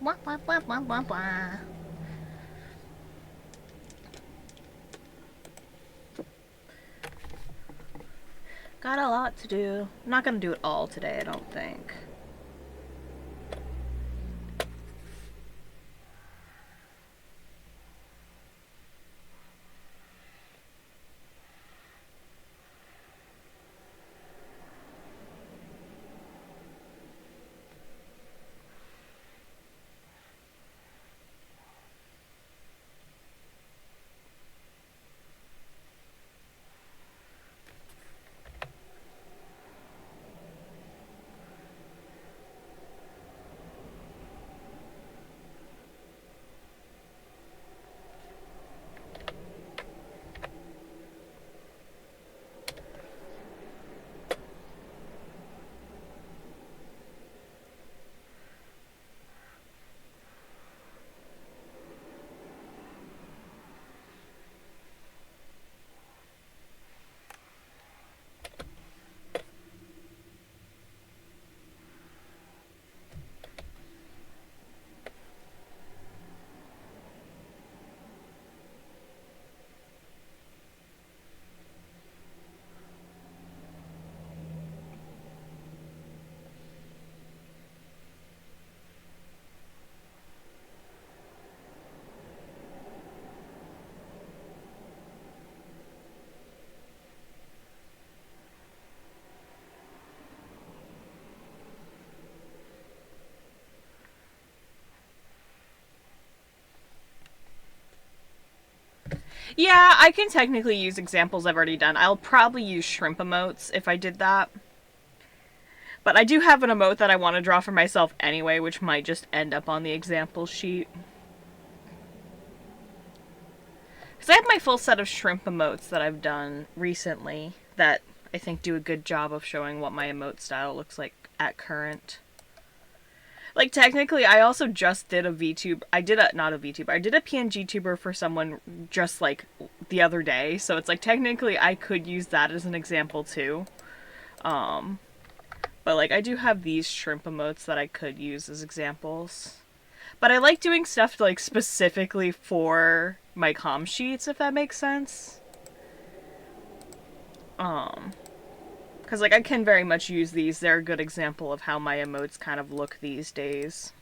Wah, wah, wah, wah, wah, wah. Got a lot to do. I'm not gonna do it all today, I don't think. Yeah, I can technically use examples I've already done. I'll probably use shrimp emotes if I did that. But I do have an emote that I want to draw for myself anyway, which might just end up on the example sheet. Because I have my full set of shrimp emotes that I've done recently that I think do a good job of showing what my emote style looks like at current. Like, technically, I also just did a VTuber. I did a, not a VTuber, I did a pngtuber for someone just, like, the other day. So it's like, technically, I could use that as an example, too. But, like, I do have these shrimp emotes that I could use as examples. But I like doing stuff, like, specifically for my comm sheets, if that makes sense. Because, like, I can very much use these. They're a good example of how my emotes kind of look these days.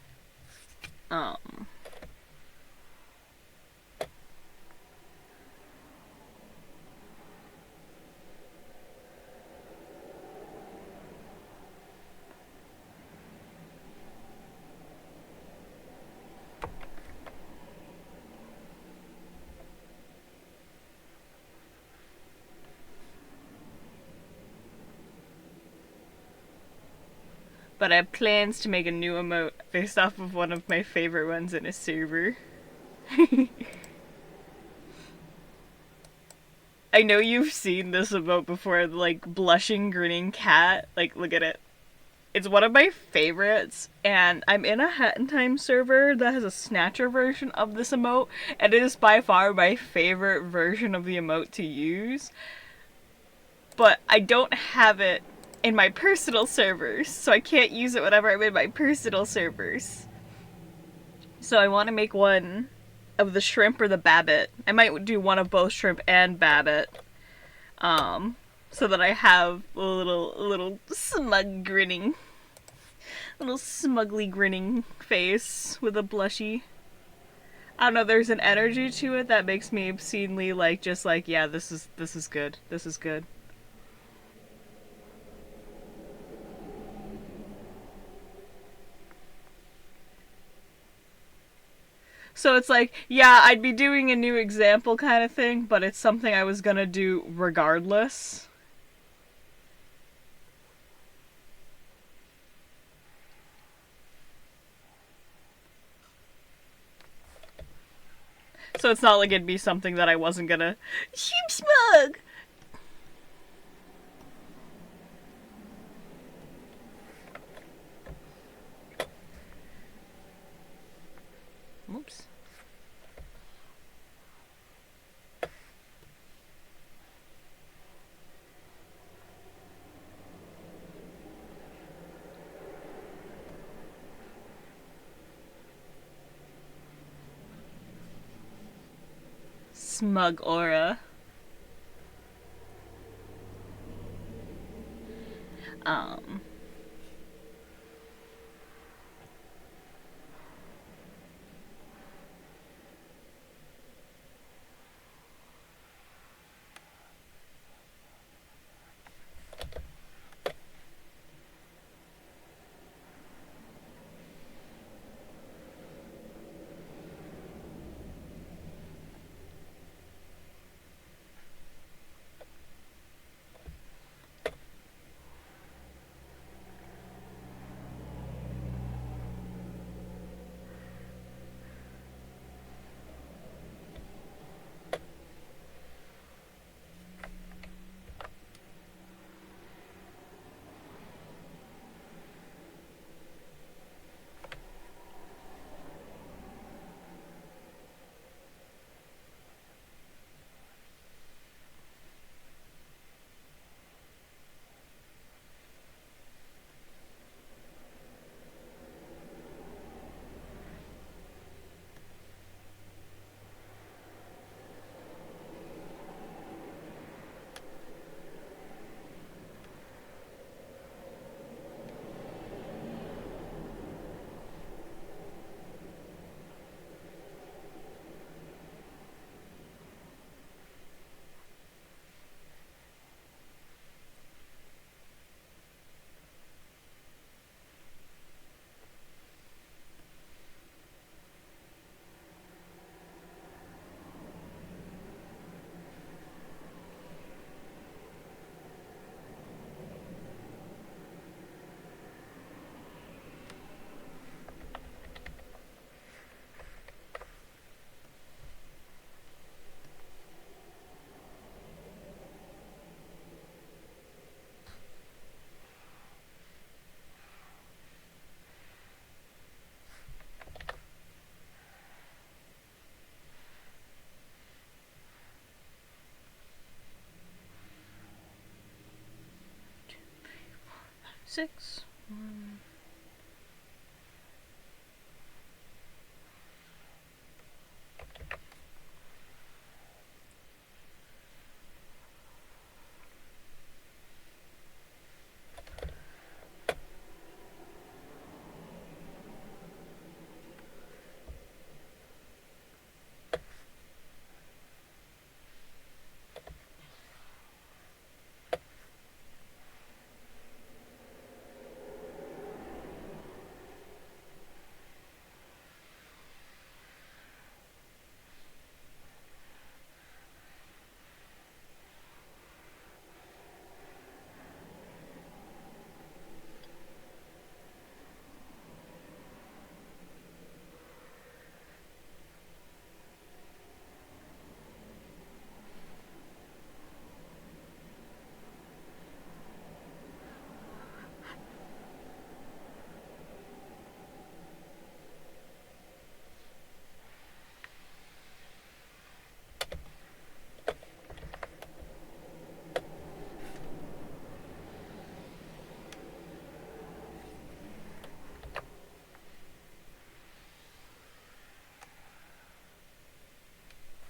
But I have plans to make a new emote based off of one of my favorite ones in a server. I know you've seen this emote before, like blushing, grinning cat. Like, look at it. It's one of my favorites, and I'm in a Hat in Time server that has a Snatcher version of this emote, and it is by far my favorite version of the emote to use. But I don't have it in my personal servers, so I can't use it whenever I'm in my personal servers. So I want to make one of the shrimp or the babbit. I might do one of both shrimp and babbit. So that I have a little smug grinning, little smugly grinning face with a blushy. I don't know. There's an energy to it that makes me obscenely like, just like, yeah, this is good. This is good. So it's like, yeah, I'd be doing a new example kind of thing, but it's something I was gonna do regardless. So it's not like it'd be something that I wasn't gonna. Sheep smug! Oops. smug aura. Um, six.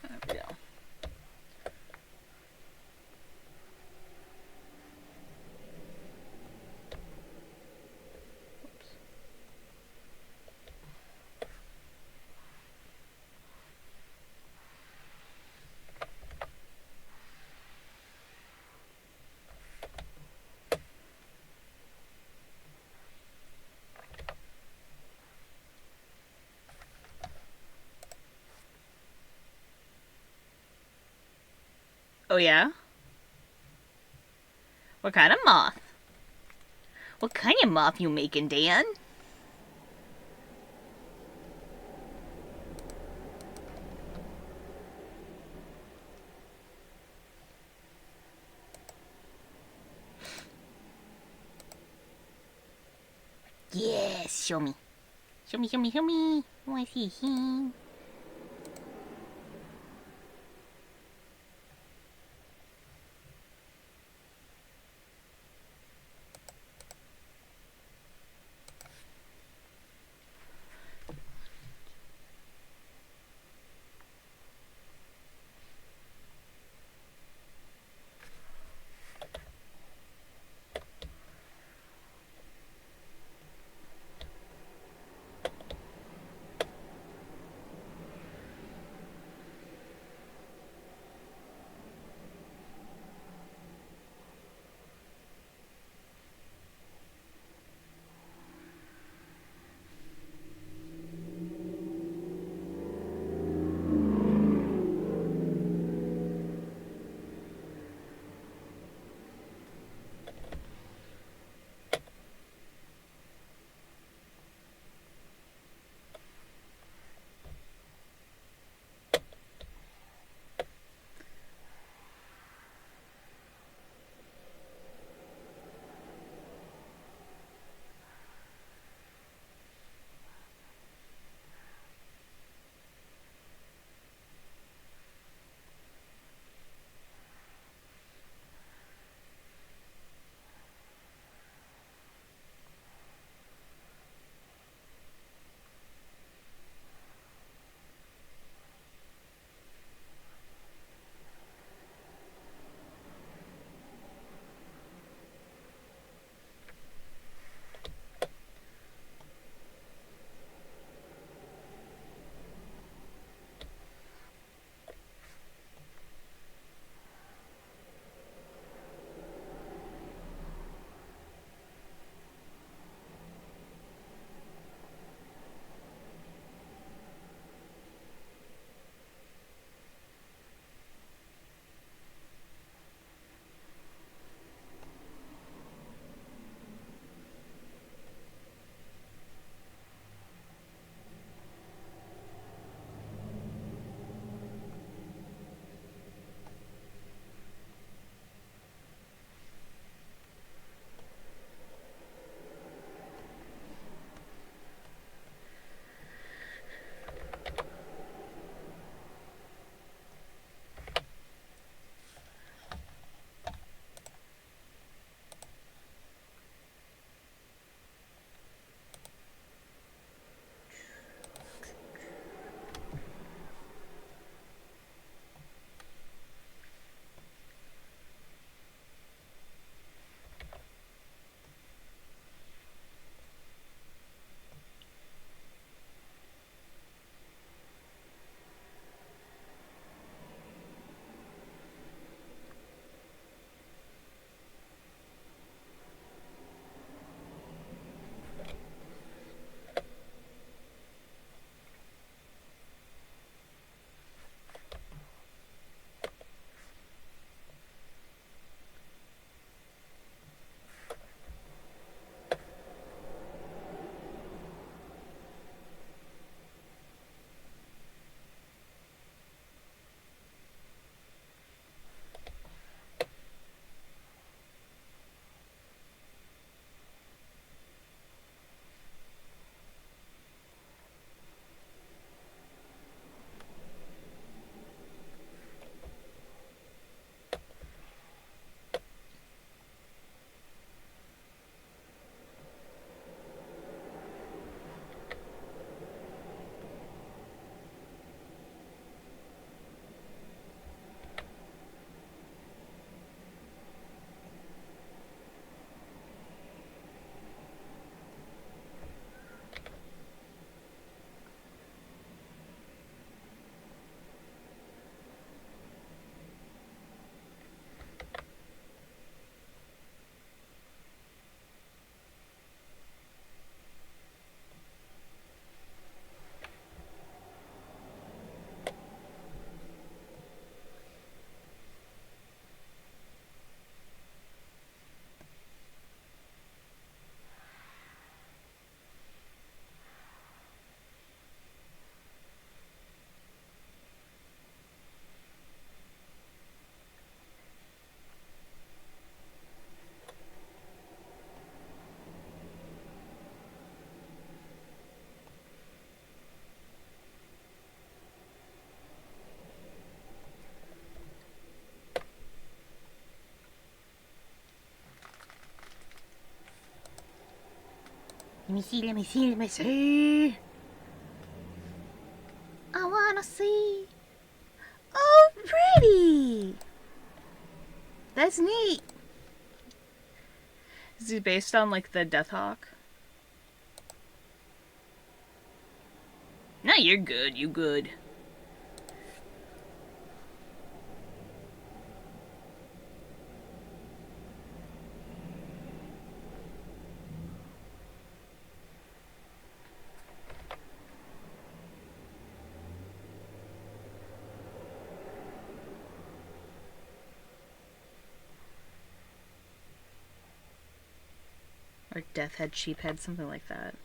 There we go. Oh yeah? What kind of moth? What kind of moth you making, Dan? Yes, show me. Show me, show me, show me. Oh, I see him. Let me see, let me see, let me see. I wanna see. Oh, pretty. That's neat. Is he based on, like, the Death Hawk? No, you're good, you good. Or Death Head, Sheep Head, something like that.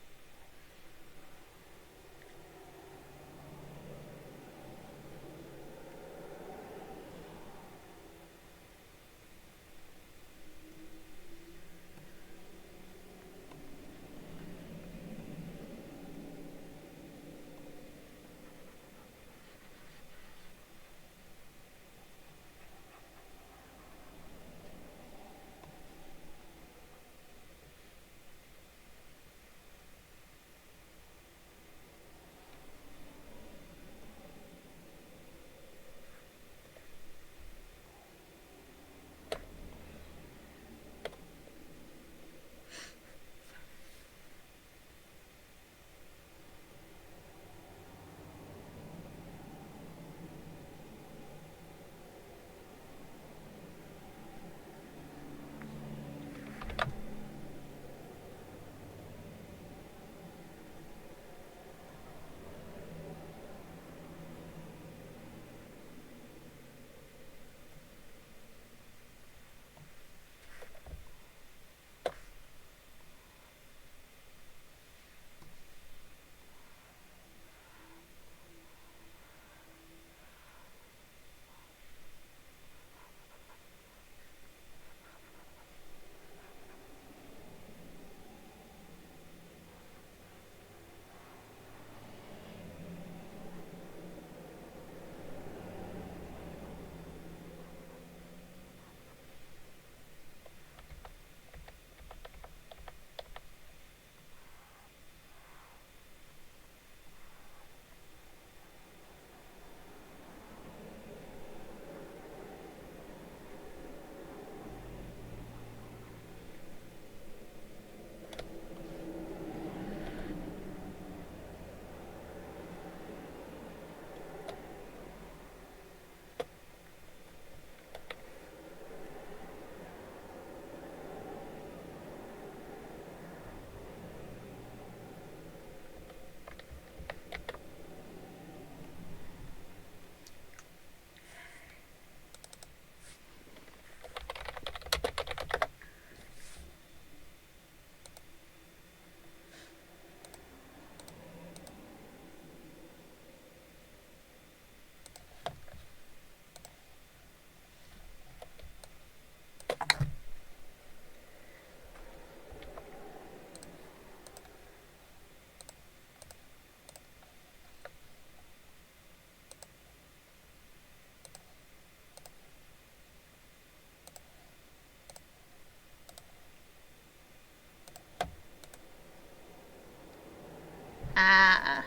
Ah.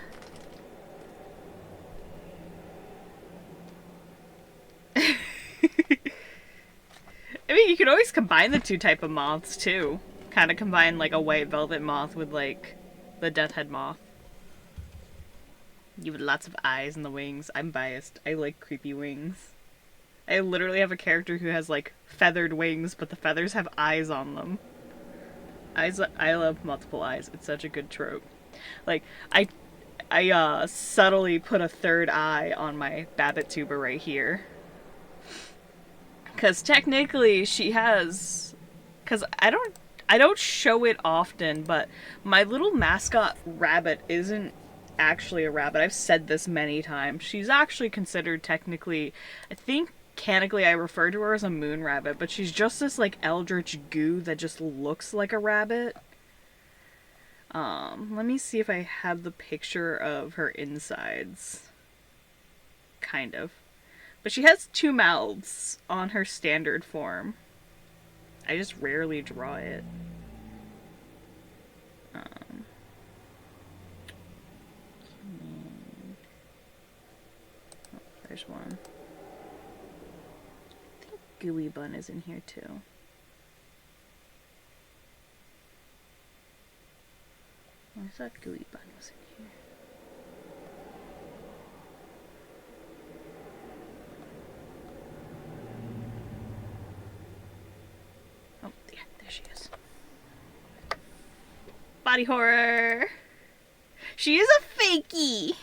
I mean, you could always combine the two type of moths, too. Kind of combine, like, a white velvet moth with, like, the death head moth. Give it lots of eyes and the wings. I'm biased. I like creepy wings. I literally have a character who has, like, feathered wings, but the feathers have eyes on them. I love multiple eyes. It's such a good trope. Like, I subtly put a third eye on my tuber right here. Because technically she has... Because I don't show it often, but my little mascot rabbit isn't actually a rabbit. I've said this many times. She's actually considered technically... I think mechanically I refer to her as a moon rabbit, but she's just this, like, eldritch goo that just looks like a rabbit. Let me see if I have the picture of her insides. Kind of. But she has two mouths on her standard form. I just rarely draw it. There's one. I think Gooey Bun is in here too. I thought Gooey Bun was in here. Oh, yeah, there she is. Body horror! She is a fakie!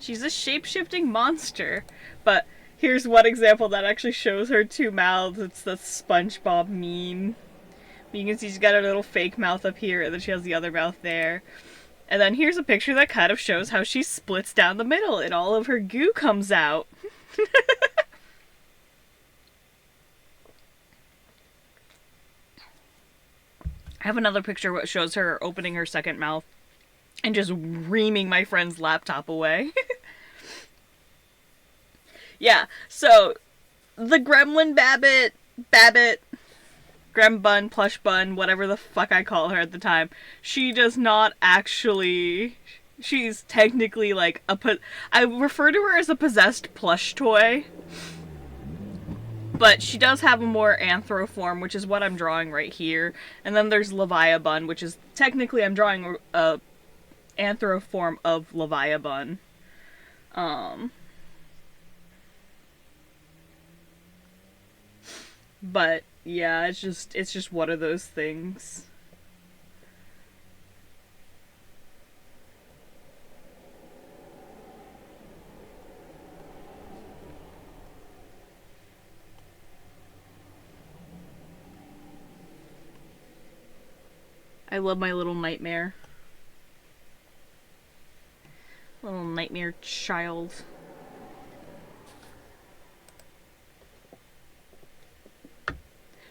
She's a shape-shifting monster. But here's one example that actually shows her two mouths. It's the SpongeBob meme. You can see she's got her little fake mouth up here, and then she has the other mouth there. And then here's a picture that kind of shows how she splits down the middle, and all of her goo comes out. I have another picture that shows her opening her second mouth and just reaming my friend's laptop away. Yeah, so the Gremlin Babbit, Grem Bun, Plush Bun, whatever the fuck I call her at the time, she does not actually... She's technically like I refer to her as a possessed plush toy. But she does have a more anthro form, which is what I'm drawing right here. And then there's Leviabun, which is technically I'm drawing a anthro form of Leviabun. But yeah, it's just one of those things. I love my little nightmare. Little nightmare child.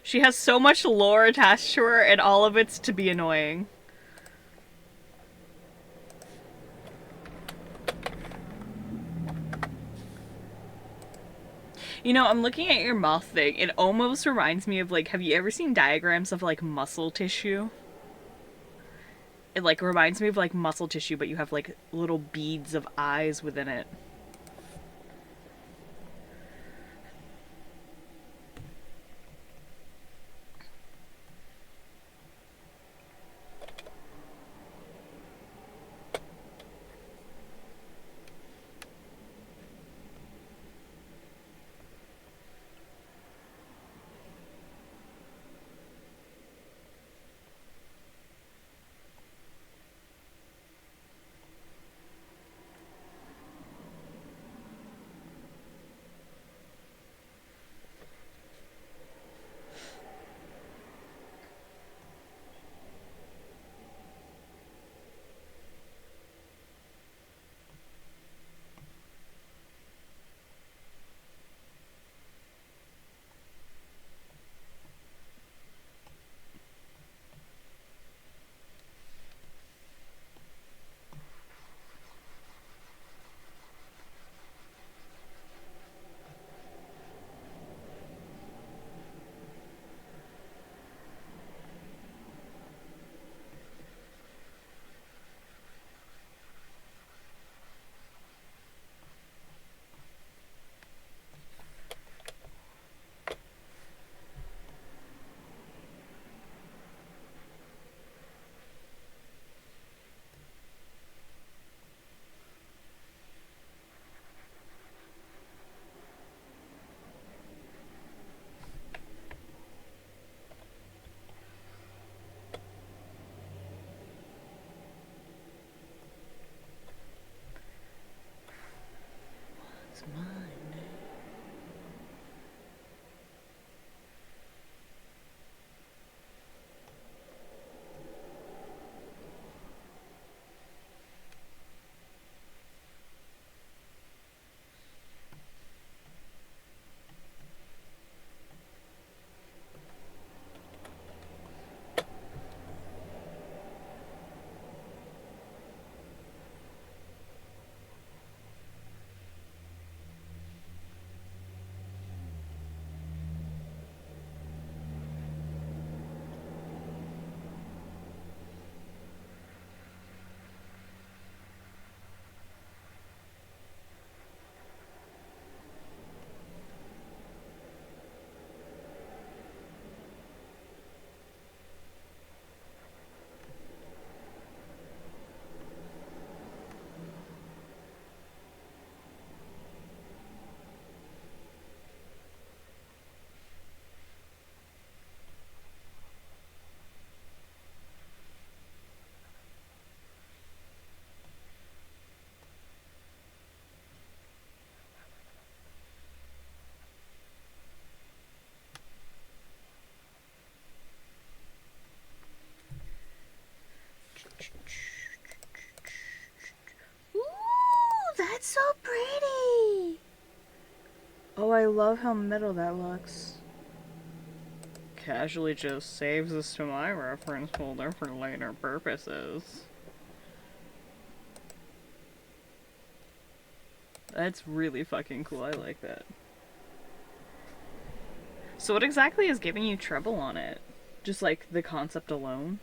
She has so much lore attached to her, and all of it's to be annoying. You know, I'm looking at your mouth thing. It almost reminds me of, like, have you ever seen diagrams of, like, muscle tissue? It, like, reminds me of, like, muscle tissue, but you have, like, little beads of eyes within it. I love how metal that looks. Casually just saves this to my reference folder for later purposes. That's really fucking cool. I like that. So what exactly is giving you trouble on it? Just like the concept alone?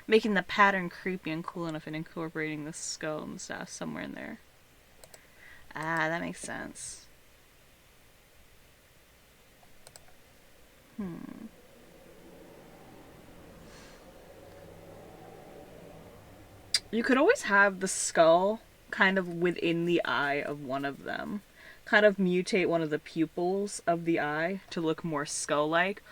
Making the pattern creepy and cool enough and incorporating the skull and stuff somewhere in there. Ah, that makes sense. You could always have the skull kind of within the eye of one of them. Kind of mutate one of the pupils of the eye to look more skull-like.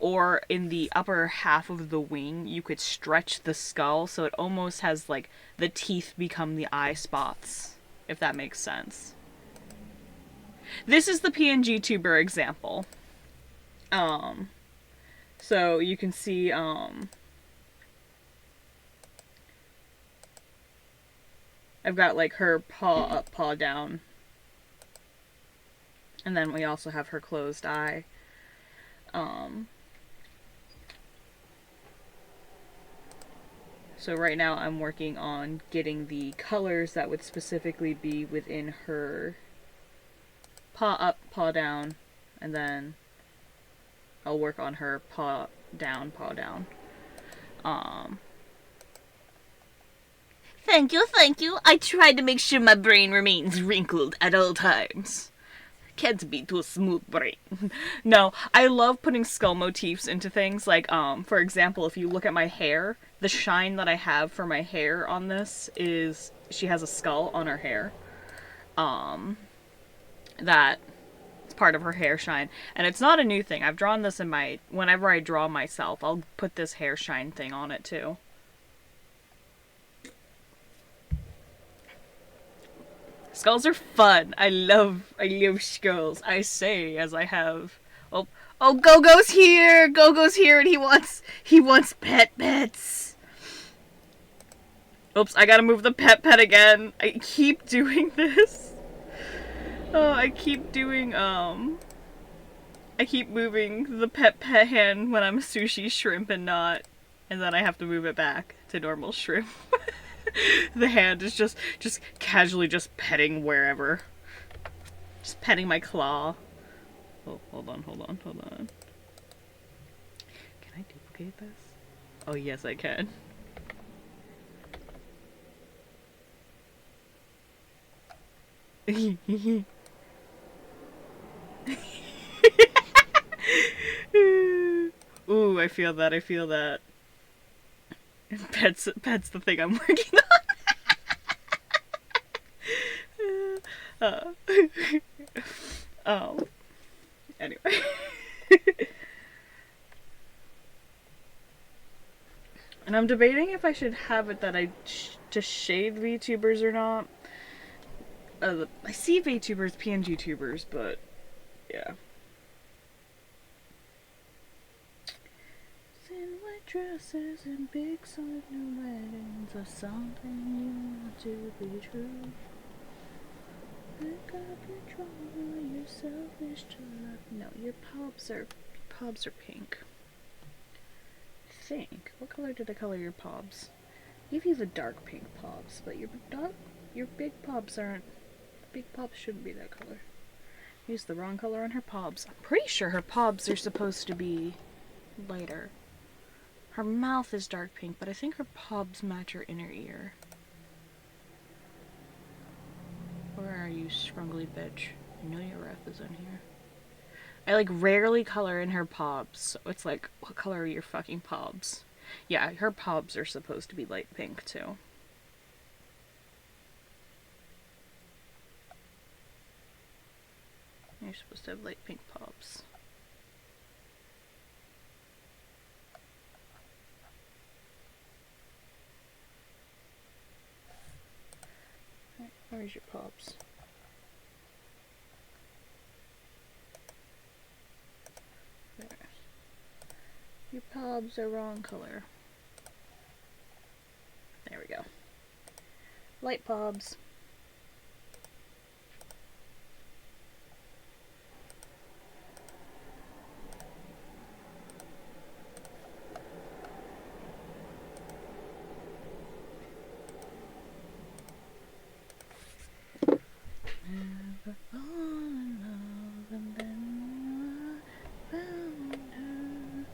Or in the upper half of the wing, you could stretch the skull so it almost has like the teeth become the eye spots, if that makes sense. This is the pngtuber example. So you can see, I've got like her paw up, paw down. And then we also have her closed eye. So right now I'm working on getting the colors that would specifically be within her paw up, paw down, and then I'll work on her paw down, paw down. Thank you, thank you. I tried to make sure my brain remains wrinkled at all times. Can't be too smooth brain. No, I love putting skull motifs into things. Like, for example, if you look at my hair, the shine that I have for my hair on this is she has a skull on her hair. That is part of her hair shine. And it's not a new thing. I've drawn this in my... Whenever I draw myself, I'll put this hair shine thing on it too. Skulls are fun. I love skulls. I say as I have. Oh, Go-Go's here. Go-Go's here, and he wants pets. Oops, I gotta move the pet again. I keep doing this. Oh, I keep moving the pet hand when I'm sushi shrimp and not, and then I have to move it back to normal shrimp. The hand is just casually just petting wherever. Just petting my claw. Oh, hold on. Can I duplicate this? Oh, yes, I can. Ooh, I feel that. Pet's the thing I'm working on. Uh, um. Anyway. And I'm debating if I should have it that I just shade VTubers or not. I see VTubers, pngtubers, but yeah. In white dresses and big solemn weddings are something you want to be true. Pick up your trauma, you're selfish to love. No, your pobs are pink. I think. What color did I color your pobs? I gave you the dark pink pobs, but your big pobs aren't. Big pobs shouldn't be that color. Used the wrong color on her pobs. I'm pretty sure her pobs are supposed to be lighter. Her mouth is dark pink, but I think her pobs match her inner ear. Where are you, scrungly bitch? I know your wrath is in here. I like rarely color in her pobs, so it's like, what color are your fucking pobs? Yeah, her pobs are supposed to be light pink too. You're supposed to have light pink pobs. Right, where's your pobs? There. Your pobs are wrong color. There we go. Light pobs. Never fall in love and then I found her.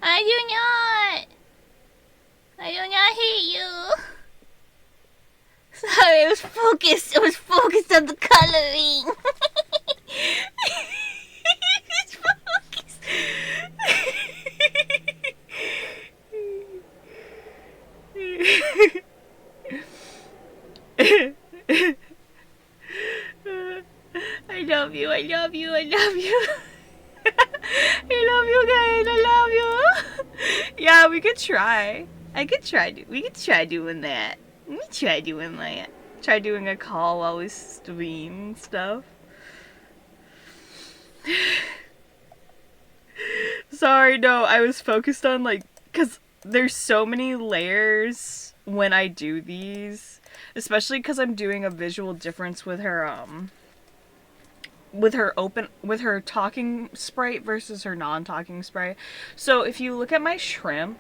I do not. I do not hate you. Sorry, I was focused. I was focused on the coloring. It's focused. I love you. I love you. I love you. I love you guys. I love you. Yeah, we could try. I could try. We could try doing that. We try doing that. Try doing a call while we stream stuff. Sorry, no, I was focused on like, cause there's so many layers when I do these, especially cause I'm doing a visual difference with her talking sprite versus her non-talking sprite. So if you look at my shrimp,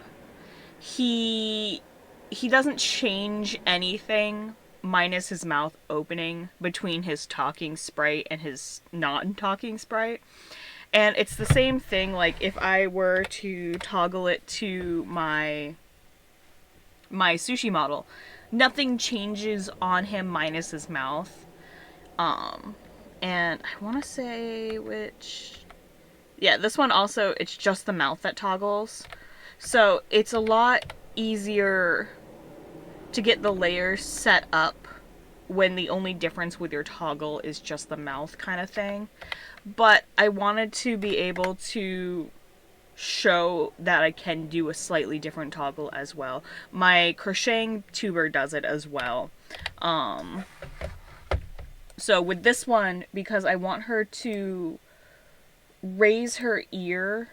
he doesn't change anything minus his mouth opening between his talking sprite and his non-talking sprite. And it's the same thing, like, if I were to toggle it to my sushi model, nothing changes on him minus his mouth. And I want to say which... Yeah, this one also, it's just the mouth that toggles. So it's a lot easier to get the layers set up when the only difference with your toggle is just the mouth kind of thing. But I wanted to be able to show that I can do a slightly different toggle as well. My crocheting tuber does it as well. So with this one, because I want her to raise her ear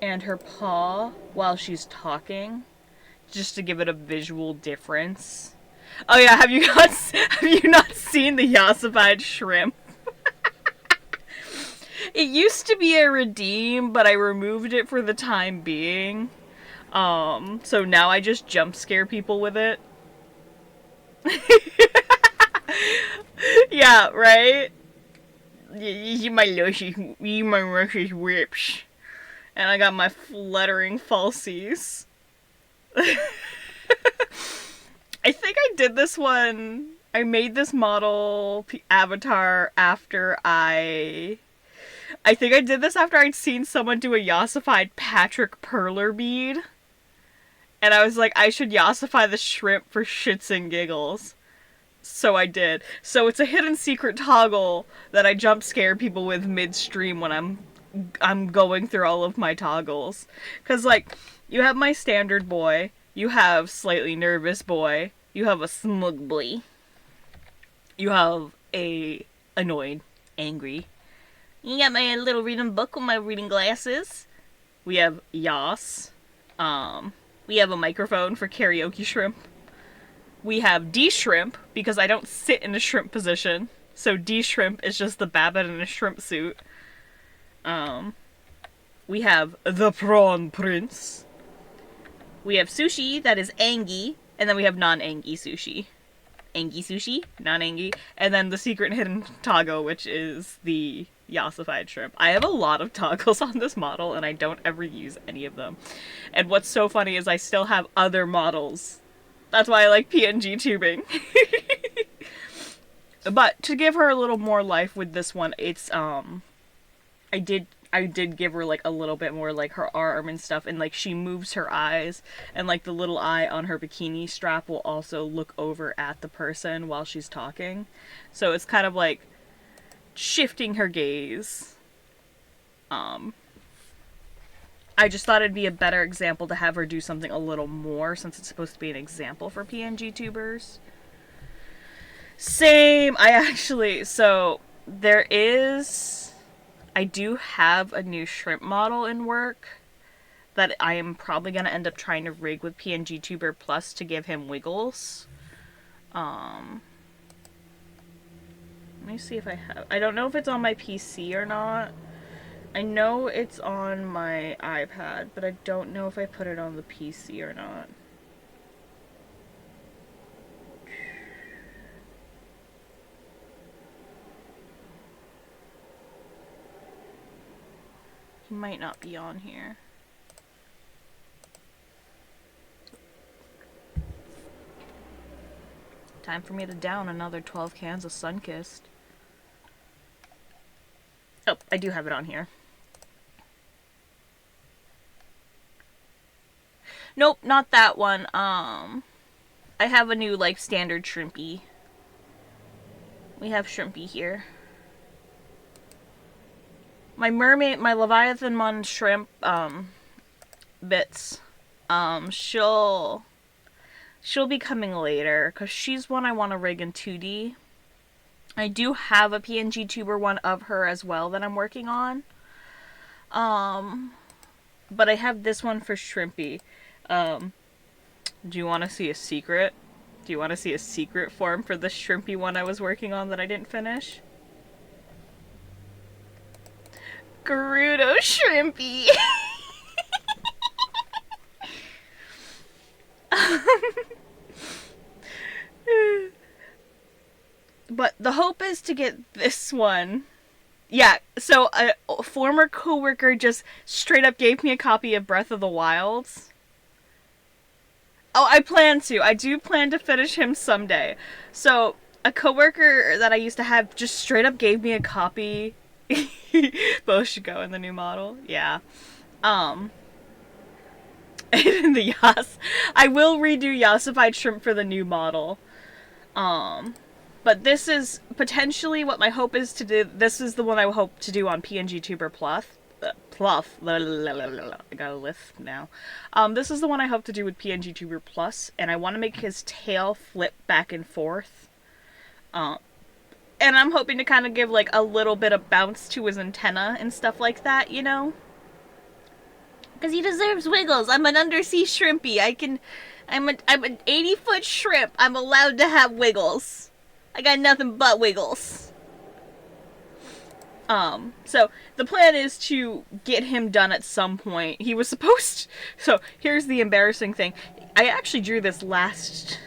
and her paw while she's talking, just to give it a visual difference. Oh yeah, have you not seen the yassified shrimp? It used to be a redeem, but I removed it for the time being. So now I just jump scare people with it. Yeah, right? You my luscious whips. And I got my fluttering falsies. I think I did this one. I made this model avatar after I think I did this after I'd seen someone do a yassified Patrick Perler bead. And I was like, I should yassify the shrimp for shits and giggles. So I did. So it's a hidden secret toggle that I jump scare people with midstream when I'm going through all of my toggles. Cause like, you have my standard boy, you have slightly nervous boy, you have a smug boy, you have a annoyed, angry. You got my little reading book with my reading glasses. We have Yas. We have a microphone for karaoke shrimp. We have D shrimp, because I don't sit in a shrimp position. So D shrimp is just the Babbitt in a shrimp suit. We have the prawn prince. We have sushi that is Angie, and then we have non-Angie sushi. Angie sushi, non-Angie, and then the secret hidden toggle, which is the yassified shrimp. I have a lot of toggles on this model, and I don't ever use any of them. And what's so funny is I still have other models. That's why I like PNG tubing. But to give her a little more life with this one, it's I did give her like a little bit more like her arm and stuff, and like she moves her eyes, and like the little eye on her bikini strap will also look over at the person while she's talking. So it's kind of like shifting her gaze. I just thought it'd be a better example to have her do something a little more, since it's supposed to be an example for PNG tubers. Same, so I do have a new shrimp model in work that I am probably going to end up trying to rig with PNG Tuber Plus to give him wiggles. Let me see if I have... I don't know if it's on my PC or not. I know it's on my iPad, but I don't know if I put it on the PC or not. might not be on here. Time for me to down another 12 cans of Sunkissed. Oh, I do have it on here. Nope, not that one. I have a new, like, standard shrimpy. We have shrimpy here. My mermaid, my Leviathan Mon shrimp, bits, she'll be coming later, because she's one I want to rig in 2D. I do have a pngtuber one of her as well that I'm working on. But I have this one for shrimpy. Do you want to see a secret? Do you want to see a secret form for the shrimpy one I was working on that I didn't finish? Gerudo shrimpy! But the hope is to get this one. Yeah, so a former coworker just straight up gave me a copy of Breath of the Wilds. Oh, I plan to. I do plan to finish him someday. So, a coworker that I used to have just straight up gave me a copy. Both should go in the new model. Yeah. In the Yas. I will redo Yassified Shrimp for the new model. But this is potentially what my hope is to do. This is the one I hope to do on pngtuber Pluff. I got a lisp now. This is the one I hope to do with pngtuber Plus, and I want to make his tail flip back and forth. And I'm hoping to kind of give like a little bit of bounce to his antenna and stuff like that, you know? Because he deserves wiggles. I'm an undersea shrimpy. I'm an 80-foot shrimp. I'm allowed to have wiggles. I got nothing but wiggles. So the plan is to get him done at some point. He was supposed to... So here's the embarrassing thing. I actually drew this last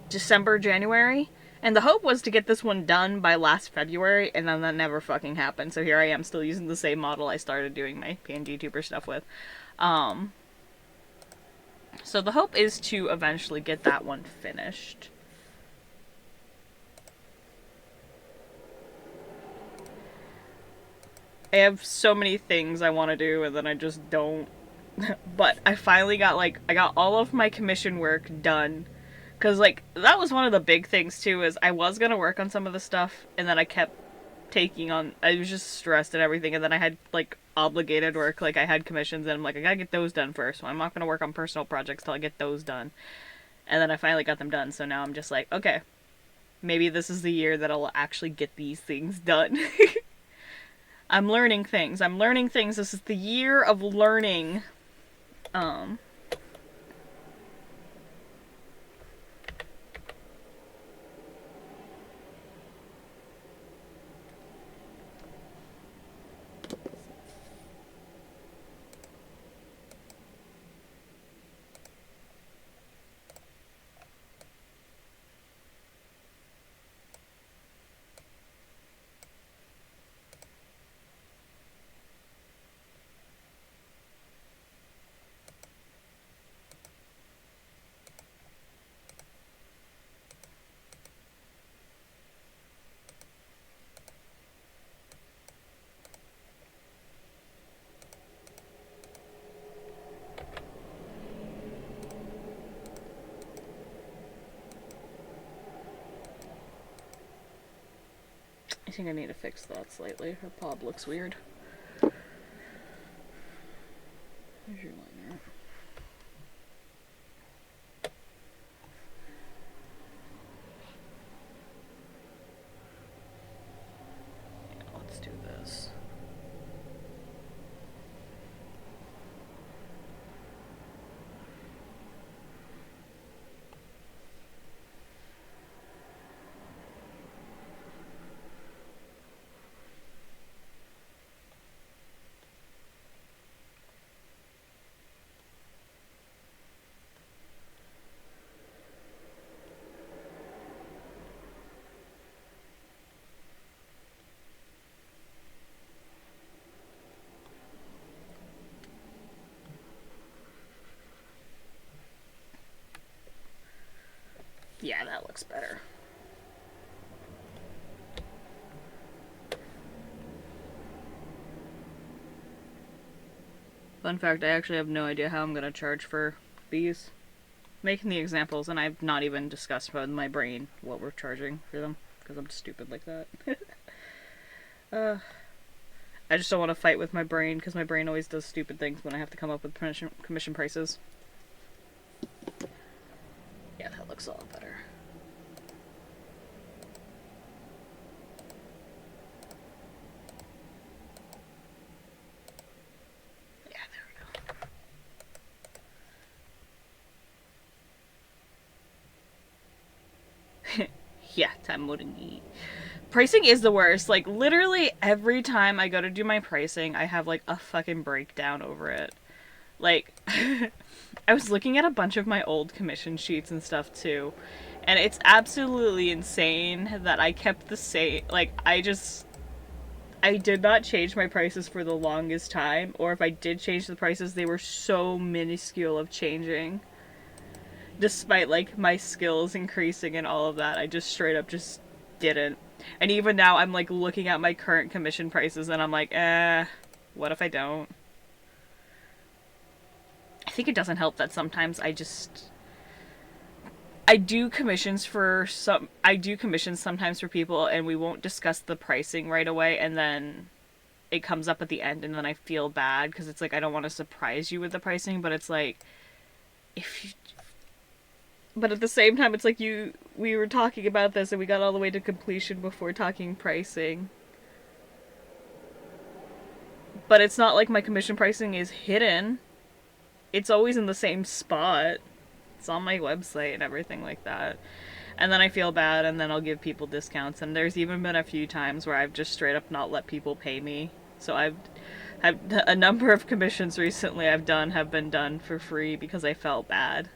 December, January, and the hope was to get this one done by last February, and then that never fucking happened. So here I am still using the same model I started doing my pngtuber stuff with. So the hope is to eventually get that one finished. I have so many things I want to do, and then I just don't. But I finally got, like, I got all of my commission work done. Because, like, that was one of the big things, too, is I was going to work on some of the stuff, and then I kept taking on, I was just stressed and everything, and then I had, like, obligated work, like, I had commissions, and I'm like, I gotta get those done first, so I'm not gonna work on personal projects till I get those done. And then I finally got them done, so now I'm just like, okay, maybe this is the year that I'll actually get these things done. I'm learning things. This is the year of learning. I think I need to fix that slightly. Her pod looks weird. Here's your liner. Yeah, let's do this. looks better. Fun fact, I actually have no idea how I'm gonna charge for these. Making the examples, and I've not even discussed with my brain what we're charging for them, because I'm stupid like that. I just don't want to fight with my brain, because my brain always does stupid things when I have to come up with commission prices. Yeah, that looks a lot better. Yeah, there we go. Yeah, Tamuringi. Pricing is the worst. Like, literally every time I go to do my pricing, I have, like, a fucking breakdown over it. Like, I was looking at a bunch of my old commission sheets and stuff, too. And it's absolutely insane that I kept the same... Like, I did not change my prices for the longest time. Or if I did change the prices, they were so minuscule of changing. Despite, like, my skills increasing and all of that, I just straight up just didn't. And even now, I'm, like, looking at my current commission prices, and I'm like, what if I don't? I think it doesn't help that sometimes I do commissions sometimes for people, and we won't discuss the pricing right away, and then it comes up at the end, and then I feel bad, because it's like, I don't want to surprise you with the pricing, but it's like, but at the same time, it's like we were talking about this and we got all the way to completion before talking pricing. But it's not like my commission pricing is hidden. It's always in the same spot. It's on my website and everything like that. And then I feel bad, and then I'll give people discounts. And there's even been a few times where I've just straight up not let people pay me. So I've a number of commissions recently have been done for free because I felt bad.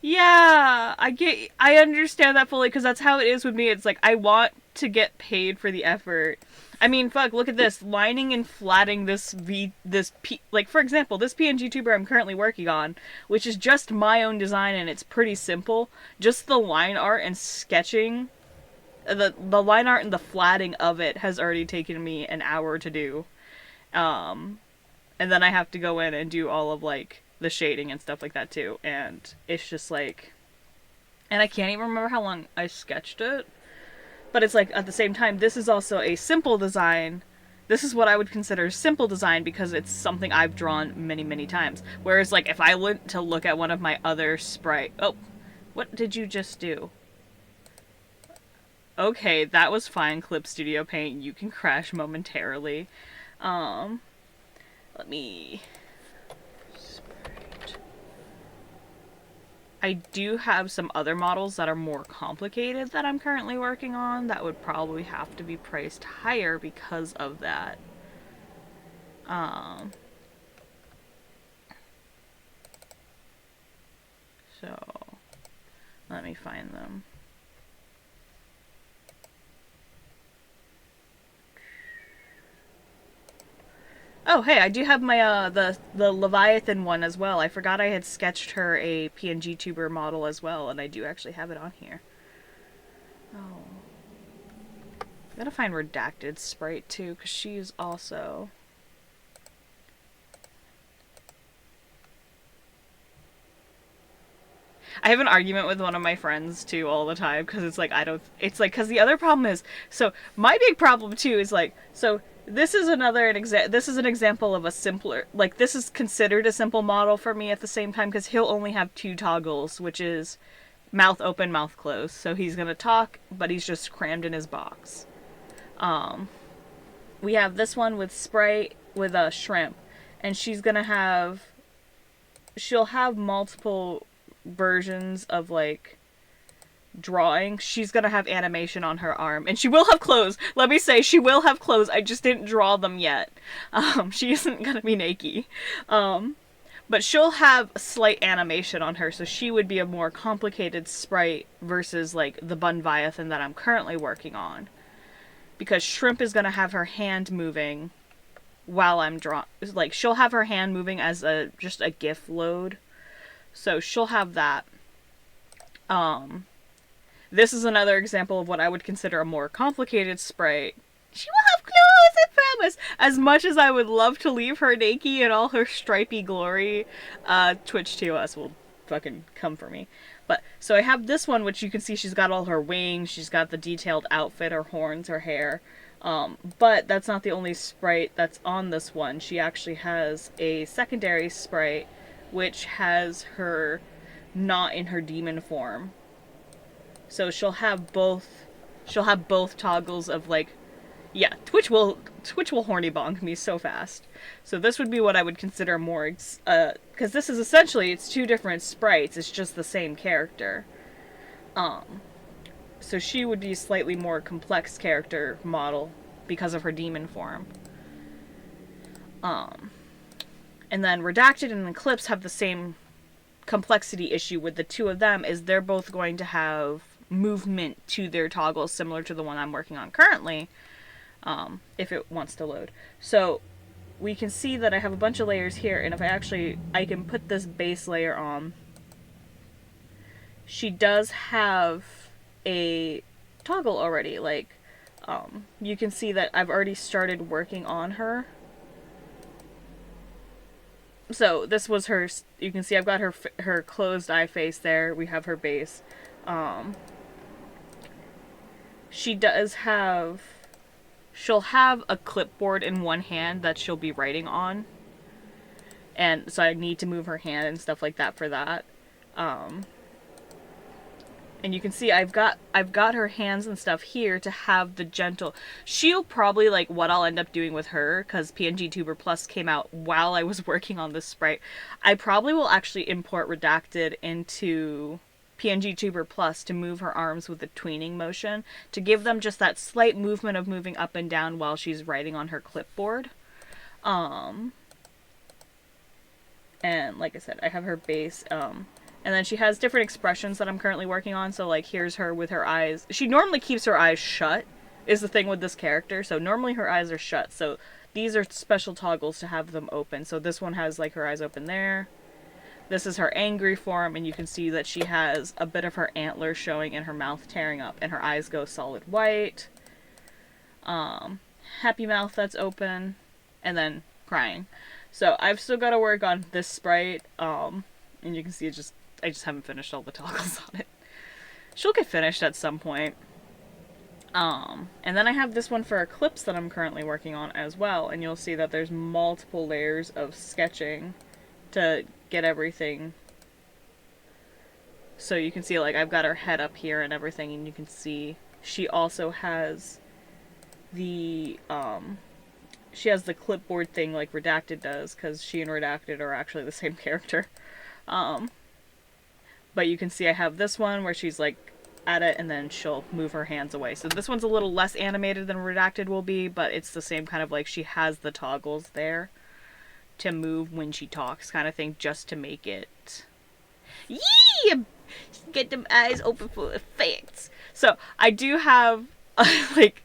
Yeah, I understand that fully, because that's how it is with me. It's like, I want to get paid for the effort. I mean, fuck, look at this. Lining and flatting like, for example, this pngtuber I'm currently working on, which is just my own design, and it's pretty simple. Just the line art and sketching, the line art and the flatting of it has already taken me an hour to do. And then I have to go in and do all of, like, the shading and stuff like that too, and it's just like, and I can't even remember how long I sketched it, but it's like, at the same time, this is also a simple design. This is what I would consider simple design, because it's something I've drawn many times, whereas, like, if I went to look at one of my other oh, what did you just do? Okay, that was fine, Clip Studio Paint, you can crash momentarily. Let me... I do have some other models that are more complicated that I'm currently working on that would probably have to be priced higher because of that. So, let me find them. Oh, hey, I do have my, the Leviathan one as well. I forgot I had sketched her a pngtuber model as well, and I do actually have it on here. Oh. I gotta find Redacted Sprite, too, because she's also... I have an argument with one of my friends, too, all the time, because it's like, it's like, because the other problem is, so, my big problem, too, is like, so... This is this is an example of a simpler, like, this is considered a simple model for me at the same time, because he'll only have 2 toggles, which is mouth open, mouth closed. So he's gonna talk, but he's just crammed in his box. We have this one with Sprite with a shrimp, and she'll have multiple versions of, like, drawing. She's gonna have animation on her arm, and she will have clothes. Let me say, she will have clothes. I just didn't draw them yet. She isn't gonna be naked. But she'll have a slight animation on her, so she would be a more complicated sprite versus, like, the Bunviathan that I'm currently working on. Because Shrimp is gonna have her hand moving while I'm drawing. Like, she'll have her hand moving as just a GIF load. So she'll have that. This is another example of what I would consider a more complicated sprite. She will have clothes, I promise. As much as I would love to leave her naked in all her stripy glory, Twitch TOS will fucking come for me. But, so I have this one, which you can see she's got all her wings, she's got the detailed outfit, her horns, her hair. But that's not the only sprite that's on this one. She actually has a secondary sprite, which has her not in her demon form. So she'll have both toggles of like, yeah, Twitch will horny bonk me so fast. So this would be what I would consider more, because this is essentially, it's two different sprites, it's just the same character. So she would be a slightly more complex character model because of her demon form. And then Redacted and Eclipse have the same complexity issue with the two of them, is they're both going to have movement to their toggles similar to the one I'm working on currently, if it wants to load. So we can see that I have a bunch of layers here, and if I can put this base layer on. She does have a toggle already, like, you can see that I've already started working on her. So this was her, you can see I've got her closed eye face there, we have her base. She does have, she'll have a clipboard in one hand that she'll be writing on. And so I need to move her hand and stuff like that for that. And you can see I've got her hands and stuff here to have the gentle. She'll probably, like, what I'll end up doing with her, because pngtuber Plus came out while I was working on this sprite, I probably will actually import Redacted into pngtuber Plus to move her arms with the tweening motion, to give them just that slight movement of moving up and down while she's writing on her clipboard. And like I said, I have her base, and then she has different expressions that I'm currently working on. So, like, here's her with her eyes. She normally keeps her eyes shut, is the thing with this character. So normally her eyes are shut. So these are special toggles to have them open. So this one has, like, her eyes open there. This is her angry form, and you can see that she has a bit of her antlers showing and her mouth tearing up, and her eyes go solid white. Happy mouth that's open, and then crying. So I've still got to work on this sprite, and you can see I just haven't finished all the toggles on it. She'll get finished at some point. And then I have this one for Eclipse that I'm currently working on as well, and you'll see that there's multiple layers of sketching to get everything. So you can see, like, I've got her head up here and everything, and you can see she also has the, she has the clipboard thing like Redacted does, because she and Redacted are actually the same character. But you can see I have this one where she's, like, at it, and then she'll move her hands away. So this one's a little less animated than Redacted will be, but it's the same kind of, like, she has the toggles there to move when she talks kind of thing, just to make it... Yeah! Get them eyes open for effects. So I do have, like,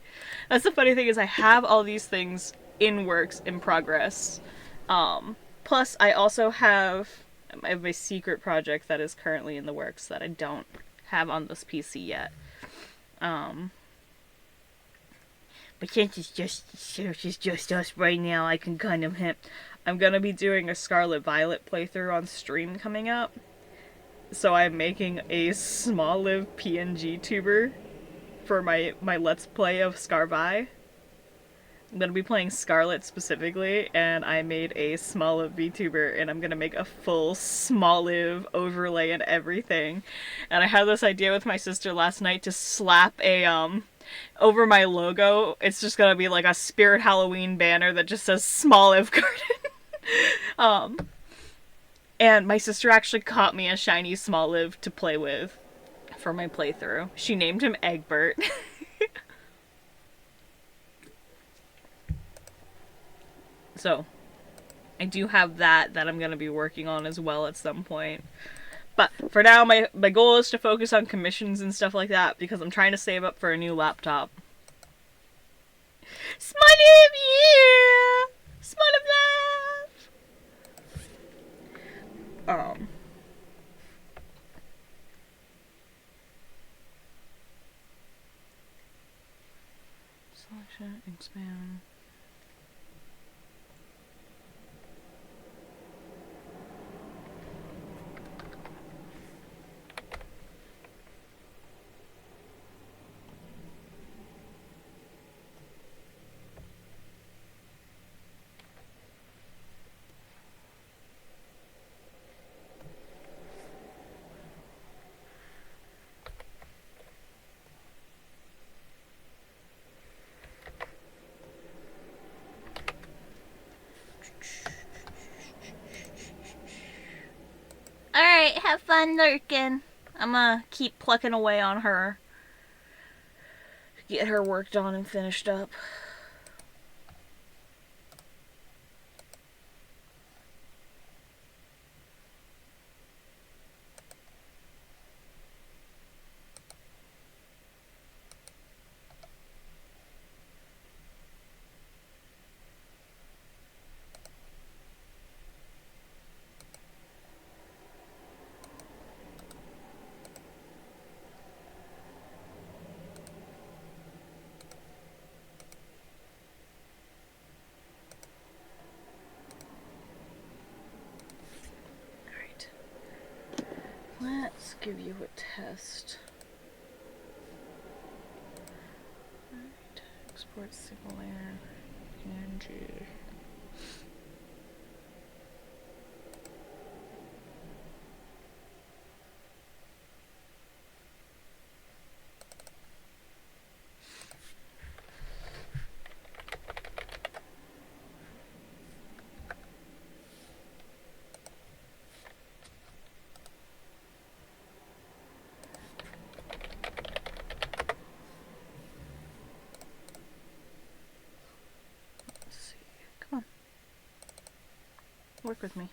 that's the funny thing, is I have all these things in works, in progress. Plus I also have my secret project that is currently in the works that I don't have on this PC yet. But since it's just us right now, I can kind of hint. I'm gonna be doing a Scarlet Violet playthrough on stream coming up. So I'm making a small-lived PNG tuber for my Let's Play of Scarvi. I'm gonna be playing Scarlet specifically, and I made a small-lived VTuber, and I'm gonna make a full small-live overlay and everything. And I had this idea with my sister last night to slap a, over my logo, it's just gonna be like a Spirit Halloween banner that just says Small-live Garden. And my sister actually caught me a shiny Small-live to play with for my playthrough. She named him Egbert. So, I do have that I'm going to be working on as well at some point. But for now, my goal is to focus on commissions and stuff like that, because I'm trying to save up for a new laptop. Small-live, yeah! Small-live love! Selection, expand. Alright, have fun lurking. I'm gonna keep plucking away on her. Get her worked on and finished up. Let's give you a test. Alright, export single layer PNG. Work with me.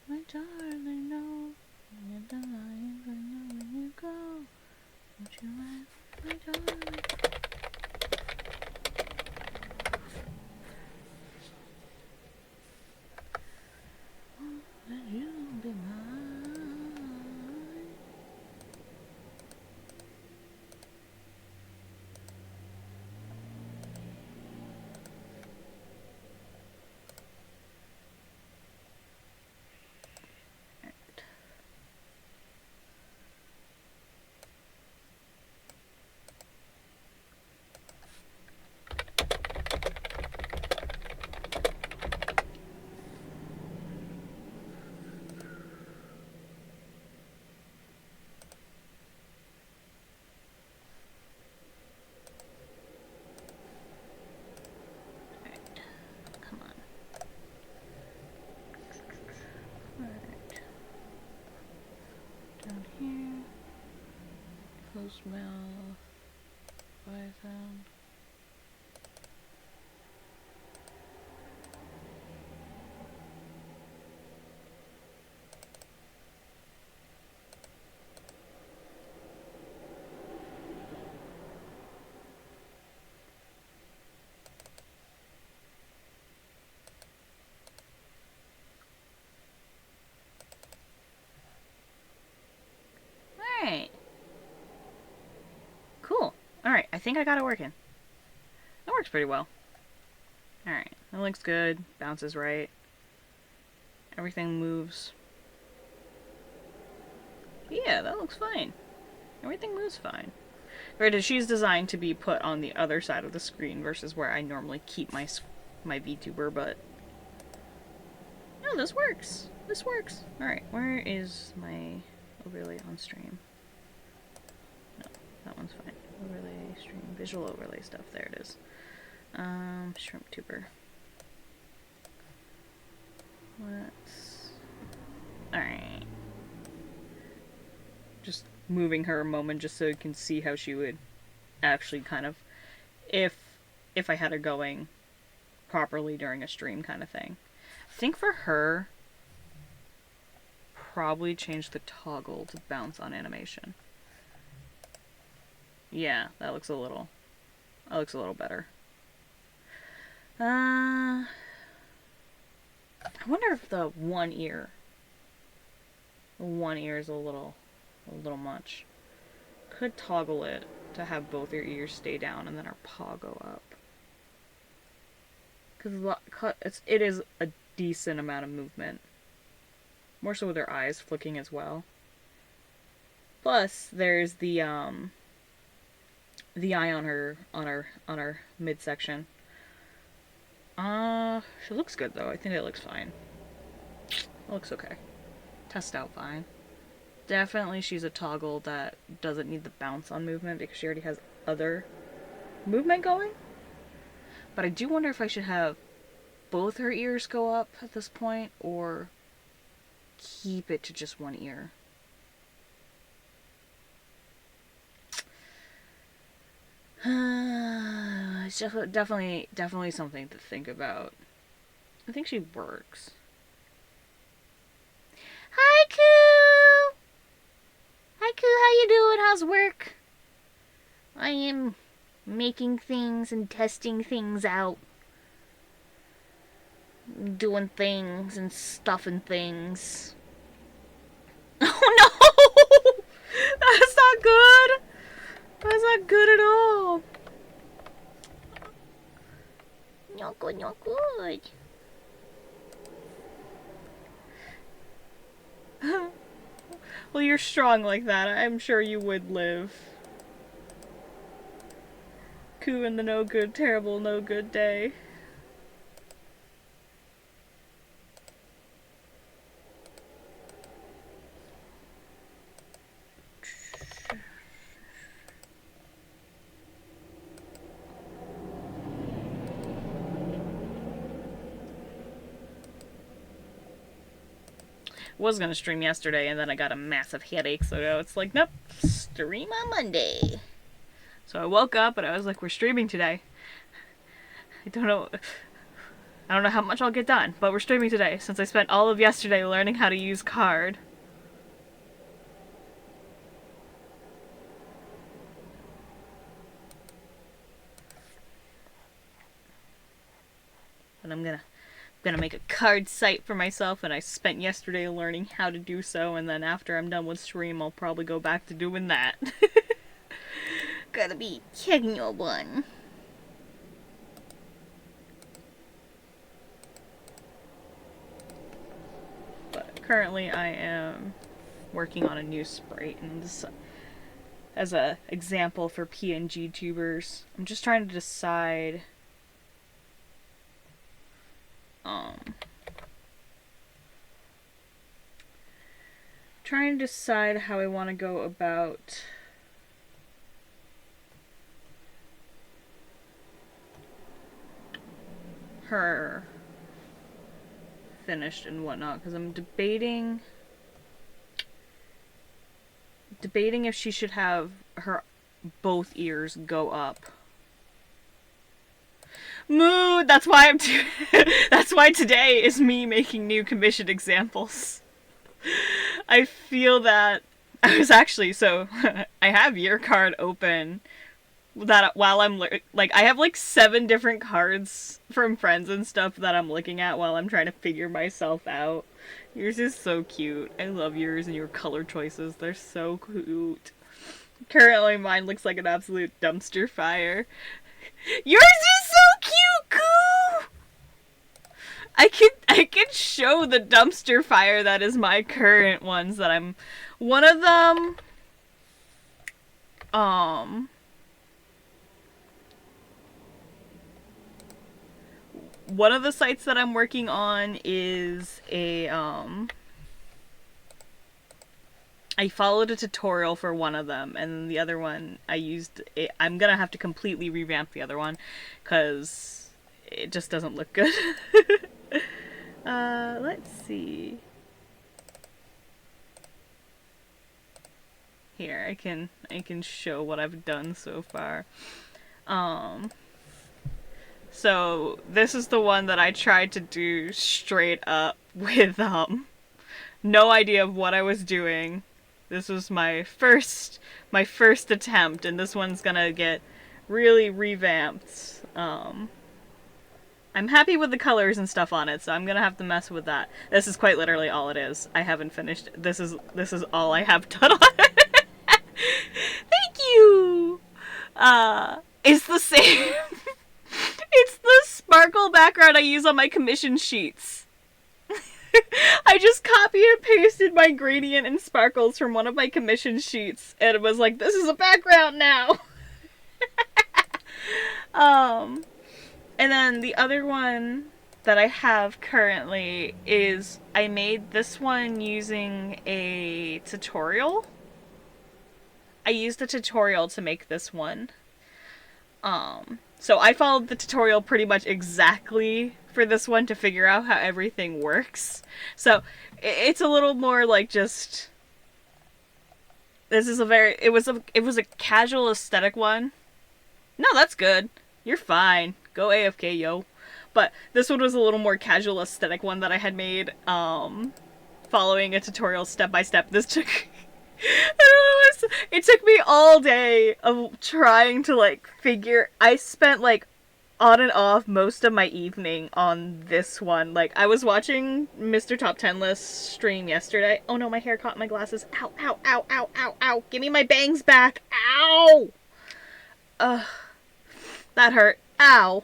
My darling, no, you're the lion, I know where you go. Don't you laugh, my darling. Oh, that you'll be mine. Close mouth, Python. Alright. Cool. Alright, I think I got it working. That works pretty well. Alright, that looks good. Bounces right. Everything moves. Yeah, that looks fine. Everything moves fine. Granted, she's designed to be put on the other side of the screen versus where I normally keep my VTuber, but no, this works. This works. Alright, where is my overlay on stream? No, that one's fine. Overlay, stream, visual overlay stuff. There it is. Shrimp tuber. Let's... Alright. Just moving her a moment just so you can see how she would actually kind of... If I had her going properly during a stream kind of thing. I think for her, probably change the toggle to bounce on animation. Yeah, that looks a little better. I wonder if the one ear is a little much. Could toggle it to have both your ears stay down and then our paw go up. Because it is a decent amount of movement. More so with her eyes flicking as well. Plus, there's the eye on her midsection. She looks good though. I think it looks fine. It looks okay. Test out fine. Definitely she's a toggle that doesn't need the bounce on movement because she already has other movement going. But I do wonder if I should have both her ears go up at this point or keep it to just one ear. It's definitely something to think about. I think she works. Hi, Koo! Hi, Koo, how you doing? How's work? I am making things and testing things out. Doing things and stuffing things. Oh no! That's not good! That's not good at all. Not good, not good. Well, you're strong like that. I'm sure you would live. Koo in the no good, terrible, no good day. Was gonna stream yesterday and then I got a massive headache, so now it's like, nope, stream on Monday. So I woke up and I was like, we're streaming today. I don't know how much I'll get done, but we're streaming today since I spent all of yesterday learning how to use card. And I'm gonna make a card site for myself, and I spent yesterday learning how to do so, and then after I'm done with stream I'll probably go back to doing that. Gotta be checking your one. But currently I am working on a new sprite, and this as a example for pngtubers. I'm just trying to decide how I want to go about her finished and whatnot, because I'm debating if she should have her both ears go up. Mood! That's why I'm that's why today is me making new commissioned examples. I feel that I was actually, so I have your card open that while I'm like, I have like 7 different cards from friends and stuff that I'm looking at while I'm trying to figure myself out. Yours is so cute. I love yours and your color choices. They're so cute. Currently mine looks like an absolute dumpster fire. Yours is so cute, Koo! I can show the dumpster fire that is my current ones that I'm one of them um one of the sites that I'm working on is a I followed a tutorial for one of them, and the other one I used it, I'm gonna have to completely revamp the other one because it just doesn't look good. Let's see. Here, I can show what I've done so far. Um so this is the one that I tried to do straight up with no idea of what I was doing. This was my first attempt, and this one's gonna get really revamped. I'm happy with the colors and stuff on it, so I'm gonna have to mess with that. This is quite literally all it is. I haven't finished. This is all I have done on it. Thank you. It's the same. It's the sparkle background I use on my commission sheets. I just copy and pasted my gradient and sparkles from one of my commission sheets, and it was like, this is a background now. And then the other one that I have currently is I made this one using a tutorial. I used a tutorial to make this one. So I followed the tutorial pretty much exactly for this one to figure out how everything works. So it's a little more like just this is a very it was a casual aesthetic one. No, that's good. You're fine. Go AFK, yo. But this one was a little more casual aesthetic one that I had made following a tutorial step by step. This took it took me all day of trying to like figure. I spent like on and off most of my evening on this one. Like I was watching Mr. Top 10 List stream yesterday. Oh no, my hair caught my glasses. Ow, ow, ow, ow, ow, ow. Give me my bangs back. Ow. Ugh. That hurt. Ow.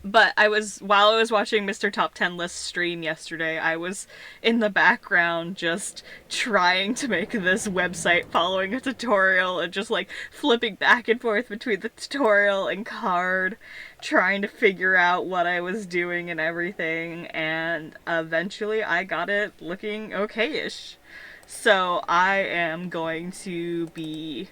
But while I was watching Mr. Top 10 List stream yesterday, I was in the background just trying to make this website following a tutorial and just like flipping back and forth between the tutorial and card, trying to figure out what I was doing and everything, and eventually I got it looking okay-ish. So I am going to be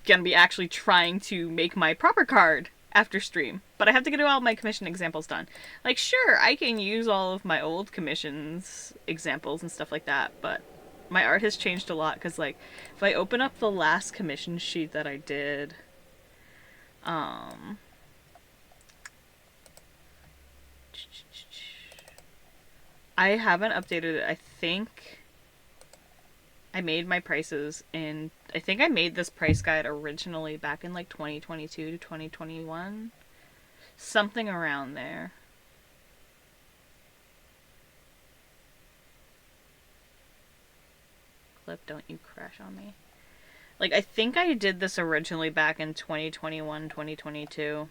gonna be actually trying to make my proper card after stream. But I have to get all my commission examples done. Like, sure, I can use all of my old commissions examples and stuff like that, but my art has changed a lot, because, like, if I open up the last commission sheet that I did, I haven't updated it. I think I made my prices in... I think I made this price guide originally back in like 2022 to 2021. Something around there. Clip, don't you crash on me. Like, I think I did this originally back in 2021, 2022.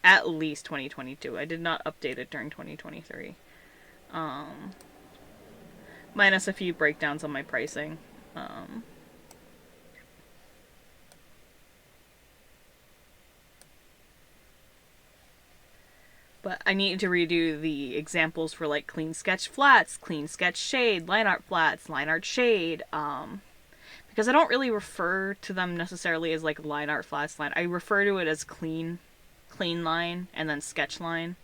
At least 2022. I did not update it during 2023. Minus a few breakdowns on my pricing. But I need to redo the examples for like clean sketch flats, clean sketch shade, line art flats, line art shade, because I don't really refer to them necessarily as like line art flats, I refer to it as clean line, and then sketch line.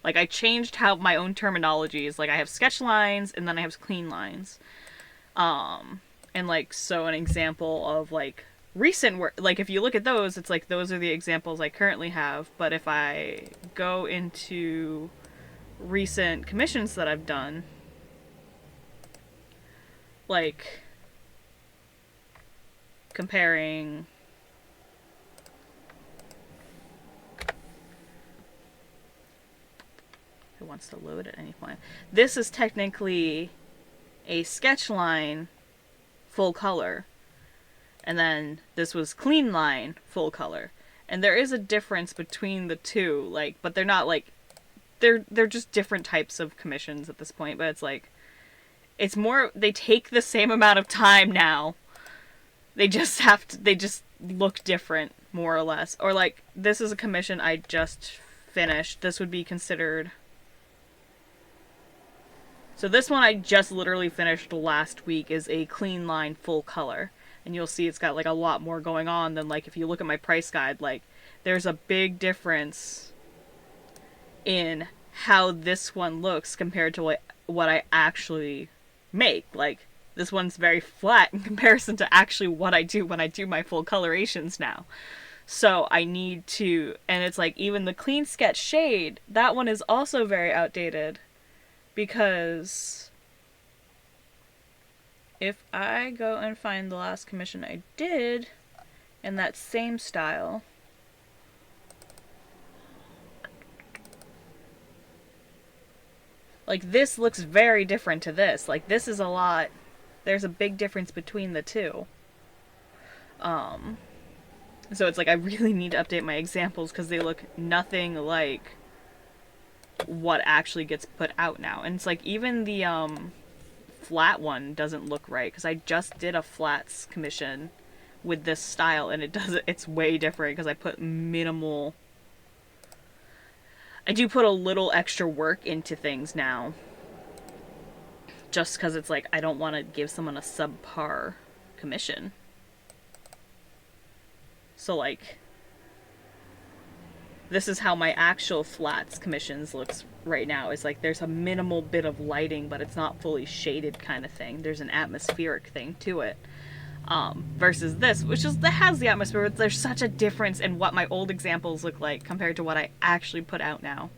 Like, I changed how my own terminology is. Like, I have sketch lines, and then I have clean lines. And, like, so an example of, like, recent work, like, if you look at those, it's like, those are the examples I currently have. But if I go into recent commissions that I've done, like, comparing... It wants to load at any point. This is technically a sketch line full color. And then this was clean line, full color. And there is a difference between the two, like, but they're not like they're just different types of commissions at this point, but it's like it's more they take the same amount of time now. They just look different more or less. Or like this is a commission I just finished. This would be considered. So this one I just literally finished last week is a clean line full color. And you'll see it's got like a lot more going on than like if you look at my price guide, like there's a big difference in how this one looks compared to what I actually make. Like this one's very flat in comparison to actually what I do when I do my full colorations now. So I need to, and it's like even the clean sketch shade, that one is also very outdated because if I go and find the last commission I did in that same style, like this looks very different to this. Like this is a lot, there's a big difference between the two. So it's like I really need to update my examples because they look nothing like what actually gets put out now. And it's like even the flat one doesn't look right because I just did a flats commission with this style and it's way different because I put minimal. I do put a little extra work into things now just because it's like I don't want to give someone a subpar commission. So like this is how my actual flats commissions looks right now. It's like there's a minimal bit of lighting, but it's not fully shaded kind of thing. There's an atmospheric thing to it. Versus this, which is that has the atmosphere, but there's such a difference in what my old examples look like compared to what I actually put out now.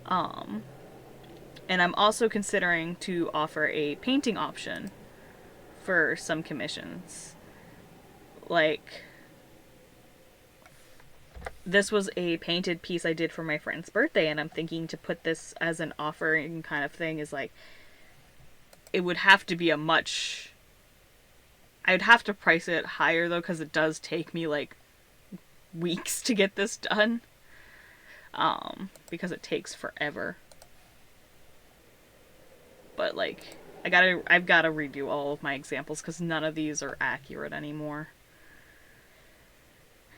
And I'm also considering to offer a painting option for some commissions. Like this was a painted piece I did for my friend's birthday, and I'm thinking to put this as an offering kind of thing is like, it would have to be a much, I would have to price it higher though, because it does take me like weeks to get this done. Because it takes forever. But like, I've gotta redo all of my examples because none of these are accurate anymore.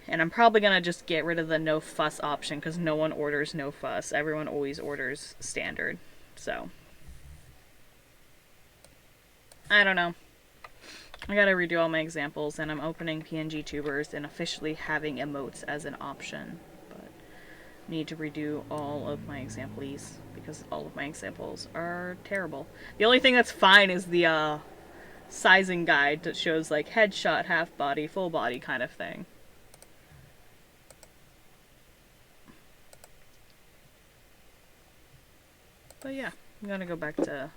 And I'm probably going to just get rid of the no fuss option because no one orders no fuss. Everyone always orders standard. So, I don't know. I gotta redo all my examples and I'm opening pngtubers and officially having emotes as an option. But I need to redo all of my examples because all of my examples are terrible. The only thing that's fine is the sizing guide that shows like headshot, half body, full body kind of thing. But yeah, I'm gonna go back to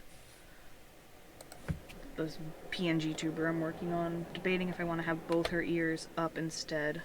this pngtuber I'm working on, debating if I want to have both her ears up instead.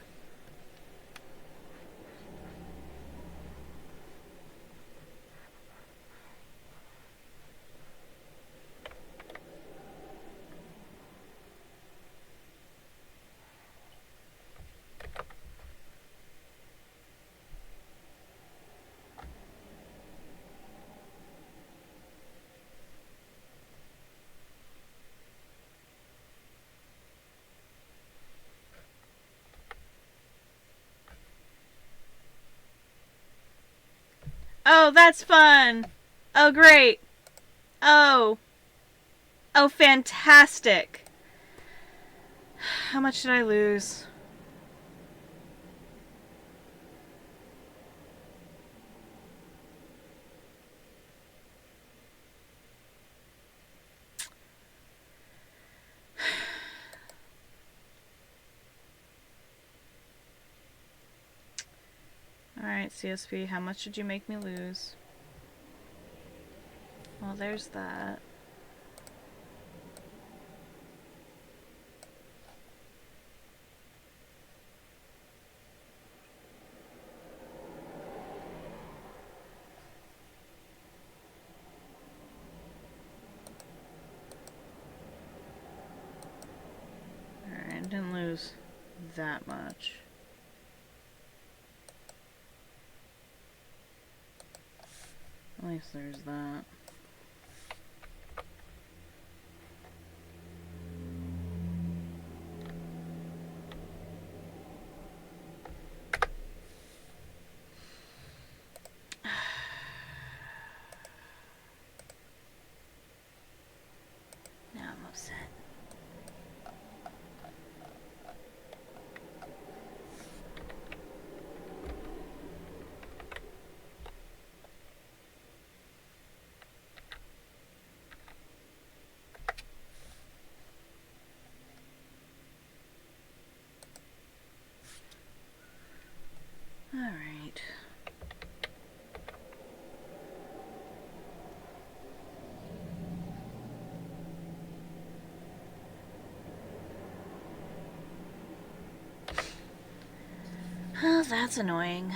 Oh, that's fun! Oh, great! Oh! Oh, fantastic! How much did I lose? Alright, CSP, how much did you make me lose? Well, there's that. Didn't lose that much. At least there's that. Now I'm upset. All right. Oh, that's annoying.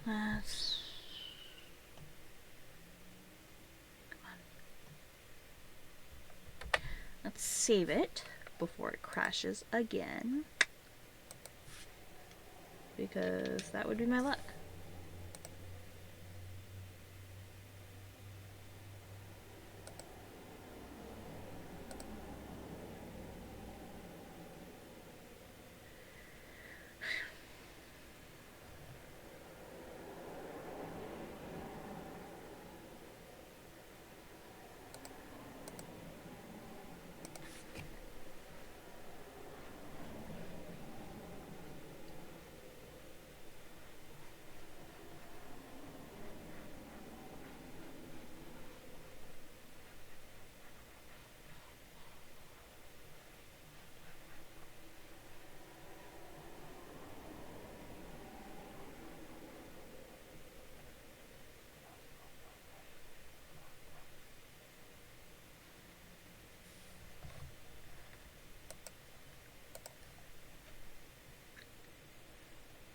Let's... Come on. Let's save it before it crashes again. Because that would be my luck.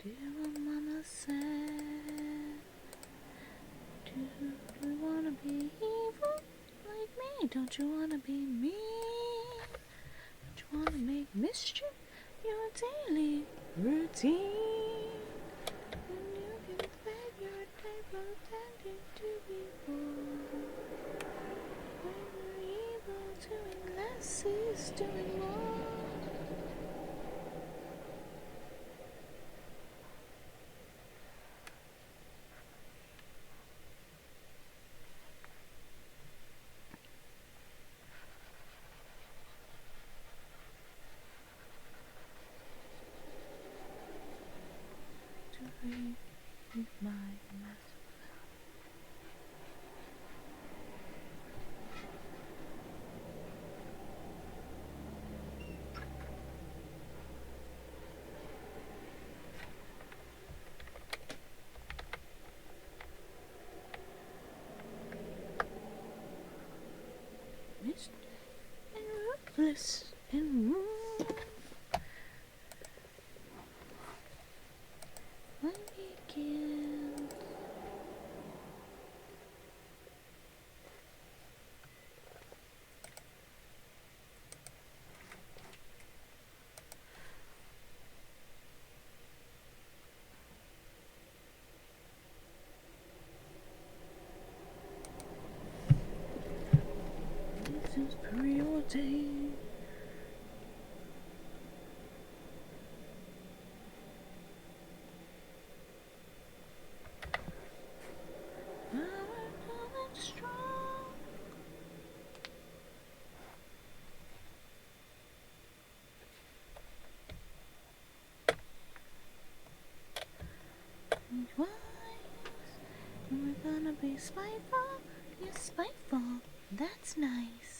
Dear mama said, do you wanna be evil like me? Don't you wanna be mean? Don't you wanna make mischief your daily routine? When you can beg your table tending to evil. When you're evil, doing less is doing more. My mess. Mist and ruthless and rude. When he kills. This is preordained. Strong. Wise, and we're gonna be spiteful. You're spiteful. That's nice.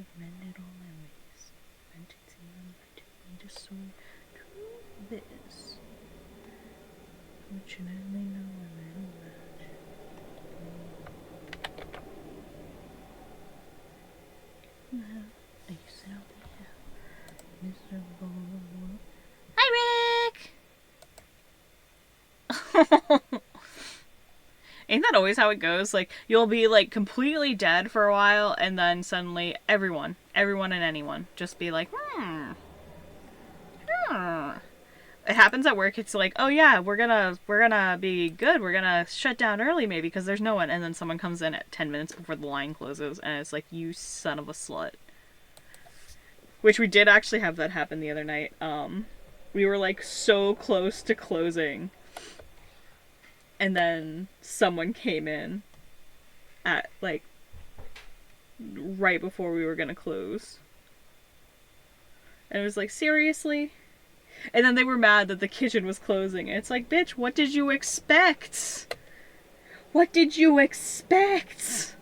I've mended all my ways. Meant to see them, I didn't need to swim to this. Fortunately, no one will match. Now, you sit out there, miserable. Hi, Rick! Ain't that always how it goes? Like, you'll be, like, completely dead for a while, and then suddenly everyone and anyone just be like, It happens at work. It's like, oh yeah, we're gonna be good. We're gonna shut down early maybe because there's no one. And then someone comes in at 10 minutes before the line closes, and it's like, you son of a slut. Which we did actually have that happen the other night. We were, like, so close to closing. And then someone came in at, like, right before we were gonna close. And it was like, seriously? And then they were mad that the kitchen was closing. And it's like, bitch, what did you expect? What did you expect?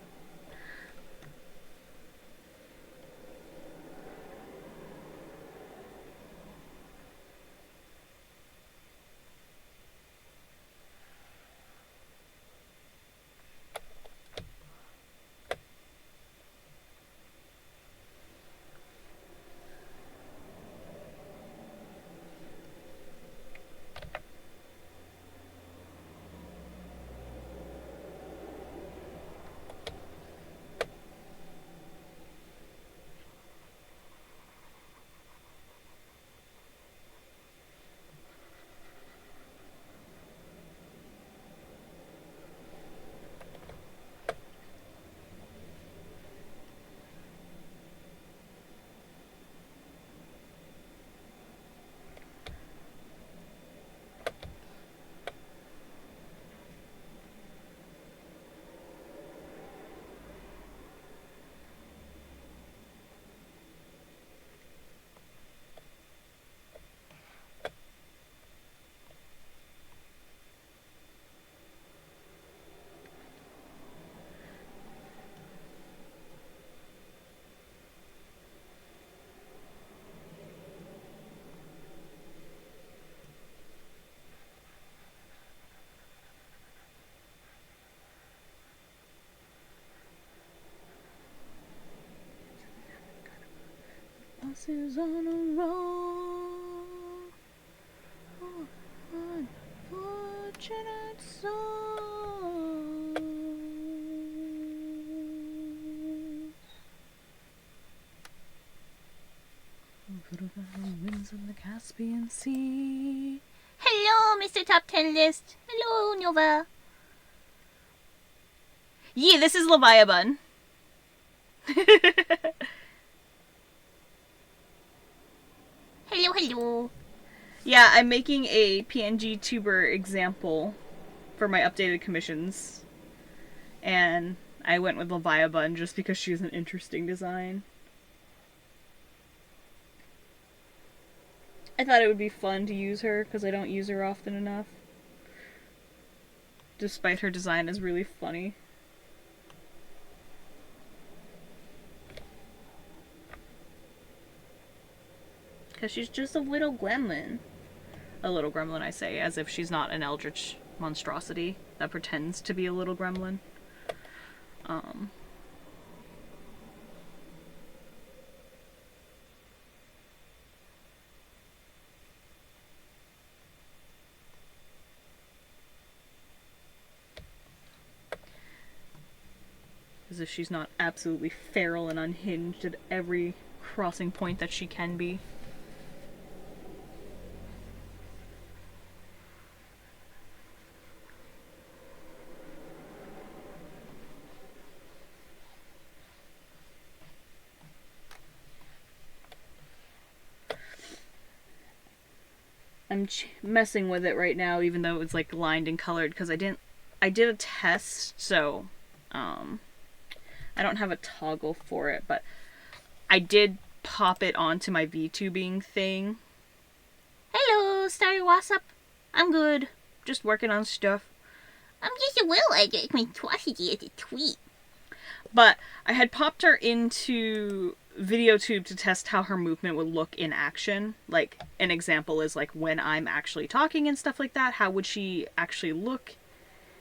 Buses on a roll. Oh, unfortunate soul. Over the winds of the Caspian Sea. Hello, Mr. Top 10 List. Hello, Nova. Yeah, this is Leviathan. Hello, hello. Yeah, I'm making a pngtuber example for my updated commissions. And I went with Leviathan just because she's an interesting design. I thought it would be fun to use her because I don't use her often enough. Despite her design is really funny. Because she's just a little gremlin. A little gremlin, I say, as if she's not an eldritch monstrosity that pretends to be a little gremlin. As if she's not absolutely feral and unhinged at every crossing point that she can be. I'm messing with it right now, even though it's like lined and colored, because I did a test, so I don't have a toggle for it, but I did pop it onto my VTubing thing. Hello, Starry, what's up? I'm good. Just working on stuff. I'm just a little like monstrosity as a tweet. But I had popped her into video tube to test how her movement would look in action. Like, an example is like when I'm actually talking and stuff like that, how would she actually look?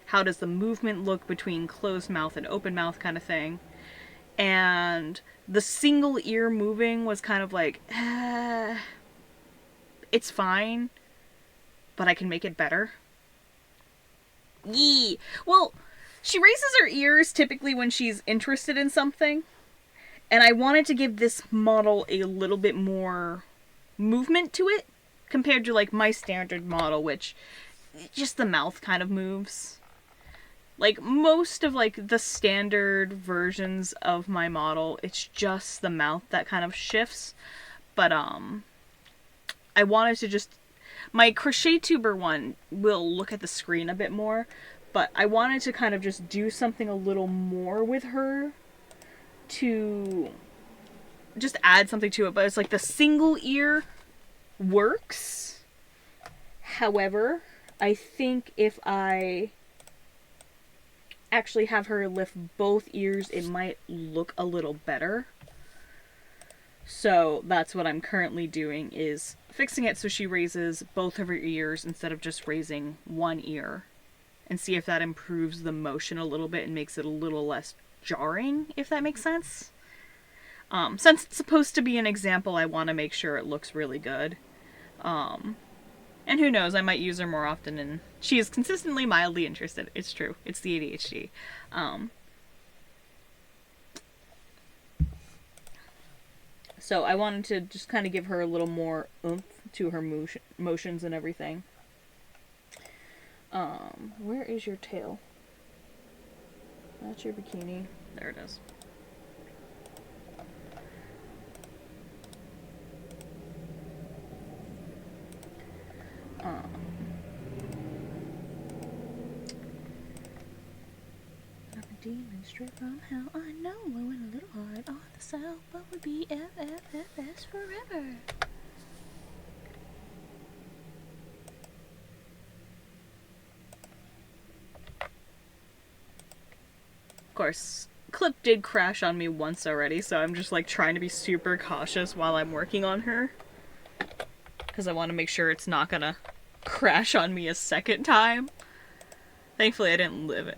How does the movement look between closed mouth and open mouth kind of thing? And the single ear moving was kind of like, it's fine, but I can make it better. Yee. Well, she raises her ears typically when she's interested in something. And I wanted to give this model a little bit more movement to it compared to like my standard model, which just the mouth kind of moves. Like most of like the standard versions of my model, it's just the mouth that kind of shifts. But I wanted to just, my crochet tuber one will look at the screen a bit more, but I wanted to kind of just do something a little more with her to just add something to it. But it's like the single ear works. However, I think if I actually have her lift both ears, it might look a little better. So that's what I'm currently doing, is fixing it so she raises both of her ears instead of just raising one ear, and see if that improves the motion a little bit and makes it a little less jarring, if that makes sense. Since it's supposed to be an example, I want to make sure it looks really good. And who knows, I might use her more often, and she is consistently mildly interested. It's true. It's the ADHD. So I wanted to just kind of give her a little more oomph to her motions and everything. Where is your tail? That's your bikini. There it is. I'm a demon straight from hell. I know I went a little hard on the south, but we'd be FFFS forever. Of course, Clip did crash on me once already, so I'm just like trying to be super cautious while I'm working on her, because I want to make sure it's not gonna crash on me a second time. Thankfully I didn't live it.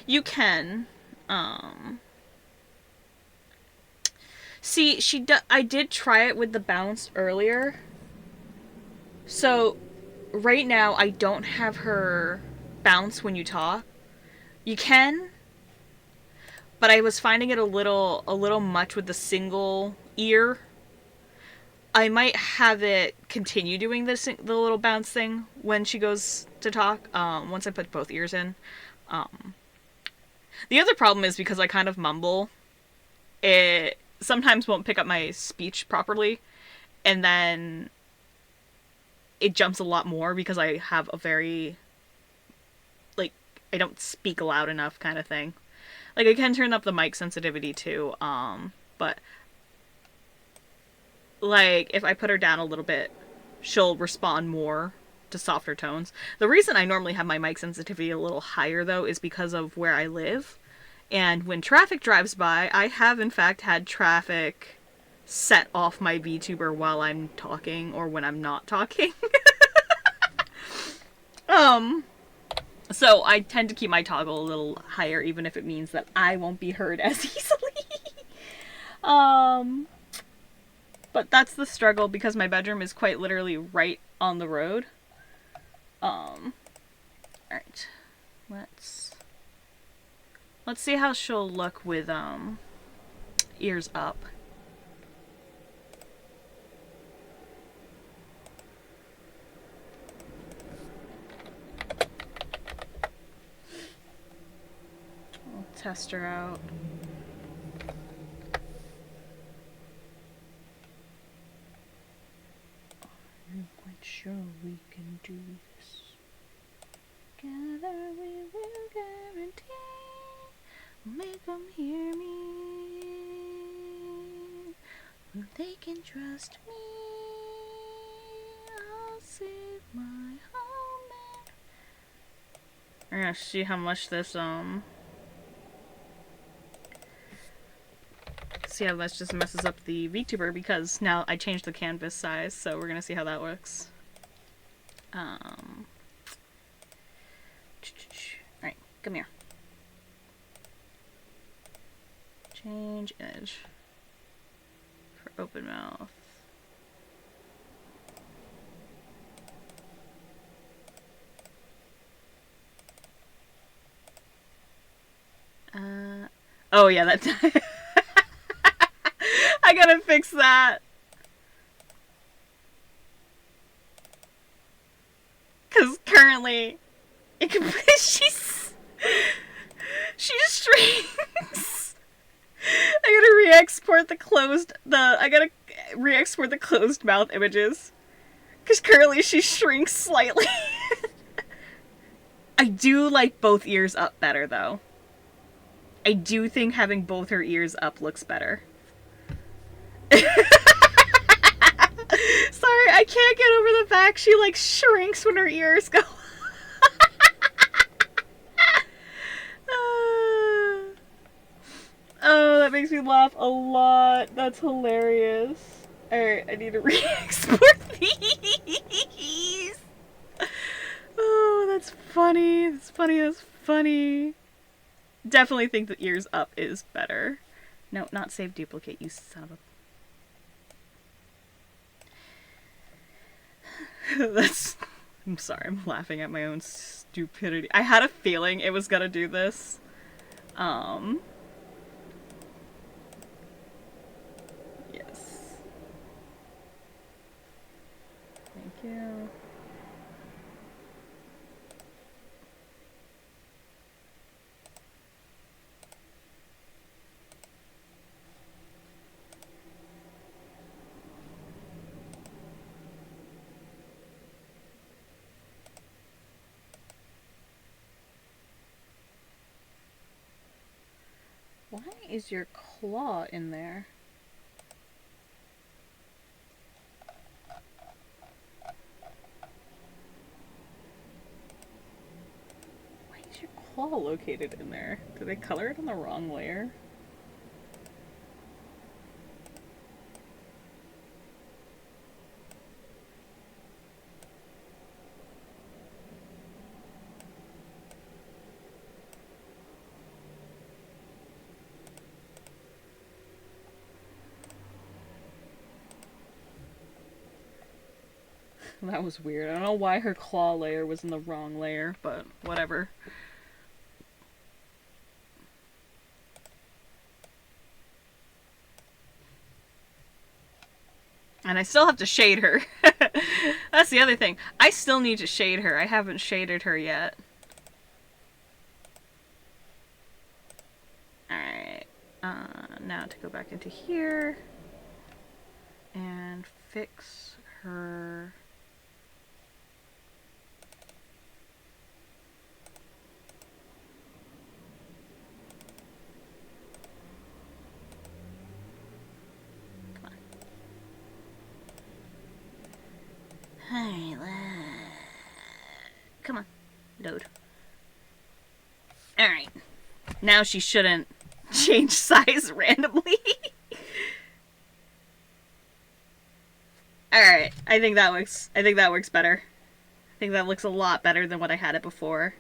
You can, see, I did try it with the bounce earlier. So, right now I don't have her bounce when you talk. You can, but I was finding it a little much with the single ear. I might have it continue doing the little bounce thing when she goes to talk, once I put both ears in. The other problem is because I kind of mumble, it sometimes won't pick up my speech properly, and then it jumps a lot more because I have a very, like, I don't speak loud enough kind of thing. Like, I can turn up the mic sensitivity too, but, like, if I put her down a little bit, she'll respond more to softer tones. The reason I normally have my mic sensitivity a little higher, though, is because of where I live. And when traffic drives by, I have, in fact, had traffic set off my VTuber while I'm talking or when I'm not talking. So I tend to keep my toggle a little higher, even if it means that I won't be heard as easily. But that's the struggle because my bedroom is quite literally right on the road. Alright. Let's see how she'll look with, ears up. I'll test her out. I'm quite sure we can do this. Together we will guarantee we'll make them hear me. Well, they can trust me. I'll save my home. We're gonna see how much this see how much just messes up the VTuber because now I changed the canvas size, so we're gonna see how that works. Alright, come here. Change image for open mouth. Oh yeah, that I gotta fix that. Cause currently it can she shrinks. I gotta re-export the closed mouth images. Cause currently she shrinks slightly. I do like both ears up better though. I do think having both her ears up looks better. Sorry, I can't get over the fact she like shrinks when her ears go. Oh, that makes me laugh a lot. That's hilarious. Alright, I need to re-export these. Oh, that's funny. That's funny as funny. Definitely think the ears up is better. No, not save duplicate, you son of a... That's... I'm sorry, I'm laughing at my own stupidity. I had a feeling it was gonna do this. Yes. Thank you. Why is your claw in there? Why is your claw located in there? Did they color it on the wrong layer? That was weird. I don't know why her claw layer was in the wrong layer, but whatever. And I still have to shade her. That's the other thing. I still need to shade her. I haven't shaded her yet. Alright. Now to go back into here. And fix her... Come on. Load. Alright. Now she shouldn't change size randomly. Alright. I think that works better. I think that looks a lot better than what I had it before.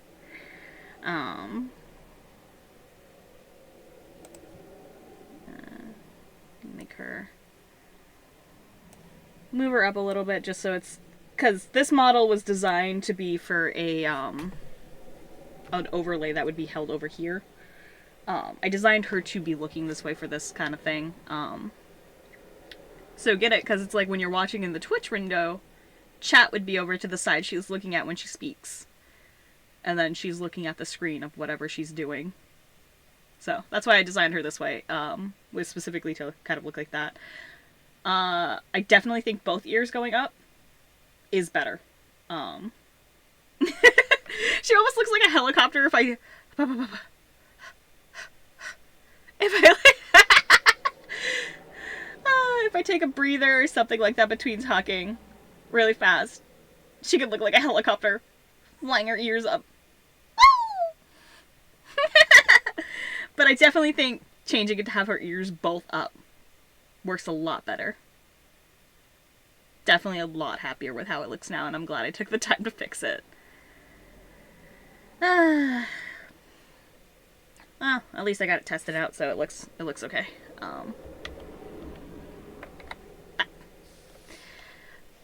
Make her... Move her up a little bit just so it's... Because this model was designed to be for a, an overlay that would be held over here. I designed her to be looking this way for this kind of thing. So get it, because it's like when you're watching in the Twitch window, chat would be over to the side she's looking at when she speaks. And then she's looking at the screen of whatever she's doing. So that's why I designed her this way, was specifically to kind of look like that. I definitely think both ears going up is better. She almost looks like a helicopter if I if I take a breather or something like that between talking really fast. She could look like a helicopter flying her ears up. But I definitely think changing it to have her ears both up works a lot better. Definitely a lot happier with how it looks now, and I'm glad I took the time to fix it. Well, at least I got it tested out, so it looks okay.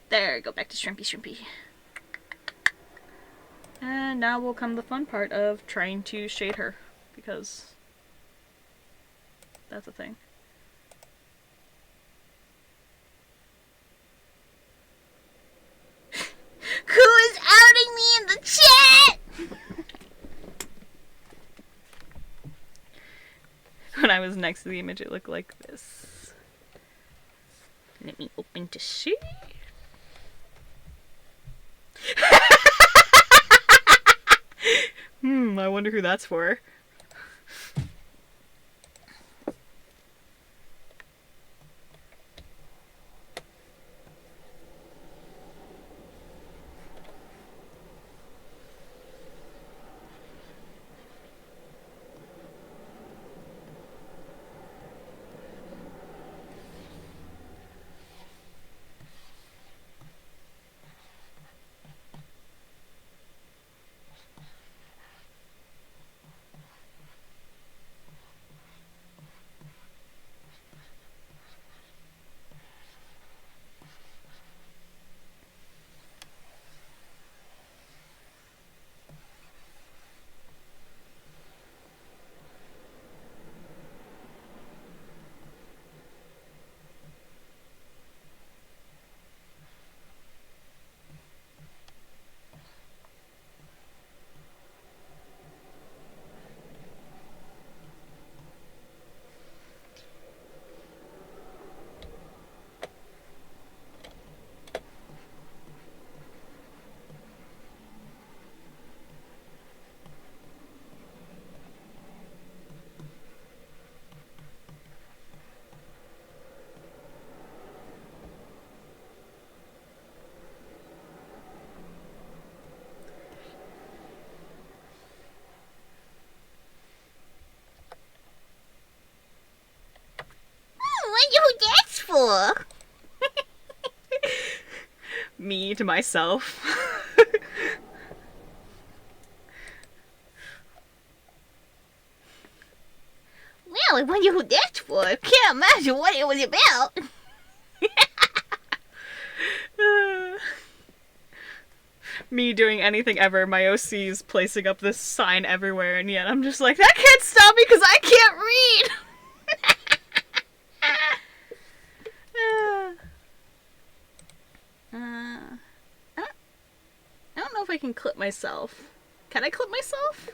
There, go back to shrimpy. And now will come the fun part of trying to shade her, because that's a thing. Who's outing me in the chat? When I was next to the image, it looked like this. Let me open to see. I wonder who that's for. Wonder who that's for? Me to myself. Well, I wonder who that's for. I can't imagine what it was about. Me doing anything ever, my OC's placing up this sign everywhere, and yet I'm just like, that can't stop me because I can't read! I don't know if I can clip myself. Can I clip myself?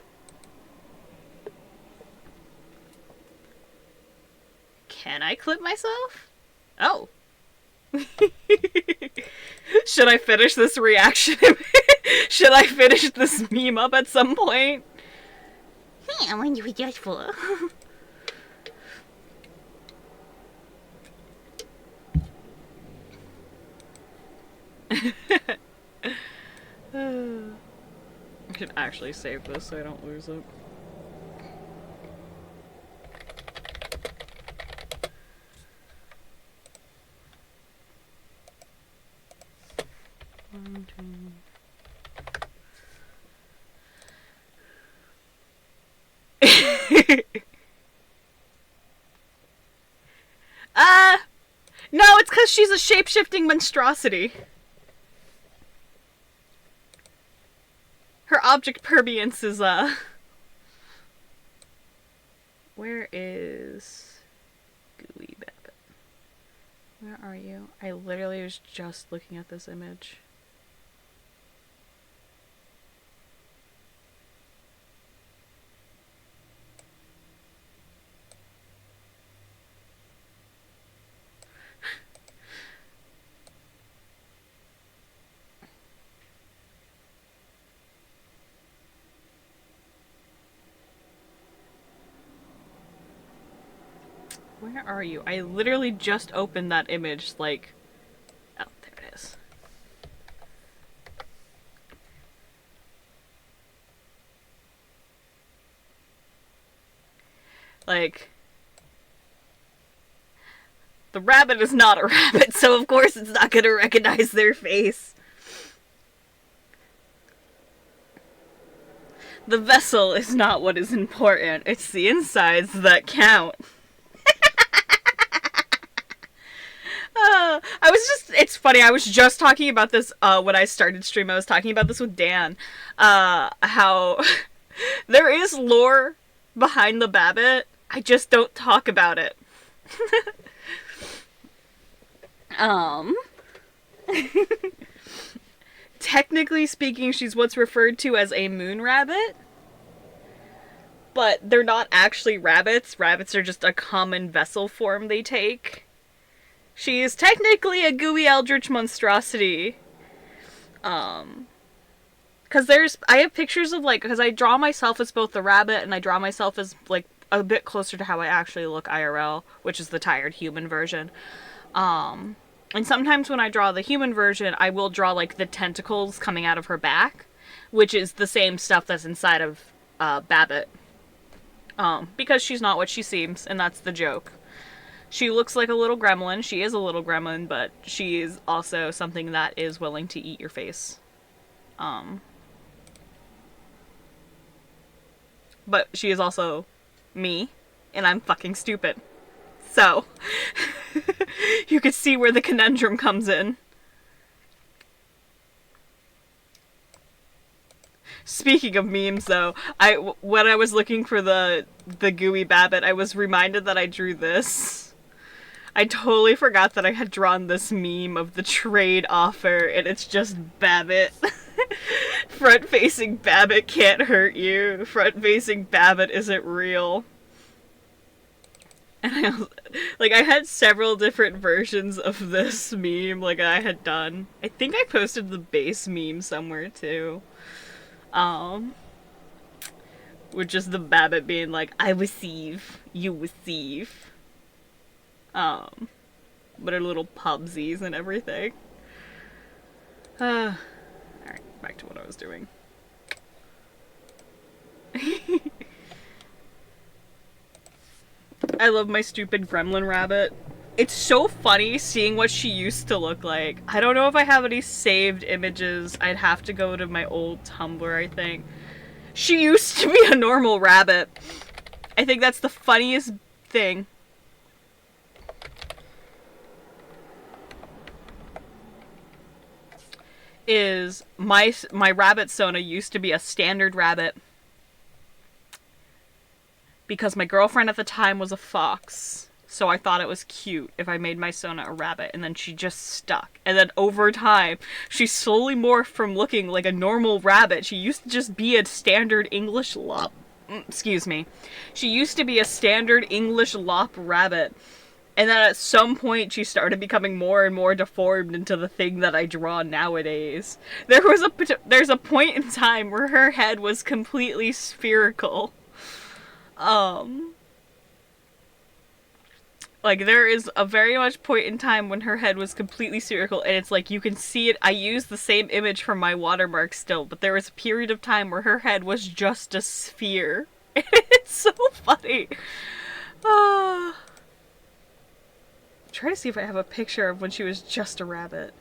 Can I clip myself? Oh. Should I finish this reaction? Should I finish this meme up at some point? I wonder what that's for. I should actually save this so I don't lose it. One, two. No, it's because she's a shape-shifting monstrosity. Her object permanence is, Where is Gooey Babbit? Where are you? I literally was just looking at this image. Where are you? I literally just opened that image, like... Oh, there it is. Like... The rabbit is not a rabbit, so of course it's not going to recognize their face. The vessel is not what is important. It's the insides that count. It's funny, I was just talking about this when I started stream. I was talking about this with Dan. How there is lore behind the Babbit. I just don't talk about it. Technically speaking, she's what's referred to as a moon rabbit. But they're not actually rabbits. Rabbits are just a common vessel form they take. She is technically a gooey eldritch monstrosity. Cause I have pictures of cause I draw myself as both the rabbit and I draw myself as a bit closer to how I actually look IRL, which is the tired human version. And sometimes when I draw the human version, I will draw the tentacles coming out of her back, which is the same stuff that's inside of Babbit. Because she's not what she seems, and that's the joke. She looks like a little gremlin. She is a little gremlin, but she is also something that is willing to eat your face. But she is also me, and I'm fucking stupid. So, you can see where the conundrum comes in. Speaking of memes, though, when I was looking for the gooey Babbit, I was reminded that I drew this. I totally forgot that I had drawn this meme of the trade offer, and it's just Babbit. Front-facing Babbit can't hurt you. Front-facing Babbit isn't real. And I had several different versions of this meme, I had done. I think I posted the base meme somewhere, too. With just the Babbit being I receive, you receive. But her little pubsies and everything. Alright, back to what I was doing. I love my stupid gremlin rabbit. It's so funny seeing what she used to look like. I don't know if I have any saved images. I'd have to go to my old Tumblr, I think. She used to be a normal rabbit. I think that's the funniest thing. Is my rabbit Sona used to be a standard rabbit because my girlfriend at the time was a fox, so I thought it was cute if I made my Sona a rabbit, and then she just stuck. And then over time, she slowly morphed from looking like a normal rabbit. She used to just be a standard English lop. Excuse me. She used to be a standard English lop rabbit. And then at some point, she started becoming more and more deformed into the thing that I draw nowadays. There's a point in time where her head was completely spherical. There is a very much point in time when her head was completely spherical, and it's you can see it. I use the same image from my watermark still, but there was a period of time where her head was just a sphere. It's so funny. Try to see if I have a picture of when she was just a rabbit.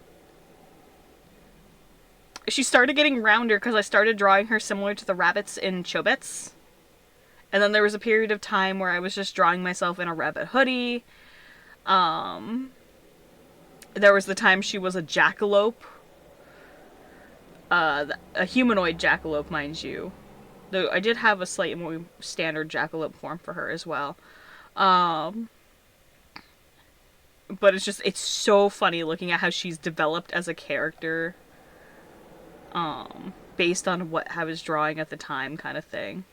She started getting rounder because I started drawing her similar to the rabbits in Chobits. And then there was a period of time where I was just drawing myself in a rabbit hoodie. There was the time she was a jackalope. A humanoid jackalope, mind you. Though I did have a slightly more standard jackalope form for her as well. But it's so funny looking at how she's developed as a character. Based on what I was drawing at the time kind of thing.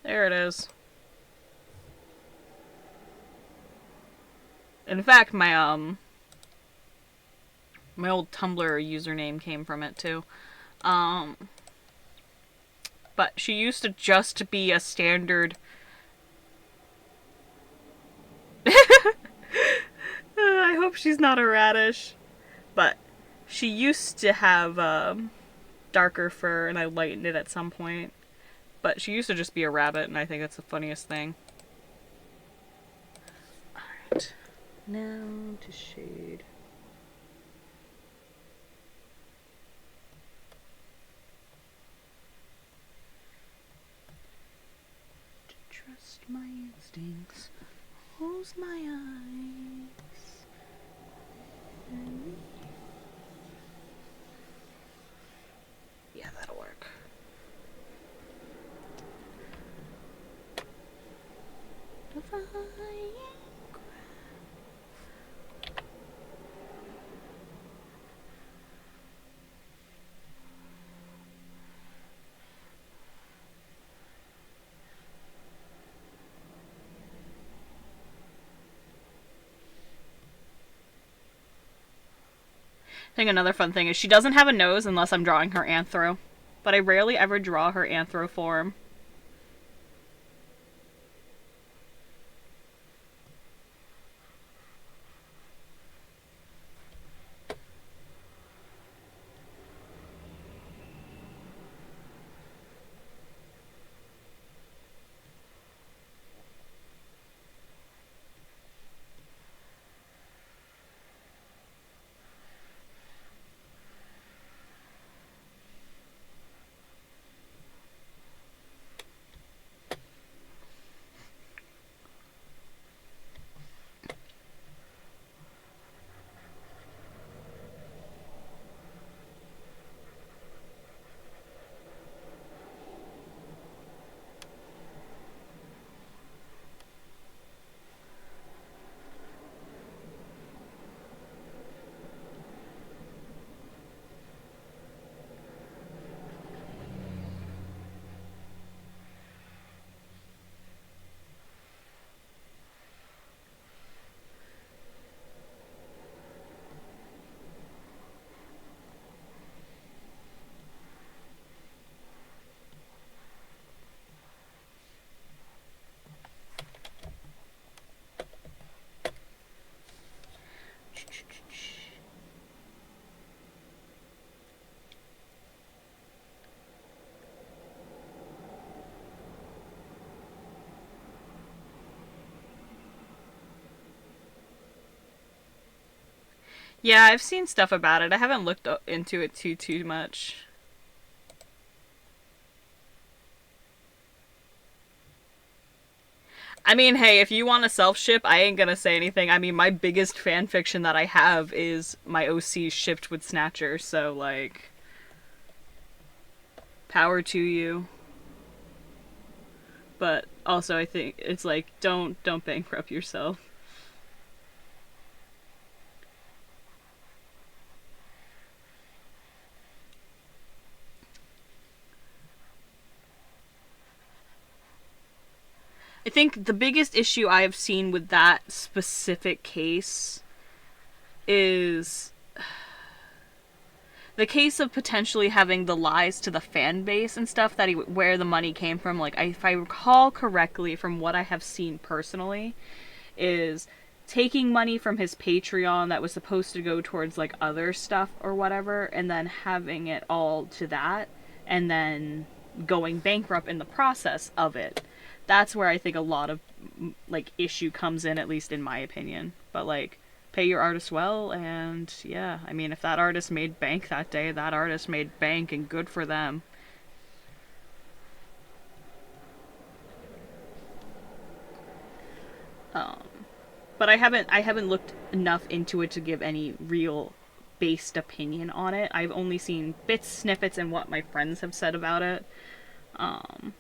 There it is. In fact, my old Tumblr username came from it too. But she used to just be a standard. I hope she's not a radish. But she used to have darker fur, and I lightened it at some point. But she used to just be a rabbit, and I think that's the funniest thing. Alright. Now to shade. To trust my instincts. Close my eyes. Yeah, that'll work. I think another fun thing is she doesn't have a nose unless I'm drawing her anthro. But I rarely ever draw her anthro form. Yeah, I've seen stuff about it. I haven't looked into it too much. I mean, hey, if you want to self-ship, I ain't gonna say anything. I mean, my biggest fan fiction that I have is my OC shipped with Snatcher, so, like, power to you. But also, I think it's like, don't bankrupt yourself. I think the biggest issue I have seen with that specific case is the case of potentially having the lies to the fan base and stuff that where the money came from. Like, if I recall correctly from what I have seen personally, is taking money from his Patreon that was supposed to go towards like other stuff or whatever, and then having it all to that, and then going bankrupt in the process of it. That's where I think a lot of like issue comes in, at least in my opinion. But like, pay your artist well, and yeah, I mean, if that artist made bank that day, that artist made bank, and good for them. Um, but I haven't looked enough into it to give any real based opinion on it. I've only seen bits, snippets, and what my friends have said about it. Um,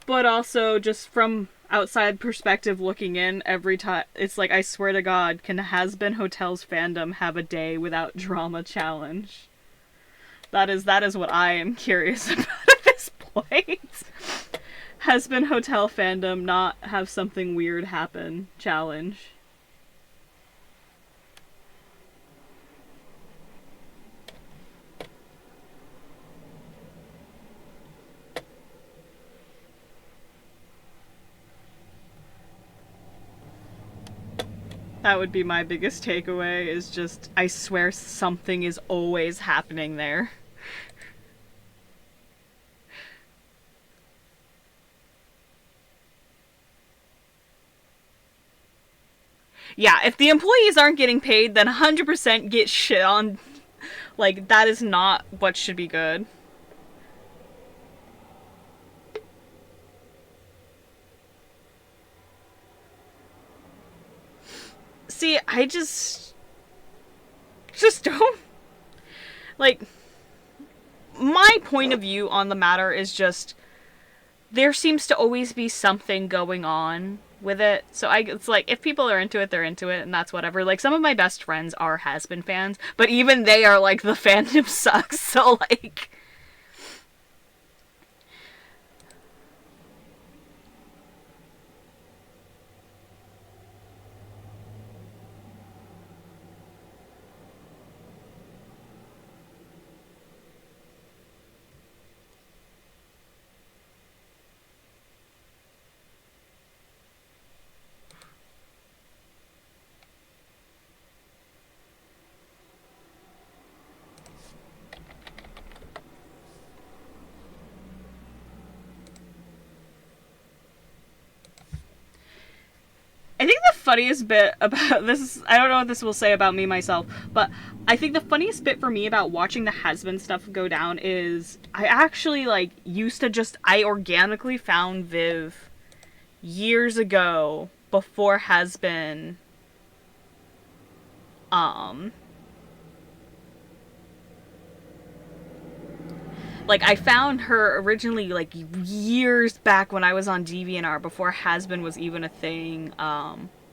but also just from outside perspective looking in, every time it's like, I swear to God, can Has Been Hotel's fandom have a day without drama challenge? That is what I am curious about at this point. Has Been Hotel fandom not have something weird happen challenge? That would be my biggest takeaway, is just, I swear something is always happening there. Yeah, if the employees aren't getting paid, then 100% get shit on. Like, that is not what should be good. See, I just don't, like, my point of view on the matter is just, there seems to always be something going on with it. So it's like, if people are into it, they're into it, and that's whatever. Like, some of my best friends are Has-Been fans, but even they are like, the fandom sucks. So like, I think the funniest bit about this, I don't know what this will say about me myself, but I think the funniest bit for me about watching the Has-Been stuff go down is, I actually, like, used to just, I organically found Viv years ago, before Has-Been, um, like, I found her originally, like, years back when I was on DeviantArt, before Has-Been was even a thing,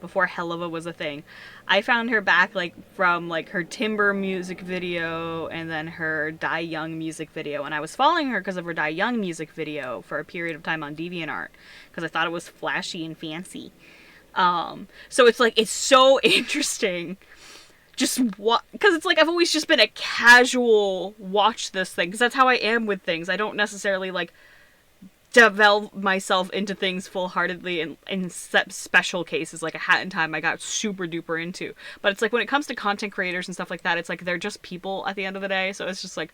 before Helluva was a thing. I found her back, like, from, like, her Timber music video, and then her Die Young music video, and I was following her because of her Die Young music video for a period of time on DeviantArt, because I thought it was flashy and fancy. So it's, like, it's so interesting, just what, because it's like, I've always just been a casual watch this thing, because that's how I am with things. I don't necessarily, like, develop myself into things full-heartedly in special cases, like a Hat in Time I got super duper into. But it's like, when it comes to content creators and stuff like that, it's like, they're just people at the end of the day, so it's just like,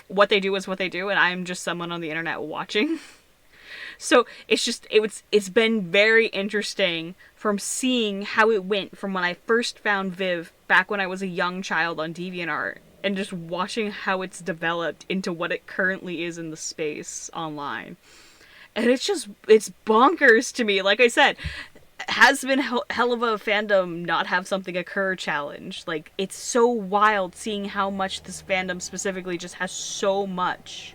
what they do is what they do, and I'm just someone on the internet watching. So it's just, it's been very interesting from seeing how it went from when I first found Viv back when I was a young child on DeviantArt, and just watching how it's developed into what it currently is in the space online. And it's just, it's bonkers to me. Like I said, Has-Been hell of a fandom not have something occur challenge. Like, it's so wild seeing how much this fandom specifically just has so much.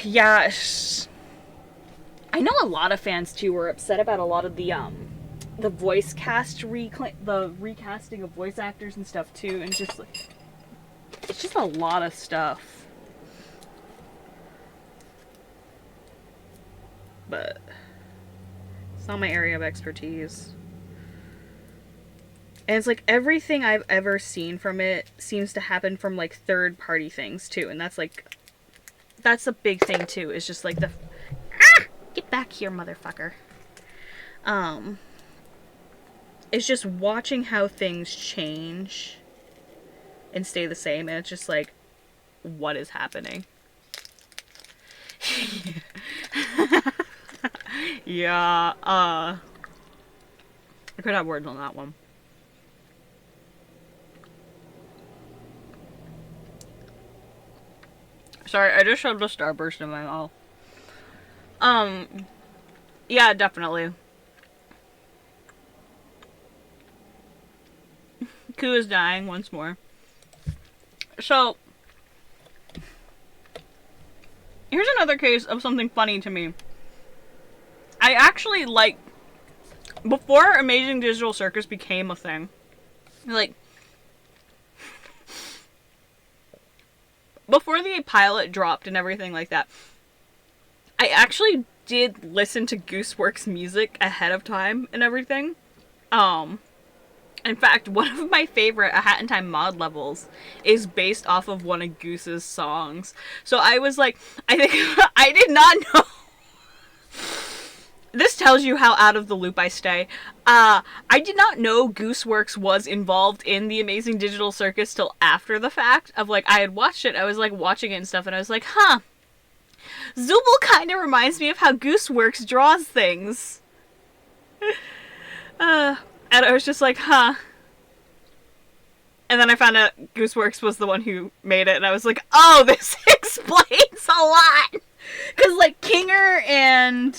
Yeah, I know a lot of fans too were upset about a lot of the voice cast the recasting of voice actors and stuff too, and just like, it's just a lot of stuff. But it's not my area of expertise. And it's like, everything I've ever seen from it seems to happen from, like, third-party things too, and that's like, that's a big thing too, is just like the, get back here, motherfucker. It's just watching how things change and stay the same, and it's just like, what is happening? Yeah, I could have words on that one. Sorry, I just shoved a Starburst in my mouth. Yeah, definitely. Ku is dying once more. So, here's another case of something funny to me. I actually, like, before Amazing Digital Circus became a thing, like, before the pilot dropped and everything like that, I actually did listen to Gooseworks music ahead of time and everything. In fact, one of my favorite A Hat in Time mod levels is based off of one of Goose's songs. So I was like, I think, I did not know. This tells you how out of the loop I stay. I did not know Gooseworks was involved in the Amazing Digital Circus till after the fact. Of like, I had watched it, I was like watching it and stuff, and I was like, huh, Zooble kind of reminds me of how Gooseworks draws things. And I was just like, huh. And then I found out Gooseworks was the one who made it, and I was like, oh, this explains a lot! Because, like, Kinger and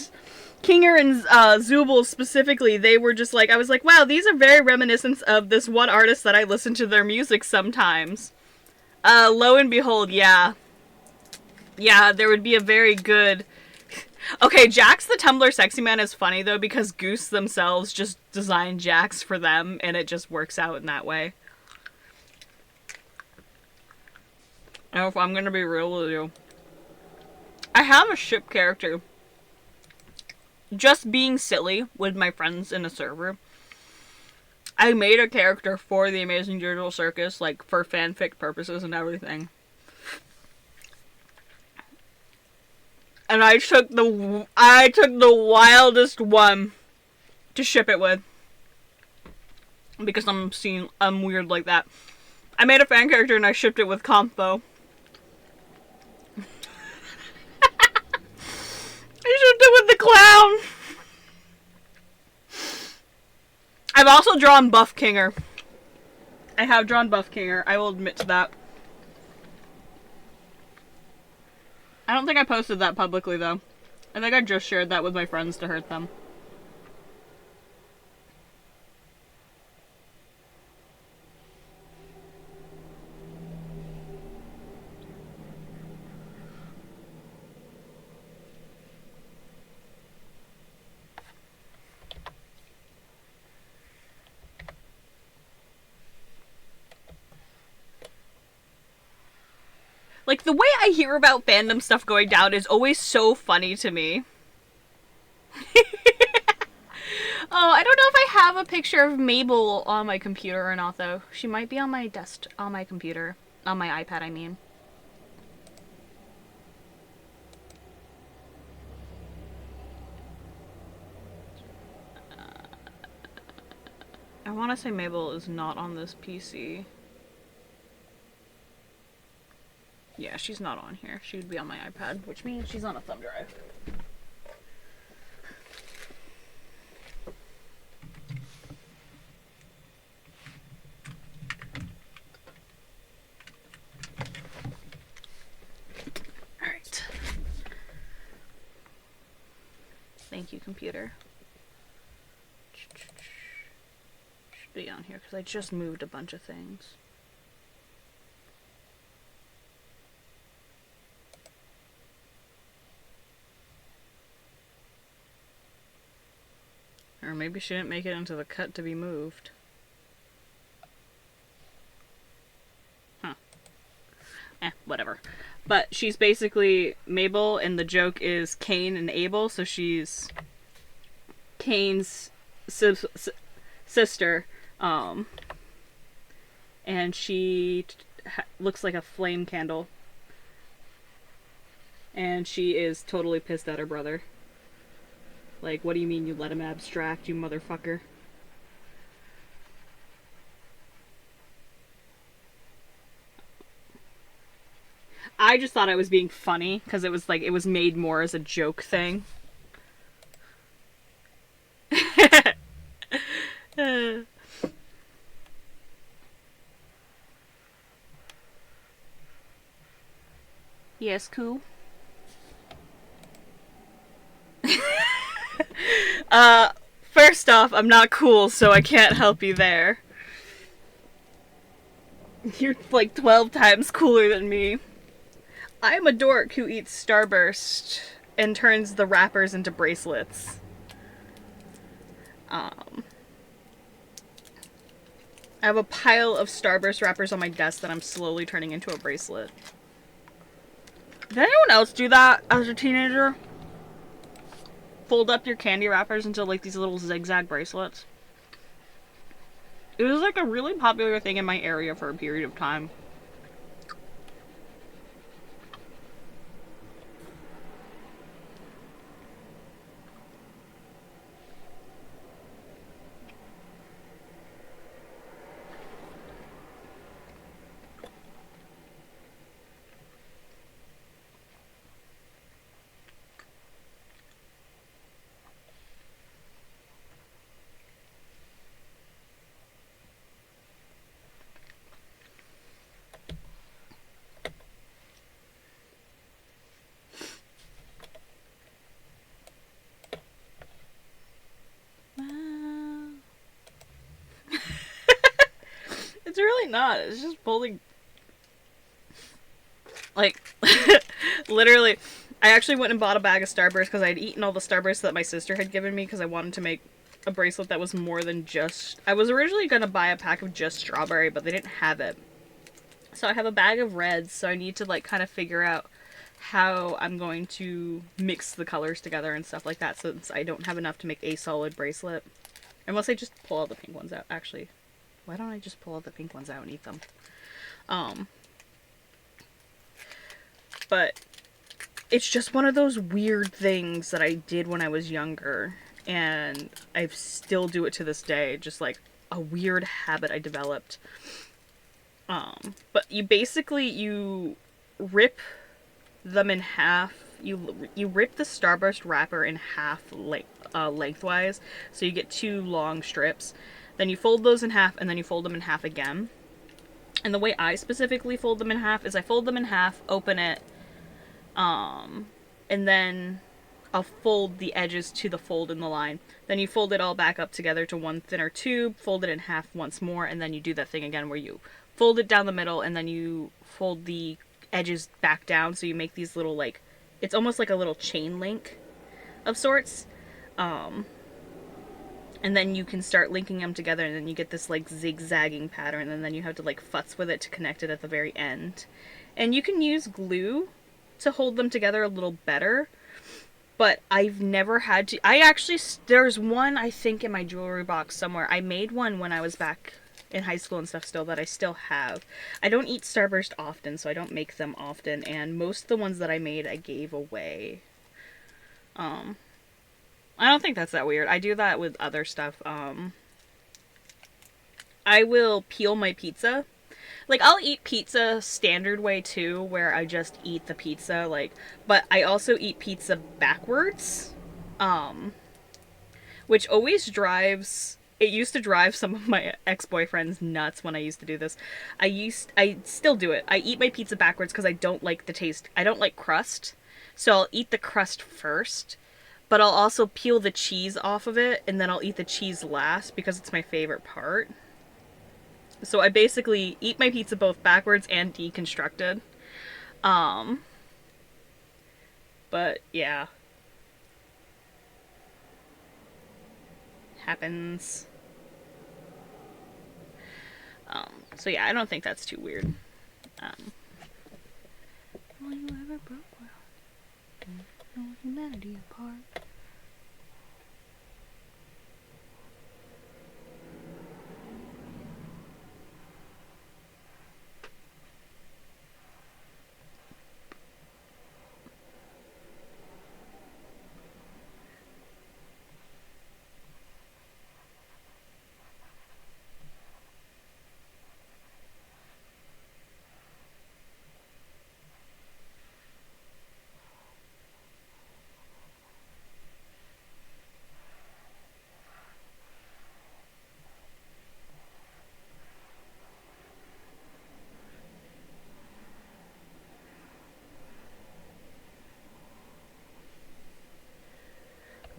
Zooble specifically, they were just like, I was like, wow, these are very reminiscent of this one artist that I listen to their music sometimes. Lo and behold, yeah. Yeah, there would be a very good... Okay, Jax the Tumblr Sexy Man is funny, though, because Goose themselves just designed Jax for them, and it just works out in that way. And if I'm gonna be real with you, I have a ship character. Just being silly with my friends in a server, I made a character for the Amazing Digital Circus, like, for fanfic purposes and everything. And I took the wildest one to ship it with. Because I'm weird like that. I made a fan character and I shipped it with Compo. I shipped it with the clown. I've also drawn Buff Kinger. I have drawn Buff Kinger. I will admit to that. I don't think I posted that publicly, though. I think I just shared that with my friends to hurt them. Like, the way I hear about fandom stuff going down is always so funny to me. Oh, I don't know if I have a picture of Mabel on my computer or not, though. She might be on my on my computer. On my iPad, I mean. I want to say Mabel is not on this PC. Yeah, she's not on here. She would be on my iPad, which means she's on a thumb drive. Alright. Thank you, computer. Should be on here, because I just moved a bunch of things. Or maybe she didn't make it into the cut to be moved. Huh. Whatever. But she's basically Mabel, and the joke is Cain and Abel, so she's Cain's sister. And she looks like a flame candle. And she is totally pissed at her brother. Like, what do you mean you let him abstract, you motherfucker? I just thought I was being funny, because it was like, it was made more as a joke thing. Yes, cool. First off, I'm not cool, so I can't help you there. You're like 12 times cooler than me. I'm a dork who eats Starburst and turns the wrappers into bracelets. I have a pile of Starburst wrappers on my desk that I'm slowly turning into a bracelet. Did anyone else do that as a teenager? Fold up your candy wrappers into like these little zigzag bracelets. It was like a really popular thing in my area for a period of time. not. It's just folding. Like, literally, I actually went and bought a bag of Starburst because I had eaten all the Starburst that my sister had given me because I wanted to make a bracelet that was more than just... I was originally going to buy a pack of just strawberry, but they didn't have it. So I have a bag of reds, so I need to, like, kind of figure out how I'm going to mix the colors together and stuff like that, since I don't have enough to make a solid bracelet. Unless I just pull all the pink ones out, actually. Why don't I just pull all the pink ones out and eat them? But it's just one of those weird things that I did when I was younger, and I still do it to this day, just like a weird habit I developed. But you basically, you rip them in half. You rip the Starburst wrapper in half lengthwise, so you get 2 long strips. Then you fold those in half, and then you fold them in half again. And the way I specifically fold them in half is I fold them in half, open it, and then I'll fold the edges to the fold in the line. Then you fold it all back up together to one thinner tube, fold it in half once more, and then you do that thing again where you fold it down the middle and then you fold the edges back down, so you make these little, like, it's almost like a little chain link of sorts. And then you can start linking them together, and then you get this, like, zigzagging pattern, and then you have to, like, futz with it to connect it at the very end. And you can use glue to hold them together a little better, but I've never had to. There's one, I think, in my jewelry box somewhere. I made one when I was back in high school and stuff still, that I still have. I don't eat Starburst often, so I don't make them often, and most of the ones that I made I gave away. I don't think that's that weird. I do that with other stuff. I will peel my pizza. Like, I'll eat pizza standard way too, where I just eat the pizza, like, but I also eat pizza backwards, which always drives, it used to drive some of my ex-boyfriends nuts when I used to do this. I still do it. I eat my pizza backwards because I don't like the taste. I don't like crust, so I'll eat the crust first, but I'll also peel the cheese off of it, and then I'll eat the cheese last because it's my favorite part. So I basically eat my pizza both backwards and deconstructed. But yeah. Happens. So yeah, I don't think that's too weird. All you ever broke world, no humanity apart.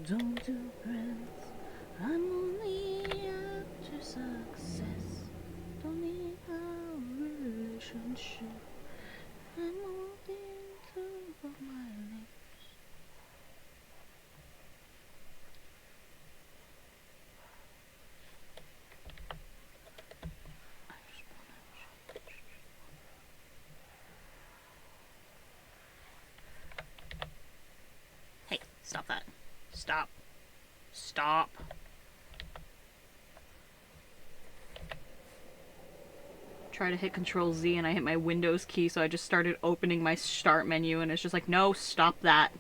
Don't do friends, I'm only after success. Don't need a relationship. I'm moving through my lips. Hey, stop that. Stop. Stop. Try to hit Control Z and I hit my Windows key, so I just started opening my start menu and it's just like, no, stop that.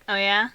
Oh yeah.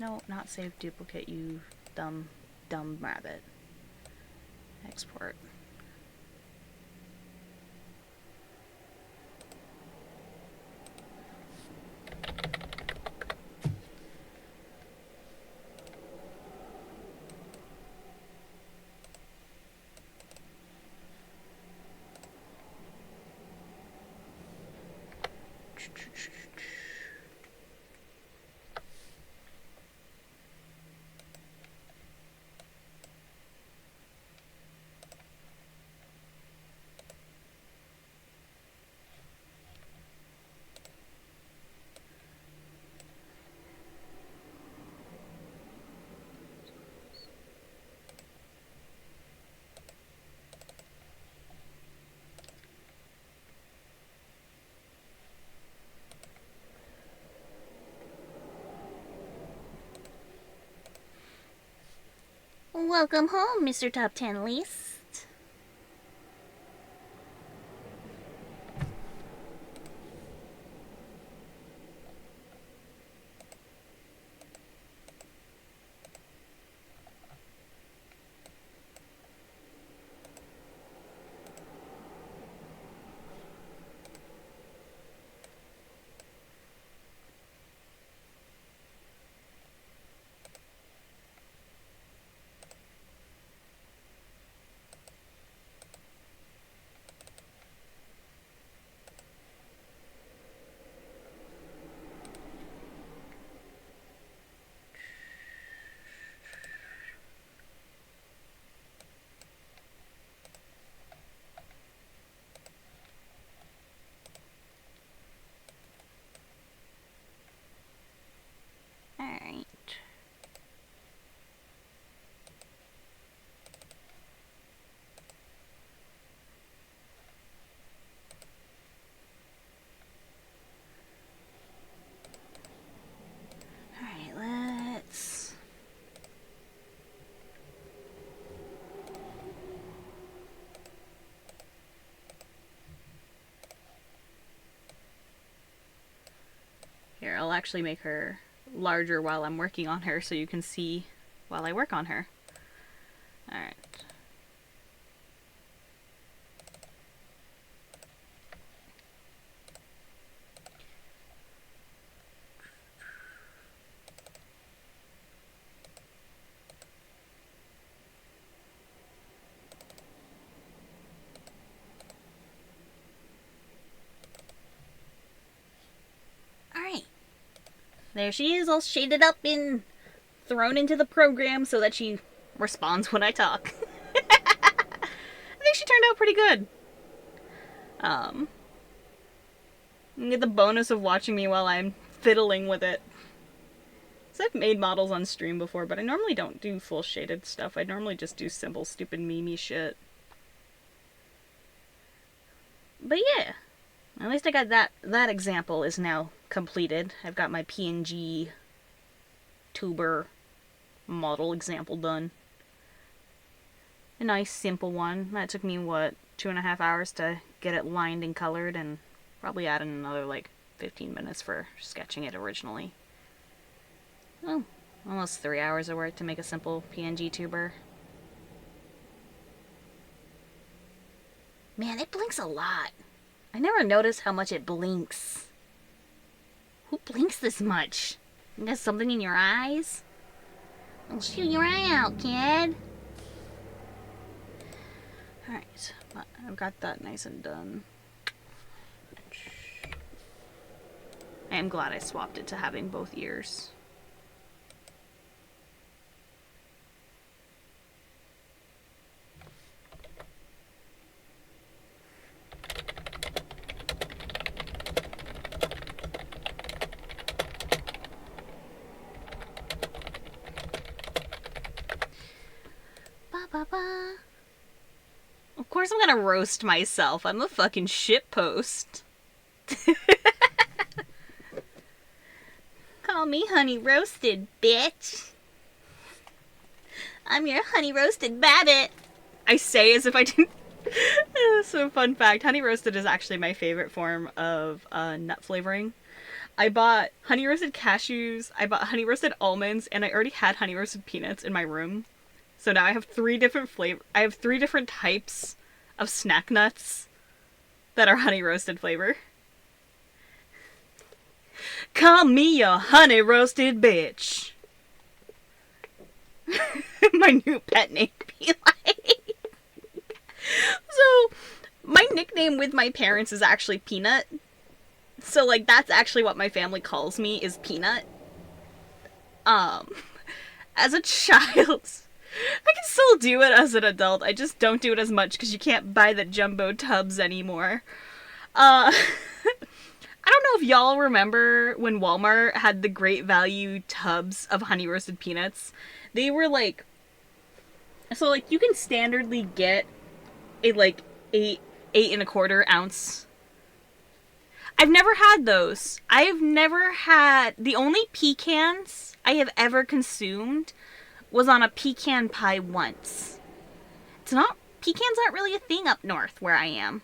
No, not save duplicate, you dumb rabbit. Export. Welcome home, Mr. Top 10 List. Alright. Alright, let's... Here, I'll actually make her larger while I'm working on her so you can see while I work on her. Alright. There she is, all shaded up and thrown into the program so that she responds when I talk. I think she turned out pretty good. You get the bonus of watching me while I'm fiddling with it. So I've made models on stream before, but I normally don't do full shaded stuff. I normally just do simple, stupid, memey shit. But yeah. At least I got that example is now completed. I've got my PNG tuber model example done. A nice simple one. That took me, what, 2.5 hours to get it lined and colored, and probably added another like 15 minutes for sketching it originally. Oh, almost 3 hours of work to make a simple PNG tuber. Man, it blinks a lot. I never noticed how much it blinks. Who blinks this much? You got something in your eyes? I'll shoot your eye out, kid. Alright, I've got that nice and done. I am glad I swapped it to having both ears. Of course I'm gonna roast myself. I'm a fucking shitpost. Call me honey roasted, bitch. I'm your honey roasted babbit. I say as if I didn't. So fun fact, honey roasted is actually my favorite form of nut flavoring. I bought honey roasted cashews, I bought honey roasted almonds, and I already had honey roasted peanuts in my room. So now I have three different flavor. I have three different types of snack nuts that are honey roasted flavor. Call me a honey roasted bitch. My new pet name be like. So, my nickname with my parents is actually Peanut. So, like, that's actually what my family calls me, is Peanut. As a child, I can still do it as an adult. I just don't do it as much because you can't buy the jumbo tubs anymore. I don't know if y'all remember when Walmart had the great value tubs of honey roasted peanuts. They were like, so like you can standardly get a like eight and a quarter ounce. I've never had those. I've never had, the only pecans I have ever consumed was on a pecan pie once. Pecans aren't really a thing up north where I am.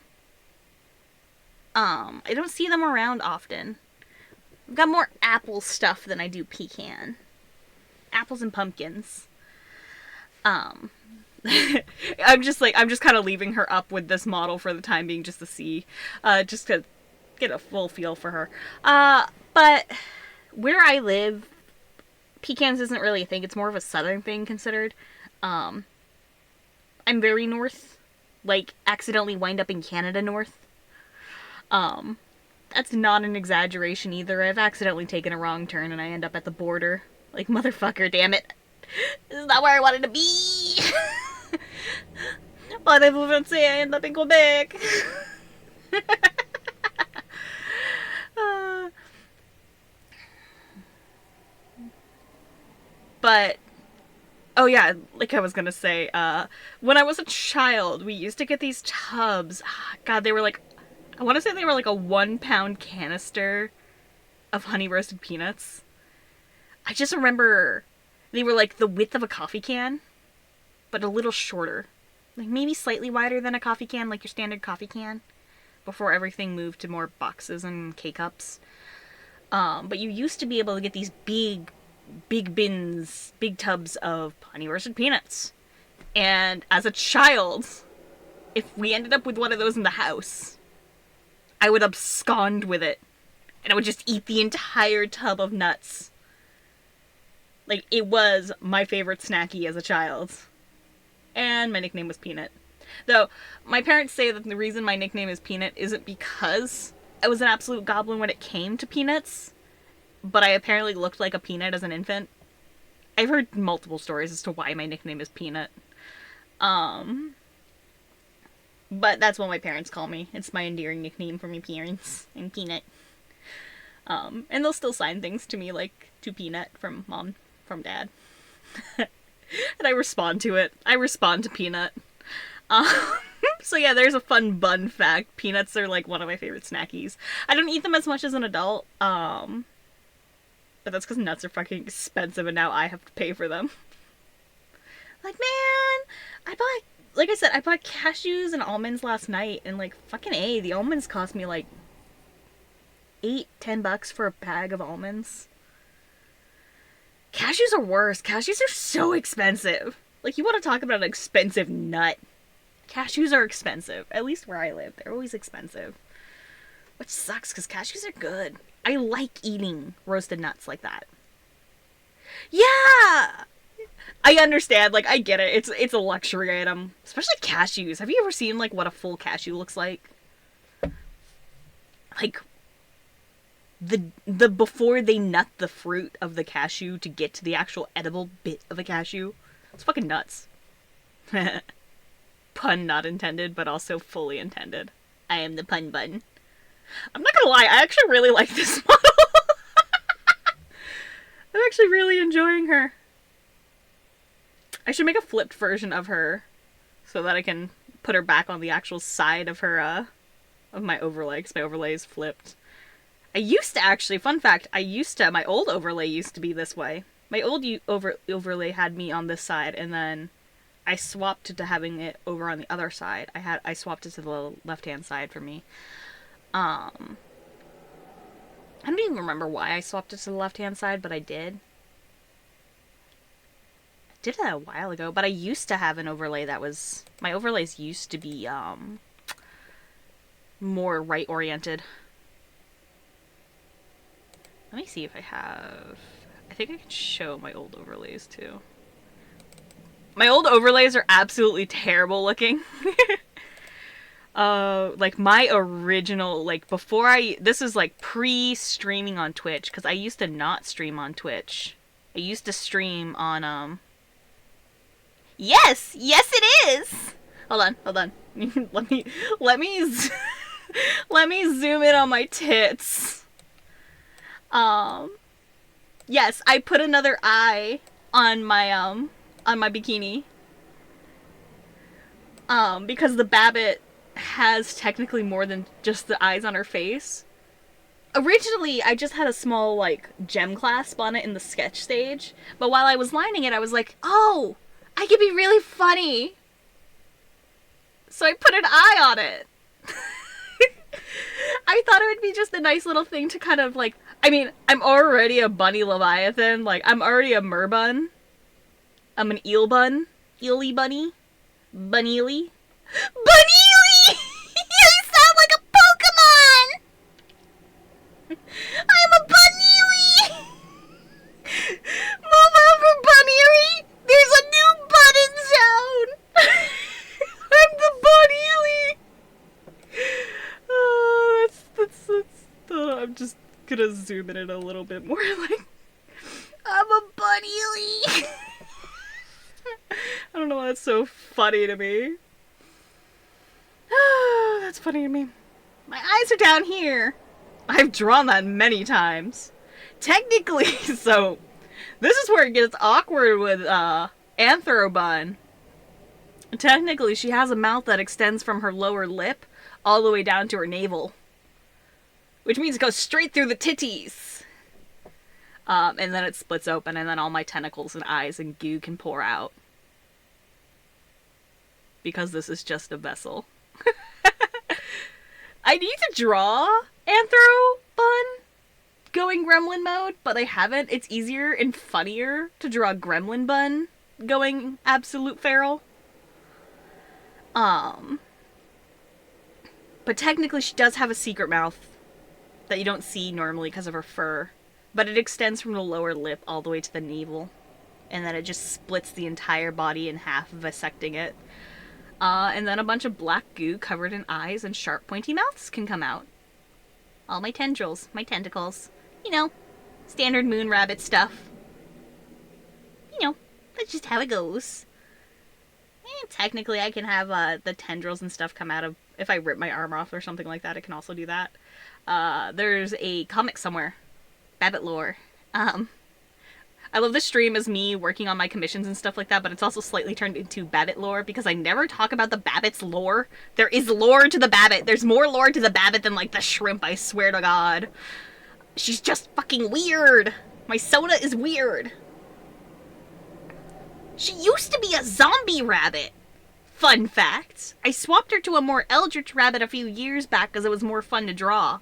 I don't see them around often. I've got more apple stuff than I do pecan. Apples and pumpkins. I'm just kind of leaving her up with this model for the time being just to see, just to get a full feel for her. But where I live, pecans isn't really a thing. It's more of a southern thing considered. I'm very north, like accidentally wind up in Canada north. That's not an exaggeration either. I've accidentally taken a wrong turn and I end up at the border. Like, motherfucker, damn it. This is not where I wanted to be. But I end up in Quebec. But, oh yeah, like I was gonna say, when I was a child, we used to get these tubs. God, they were like, I want to say they were like a 1 pound canister of honey roasted peanuts. I just remember they were like the width of a coffee can, but a little shorter. Like maybe slightly wider than a coffee can, like your standard coffee can, before everything moved to more boxes and K-cups. But you used to be able to get these big bins, big tubs of honey roasted peanuts. And as a child, if we ended up with one of those in the house, I would abscond with it. And I would just eat the entire tub of nuts. Like, it was my favorite snacky as a child. And my nickname was Peanut. Though, my parents say that the reason my nickname is Peanut isn't because I was an absolute goblin when it came to peanuts, but I apparently looked like a peanut as an infant. I've heard multiple stories as to why my nickname is Peanut. But that's what my parents call me. It's my endearing nickname for my parents. I'm Peanut. And they'll still sign things to me like to Peanut from Mom, from Dad. And I respond to it. I respond to Peanut. So yeah, there's a fun bun fact. Peanuts are like one of my favorite snackies. I don't eat them as much as an adult. But that's because nuts are fucking expensive and now I have to pay for them. Like, man, like I said, I bought cashews and almonds last night, and like, fucking A, the almonds cost me like $8-10 for a bag of almonds. Cashews are worse. Cashews are so expensive. Like, you want to talk about an expensive nut. Cashews are expensive. At least where I live, they're always expensive. Which sucks, because cashews are good. I like eating roasted nuts like that. Yeah! I understand, like, I get it. It's a luxury item. Especially cashews. Have you ever seen, like, what a full cashew looks like? Like, the before they nut the fruit of the cashew to get to the actual edible bit of a cashew. It's fucking nuts. Pun not intended, but also fully intended. I am the pun button. I'm not gonna lie, I actually really like this model. I'm actually really enjoying her. I should make a flipped version of her so that I can put her back on the actual side of her, of my overlay, because my overlay is flipped. I used to actually, fun fact, my old overlay used to be this way. My old overlay had me on this side, and then I swapped it to having it over on the other side. I swapped it to the left-hand side for me. I don't even remember why I swapped it to the left-hand side, but I did. I did that a while ago, but I used to have an overlay that was... My overlays used to be, more right-oriented. Let me see if I have... I think I can show my old overlays, too. My old overlays are absolutely terrible looking. Like my original, like before this is like pre-streaming on Twitch, because I used to not stream on Twitch. I used to stream on, Yes! Yes it is! Hold on. let me, let me zoom in on my tits. Yes, I put another eye on my bikini. Because the Babbit has technically more than just the eyes on her face. Originally, I just had a small, like, gem clasp on it in the sketch stage, but while I was lining it, I was like, oh, I could be really funny. So I put an eye on it. I thought it would be just a nice little thing to kind of, like, I mean, I'm already a bunny leviathan, like, I'm already a merbun. I'm an eel bun. Eely bunny. Buneely. Buneely! You sound like a Pokemon! I'm a Buneely! Move over, Buneely! There's a new button sound! I'm the Buneely! I'm just gonna zoom in a little bit more, like, I'm a Buneely! I don't know why that's so funny to me. That's funny to me. My eyes are down here. I've drawn that many times. Technically, so this is where it gets awkward with Anthrobun. Technically, she has a mouth that extends from her lower lip all the way down to her navel. Which means it goes straight through the titties. And then it splits open, and then all my tentacles and eyes and goo can pour out. Because this is just a vessel. I need to draw Anthrobun going gremlin mode, but I haven't. It's easier and funnier to draw Gremlin Bun going absolute feral. But technically she does have a secret mouth that you don't see normally because of her fur. But it extends from the lower lip all the way to the navel. And then it just splits the entire body in half, bisecting it. And then a bunch of black goo covered in eyes and sharp pointy mouths can come out. All my tendrils, my tentacles. You know, standard moon rabbit stuff. You know, that's just how it goes. And technically I can have the tendrils and stuff come out of, if I rip my arm off or something like that, I can also do that. There's a comic somewhere. Babbit lore. I love this stream as me working on my commissions and stuff like that, but it's also slightly turned into Babbit lore because I never talk about the Babbit's lore. There is lore to the Babbit. There's more lore to the Babbit than, like, the shrimp, I swear to God. She's just fucking weird. My soda is weird. She used to be a zombie rabbit. Fun fact. I swapped her to a more eldritch rabbit a few years back because it was more fun to draw.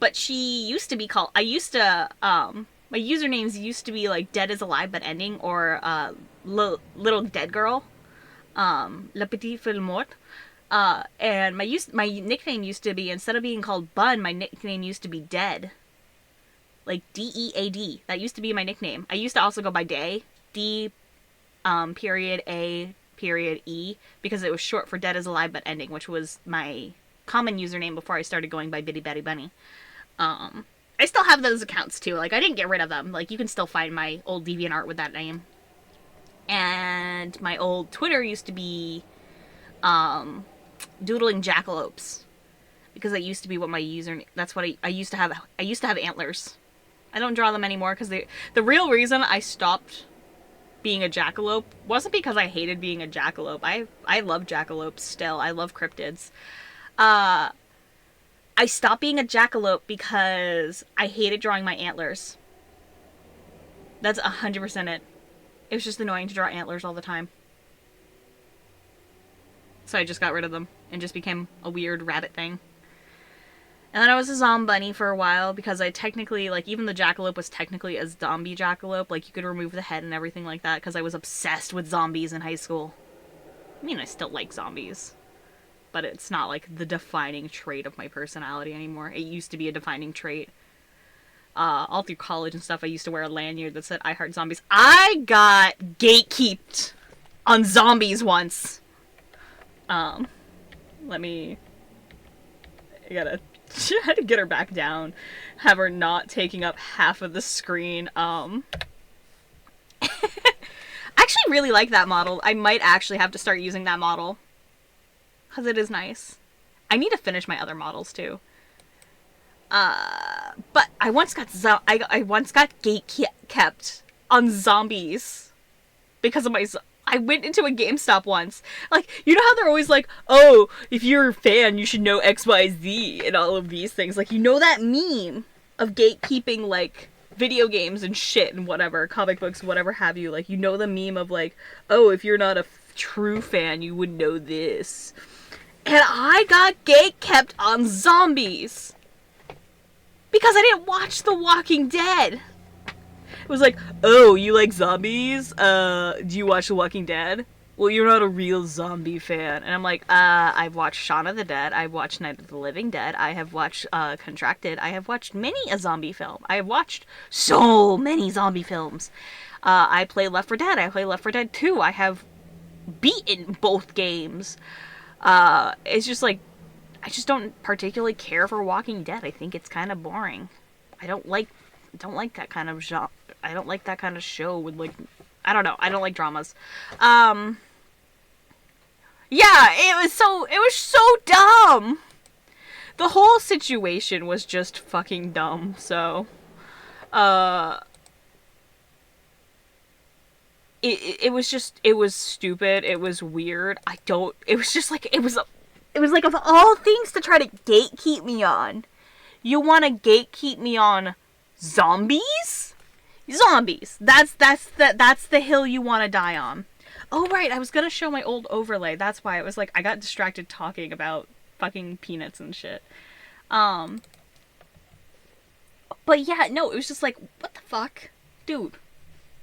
But she used to be called... my usernames used to be, like, Dead is Alive but Ending, or, Little Dead Girl. La Petite Fille Morte. And my nickname used to be, instead of being called Bun, my nickname used to be Dead. Like, D-E-A-D. That used to be my nickname. I used to also go by Day. D, period, A, period, E, because it was short for Dead is Alive but Ending, which was my common username before I started going by Bitty Betty Bunny. I still have those accounts too. Like, I didn't get rid of them. Like, you can still find my old DeviantArt with that name. And my old Twitter used to be, Doodling Jackalopes. Because that used to be what my username... That's what I used to have. I used to have antlers. I don't draw them anymore because the real reason I stopped being a jackalope wasn't because I hated being a jackalope. I love jackalopes still. I love cryptids. I stopped being a jackalope because I hated drawing my antlers. That's 100% it. It was just annoying to draw antlers all the time. So I just got rid of them and just became a weird rabbit thing. And then I was a zombunny for a while because I technically, like, even the jackalope was technically a zombie jackalope. Like, you could remove the head and everything like that because I was obsessed with zombies in high school. I mean, I still like zombies, but it's not, like, the defining trait of my personality anymore. It used to be a defining trait. All through college and stuff, I used to wear a lanyard that said, I heart zombies. I got gatekeeped on zombies once. Let me... I gotta... I had to get her back down. Have her not taking up half of the screen. I actually really like that model. I might actually have to start using that model. Because it is nice. I need to finish my other models, too. But I once got I once got gate kept on zombies because of my. I went into a GameStop once. Like, you know how they're always like, oh, if you're a fan, you should know X, Y, Z, and all of these things. Like, you know that meme of gatekeeping, like, video games and shit and whatever, comic books, whatever have you. Like, you know the meme of, like, oh, if you're not a true fan, you would know this. And I got gate kept on zombies. Because I didn't watch The Walking Dead. It was like, oh, you like zombies? Do you watch The Walking Dead? Well, you're not a real zombie fan. And I'm like, I've watched Shaun of the Dead. I've watched Night of the Living Dead. I have watched Contracted. I have watched many a zombie film. I have watched so many zombie films. I play Left 4 Dead. I play Left 4 Dead 2. I have beaten both games. It's just like, I just don't particularly care for Walking Dead. I think it's kind of boring. I don't like that kind of genre. I don't like that kind of show with, like, I don't know. I don't like dramas. Yeah, it was so dumb. The whole situation was just fucking dumb. So, it was stupid. It was weird. It was just like, it was like, of all things to try to gatekeep me on, you want to gatekeep me on zombies? Zombies. That's the hill you want to die on. Oh, right. I was going to show my old overlay. That's why it was like, I got distracted talking about fucking peanuts and shit. But yeah, no, it was just like, what the fuck? Dude,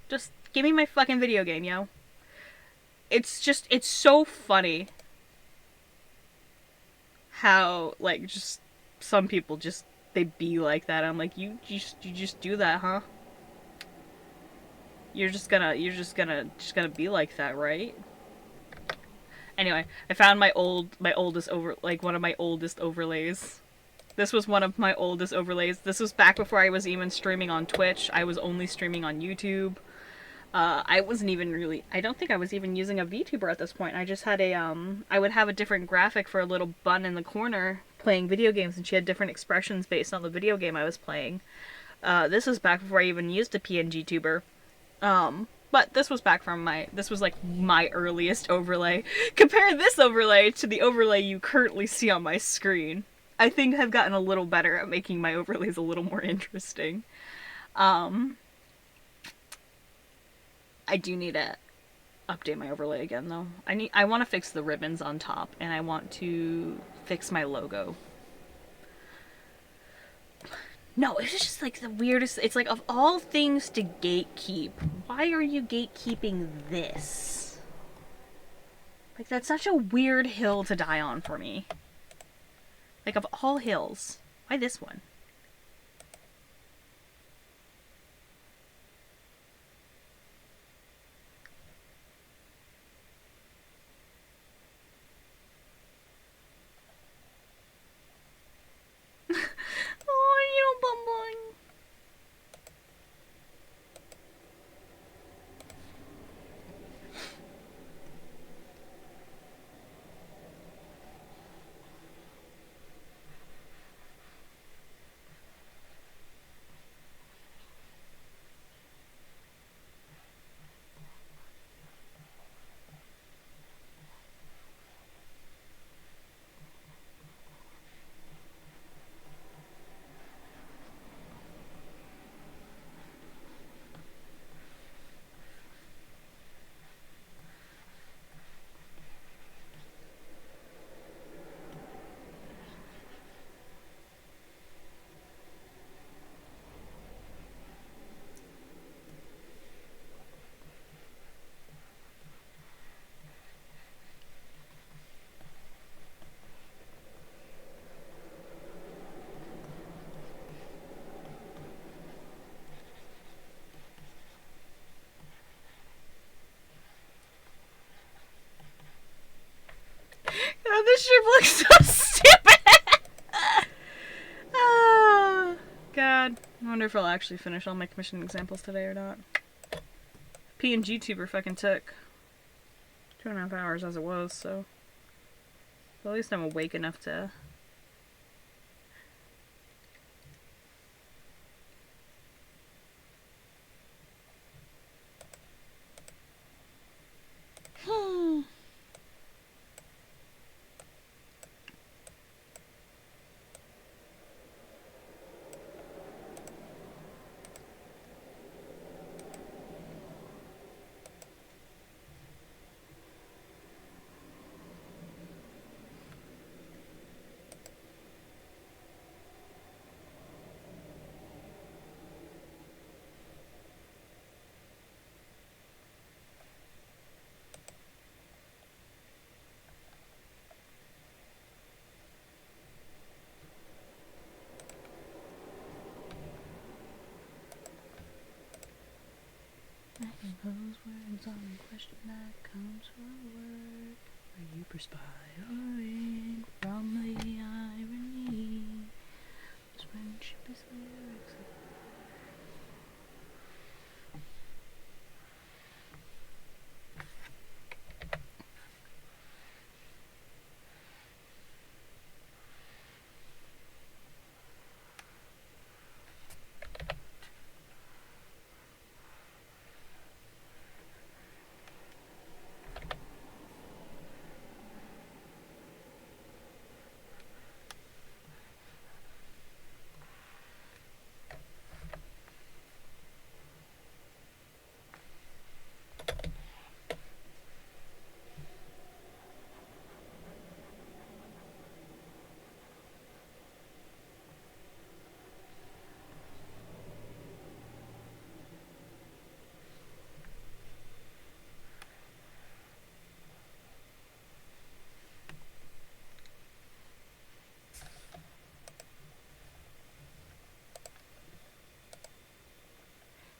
just give me my fucking video game, yo. It's so funny how, like, just some people just, they be like that. I'm like, you just do that, huh? You're just gonna be like that, right? Anyway, I found one of my oldest overlays. This was one of my oldest overlays. This was back before I was even streaming on Twitch. I was only streaming on YouTube. I wasn't even really, I don't think I was even using a VTuber at this point. I just had I would have a different graphic for a little bun in the corner playing video games, and she had different expressions based on the video game I was playing. This was back before I even used a pngtuber. But this was this was like my earliest overlay. Compare this overlay to the overlay you currently see on my screen. I think I've gotten a little better at making my overlays a little more interesting. I do need to update my overlay again, though. I want to fix the ribbons on top, and I want to fix my logo. No, it's just like the weirdest. It's like, of all things to gatekeep, why are you gatekeeping this? Like, that's such a weird hill to die on for me. Like, of all hills, why this one? This strip looks so stupid. Oh, God. I wonder if I'll actually finish all my commission examples today or not. pngtuber fucking took 2.5 hours as it was, so at least I'm awake enough to... I compose words on the question that comes forward. Are you perspiring from the irony? This friendship is lyrics.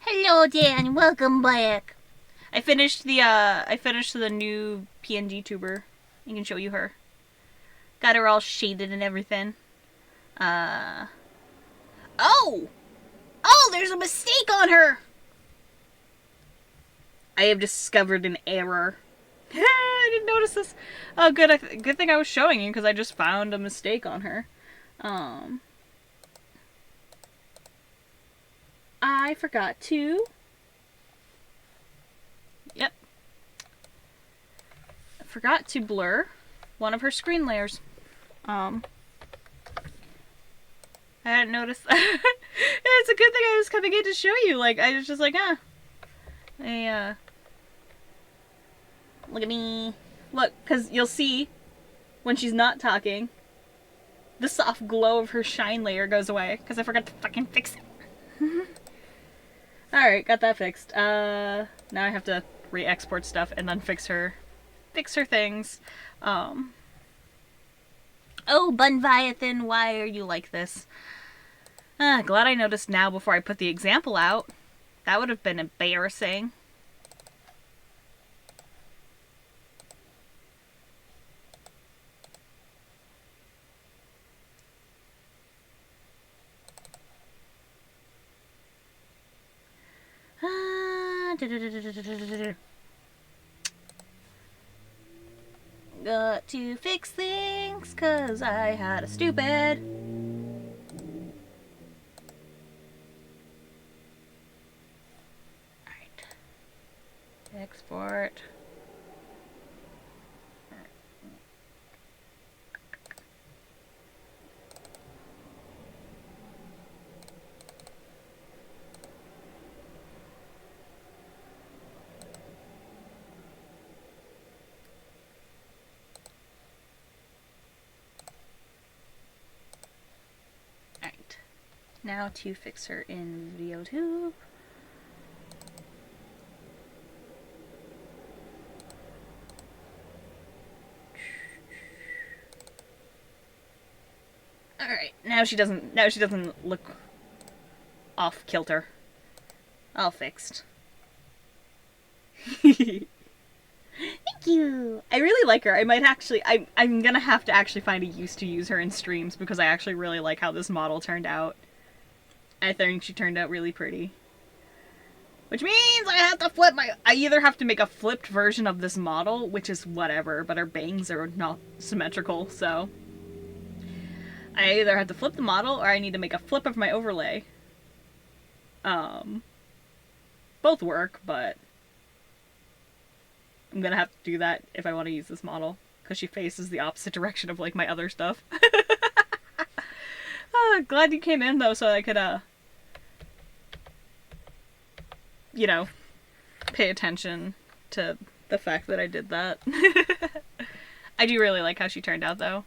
Hello, Dan. Welcome back. I finished the new pngtuber. I can show you her. Got her all shaded and everything. Oh! Oh, there's a mistake on her! I have discovered an error. I didn't notice this. Oh, good. Good thing I was showing you, because I just found a mistake on her. I forgot to... Yep. I forgot to blur one of her screen layers. I hadn't noticed that. It's a good thing I was coming in to show you. Like, I was just like, look at me. Look, because you'll see when she's not talking, the soft glow of her shine layer goes away, because I forgot to fucking fix it. Alright, got that fixed. Now I have to re-export stuff and then fix her things. Oh, Bunviathan, why are you like this? Glad I noticed now before I put the example out. That would have been embarrassing. Got to fix things, 'cause I had a stupid. Alright. Export. Now to fix her in VOD. Alright, now she doesn't look off kilter. All fixed. Thank you. I really like her. I might actually. I'm gonna have to actually find a use to use her in streams because I actually really like how this model turned out. I think she turned out really pretty. Which means I have to flip my. I either have to make a flipped version of this model, which is whatever, but her bangs are not symmetrical, so. I either have to flip the model or I need to make a flip of my overlay. Both work, but I'm gonna have to do that if I want to use this model because she faces the opposite direction of like my other stuff. Glad you came in though, so I could you know, pay attention to the fact that I did that. I do really like how she turned out though.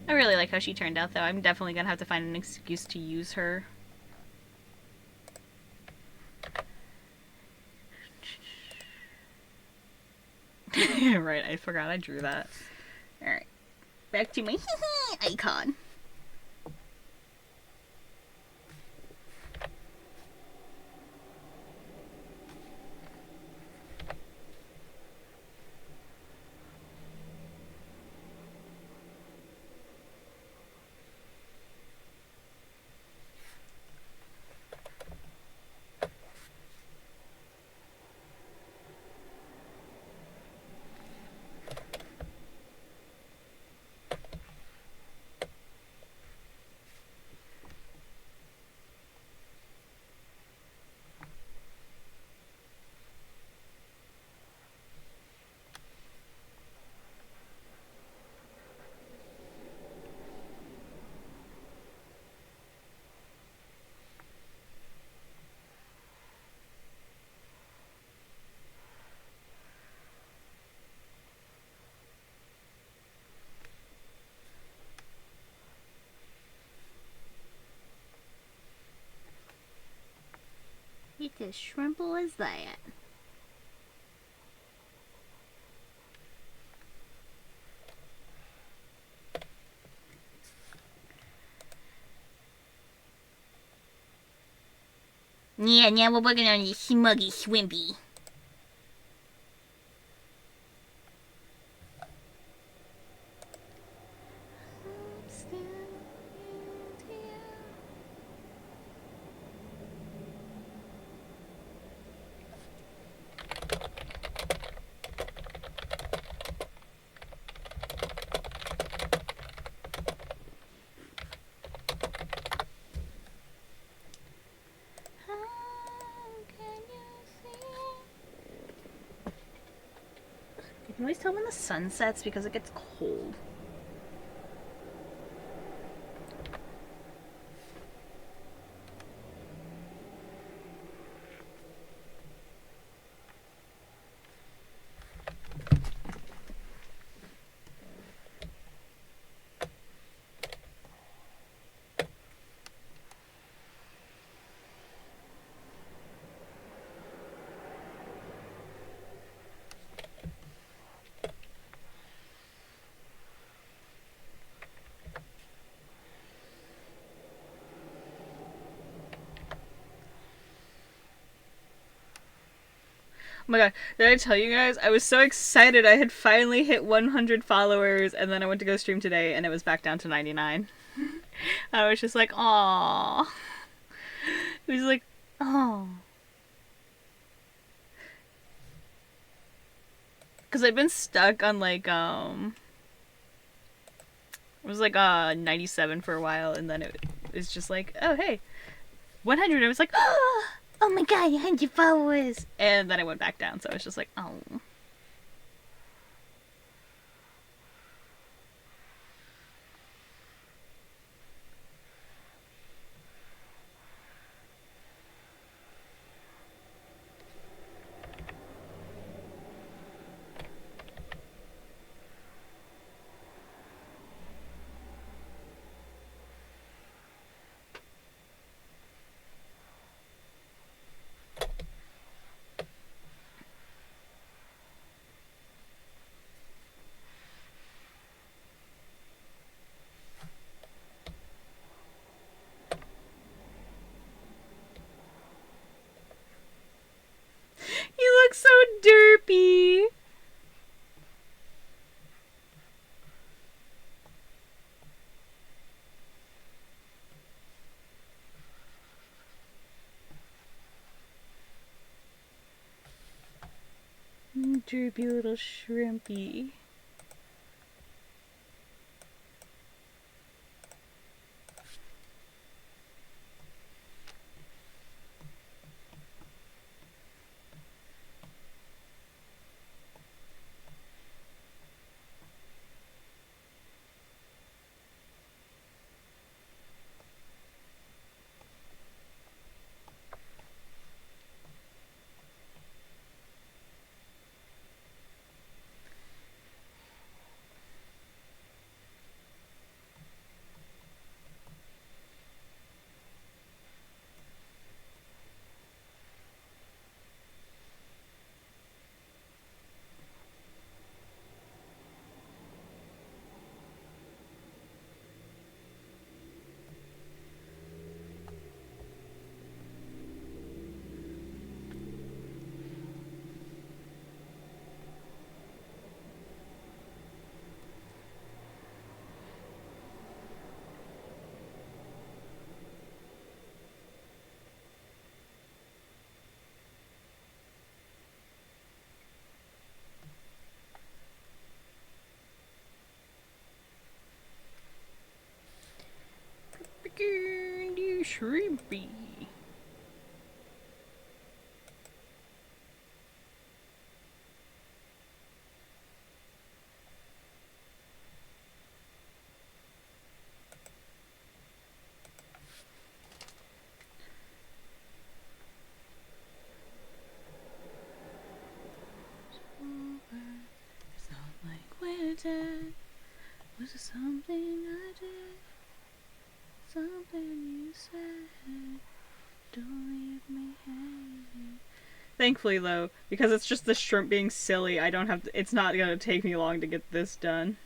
I really like how she turned out, though. I'm definitely gonna have to find an excuse to use her. Right, I forgot I drew that. Alright, back to my icon. It's as shrimple as that. Yeah, now we're working on this smuggy swimpy. You can always tell when the sun sets because it gets cold. Oh my god, did I tell you guys? I was so excited I had finally hit 100 followers, and then I went to go stream today, and it was back down to 99. I was just like, aww. It was like, oh. Because I've been stuck on like, it was like 97 for a while, and then it was just like, oh hey, 100. I was like, oh my god, 100 followers. And then I went back down, so I was just like, oh. Droopy little shrimpy. Candy shrimpy. It's not like winter. Was it something I did? Something you said. Don't leave me hanging. Thankfully, though, because it's just the shrimp being silly, I don't have to, it's not gonna take me long to get this done.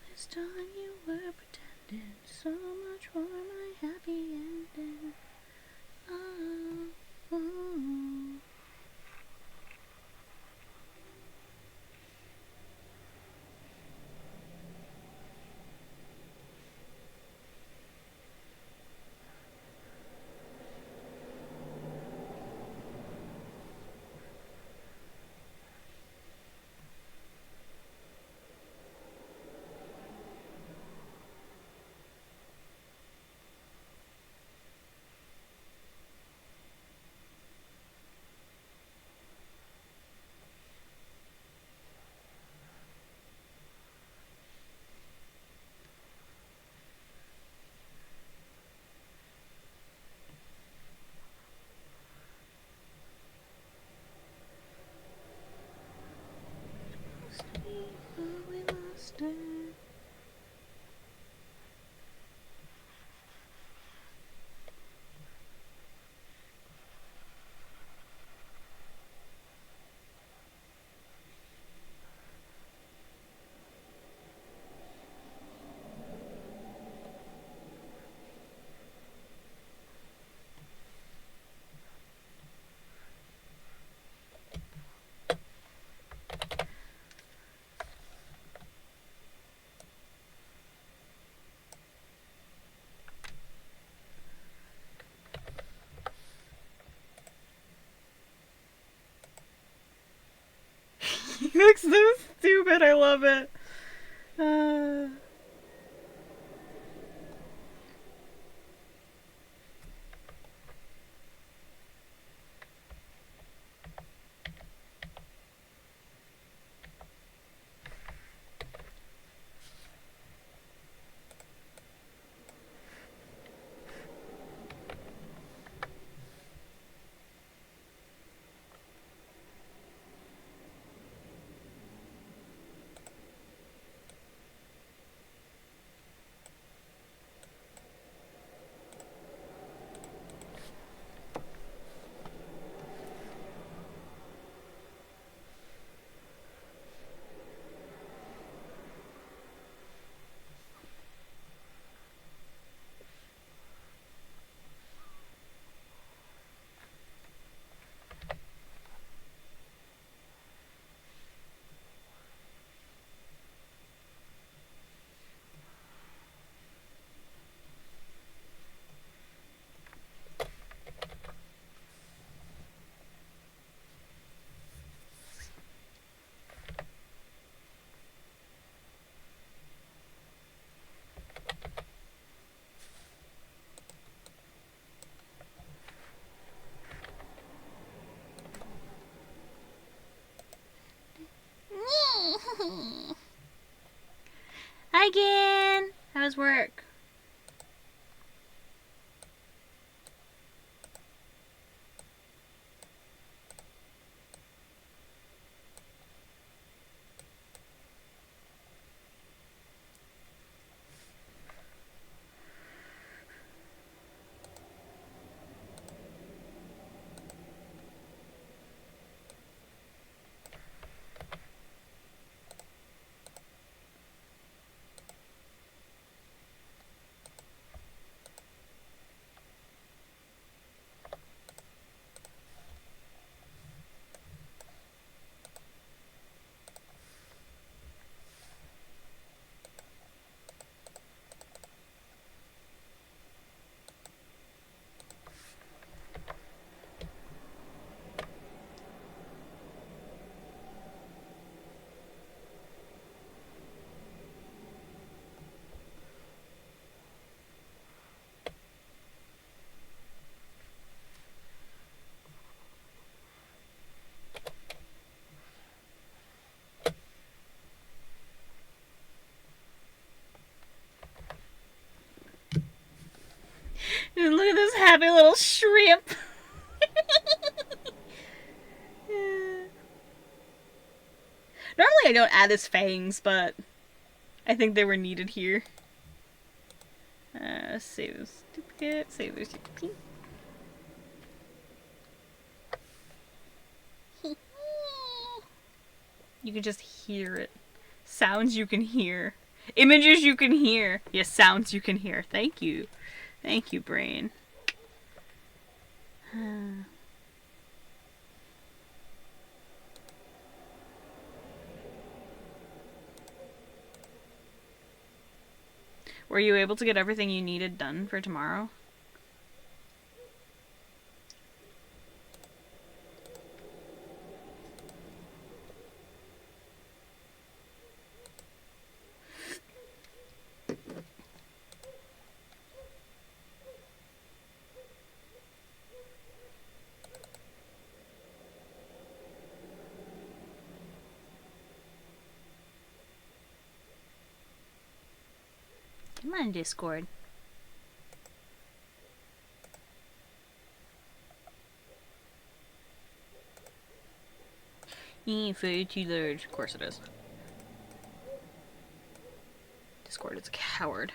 This time you were pretending so much for my happy ending. Oh, oh. We lost it. He looks so stupid, I love it. Hi, Gan. How's work? And look at this happy little shrimp. Normally I don't add his fangs, but I think they were needed here. Save this duplicate, save this duplicate. You can just hear it. Sounds you can hear. Images you can hear. Yes, sounds you can hear. Thank you. Thank you, brain. Were you able to get everything you needed done for tomorrow? Come on, Discord. Way too large. Of course it is. Discord is a coward.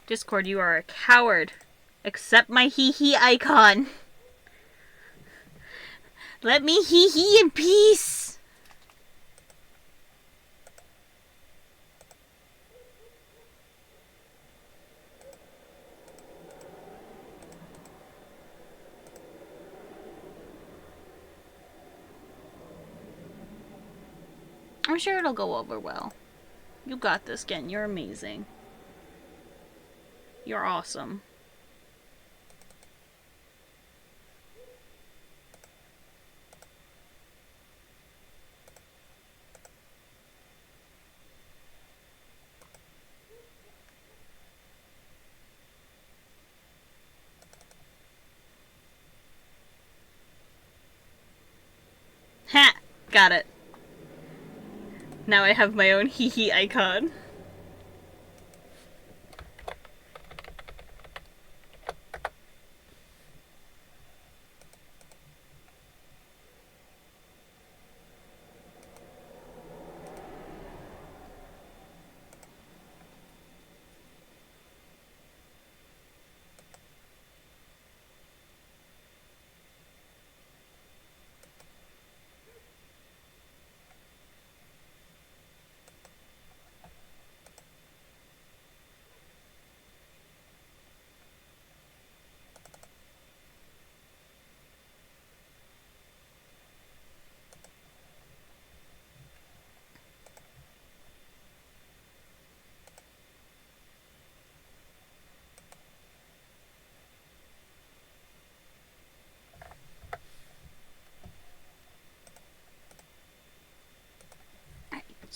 Discord, you are a coward. Accept my hee-hee icon. Let me hee-hee in peace. I'm sure it'll go over well. You got this, Gen. You're amazing. You're awesome. Ha! Got it. Now I have my own hee-hee icon.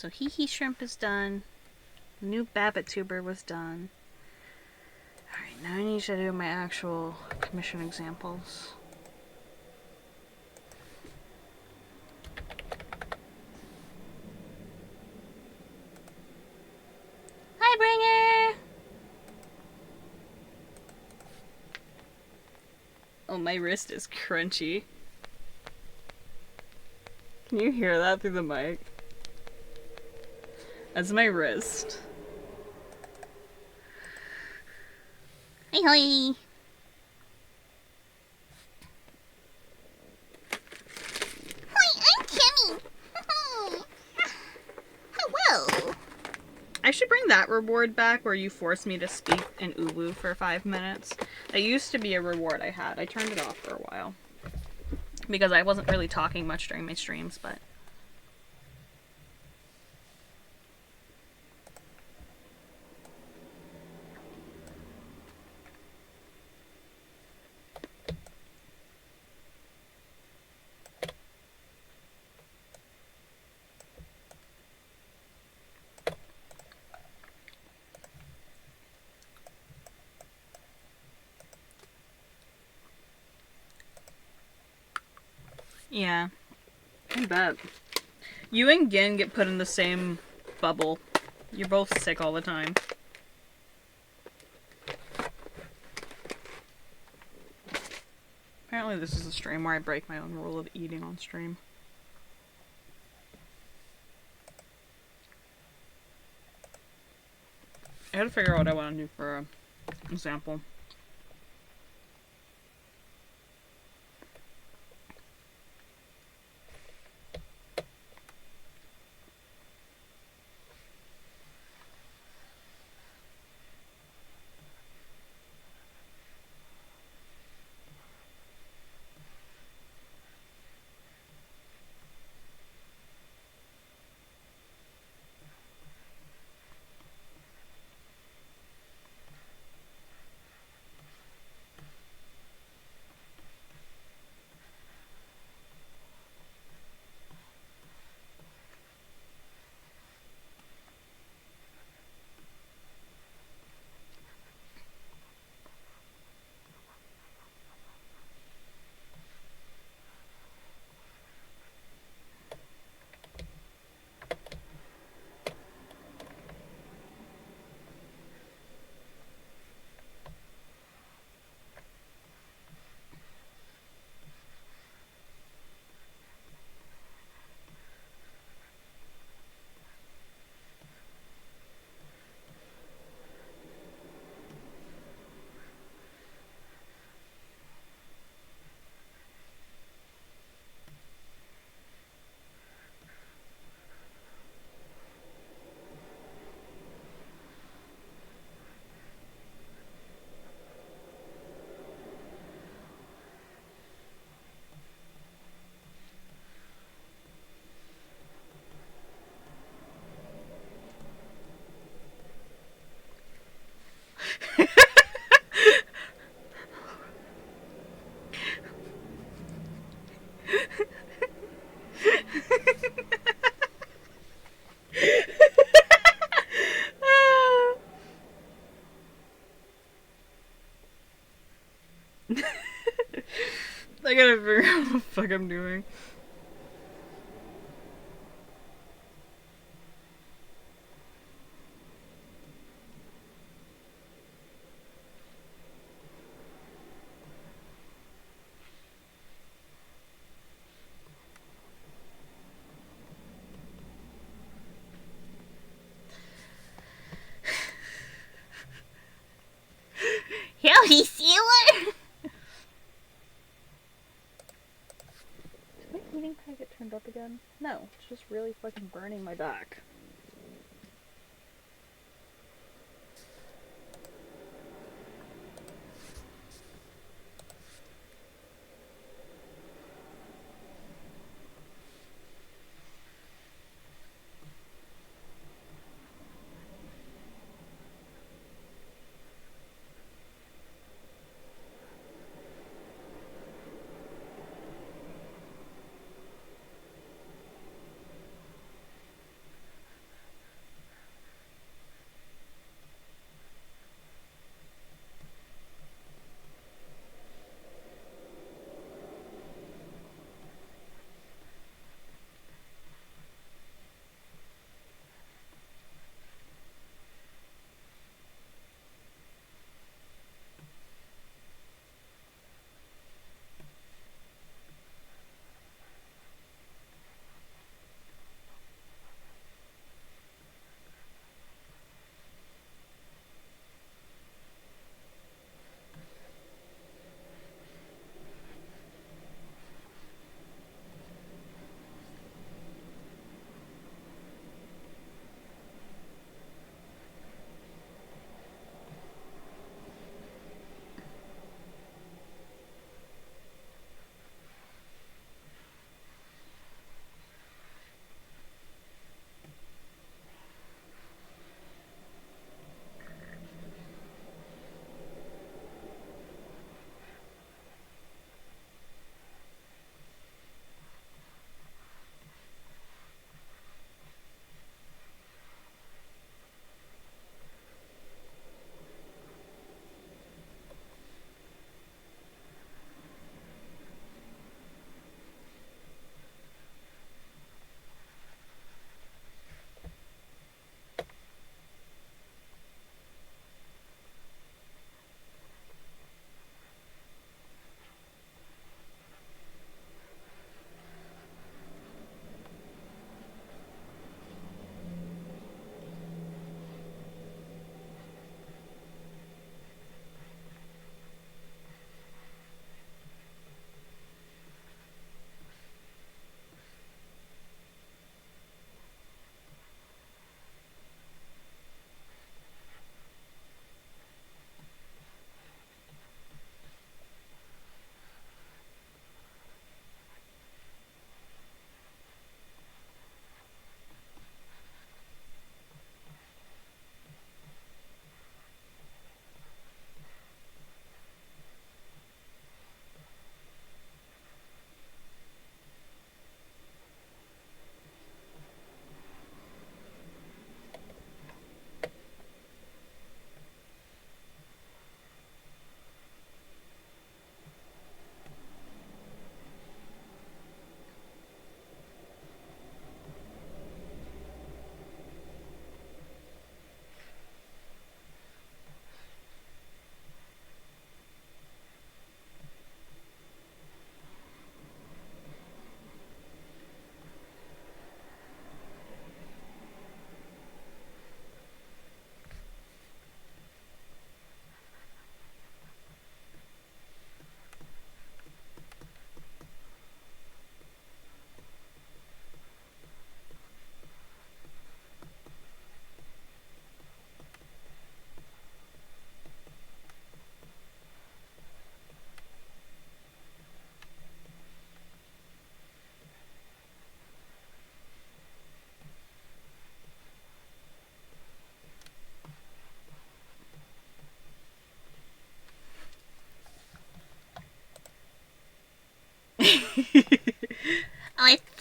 So Hee Hee Shrimp is done. New Babbitt tuber was done. Alright, now I need to do my actual commission examples. Hi, Bringer! Oh, my wrist is crunchy. Can you hear that through the mic? That's my wrist. Hey, hoi! Hi, I'm Kimmy. Hello. I should bring that reward back where you force me to speak in Uwu for 5 minutes. That used to be a reward I had. I turned it off for a while. Because I wasn't really talking much during my streams, but... yeah. I bet. You and Gin get put in the same bubble. You're both sick all the time. Apparently this is a stream where I break my own rule of eating on stream. I gotta figure out what I want to do for an example. I gotta figure out what the fuck I'm doing. Howdy, sailor. Is my heating pad get turned up again? No, it's just really fucking burning my back.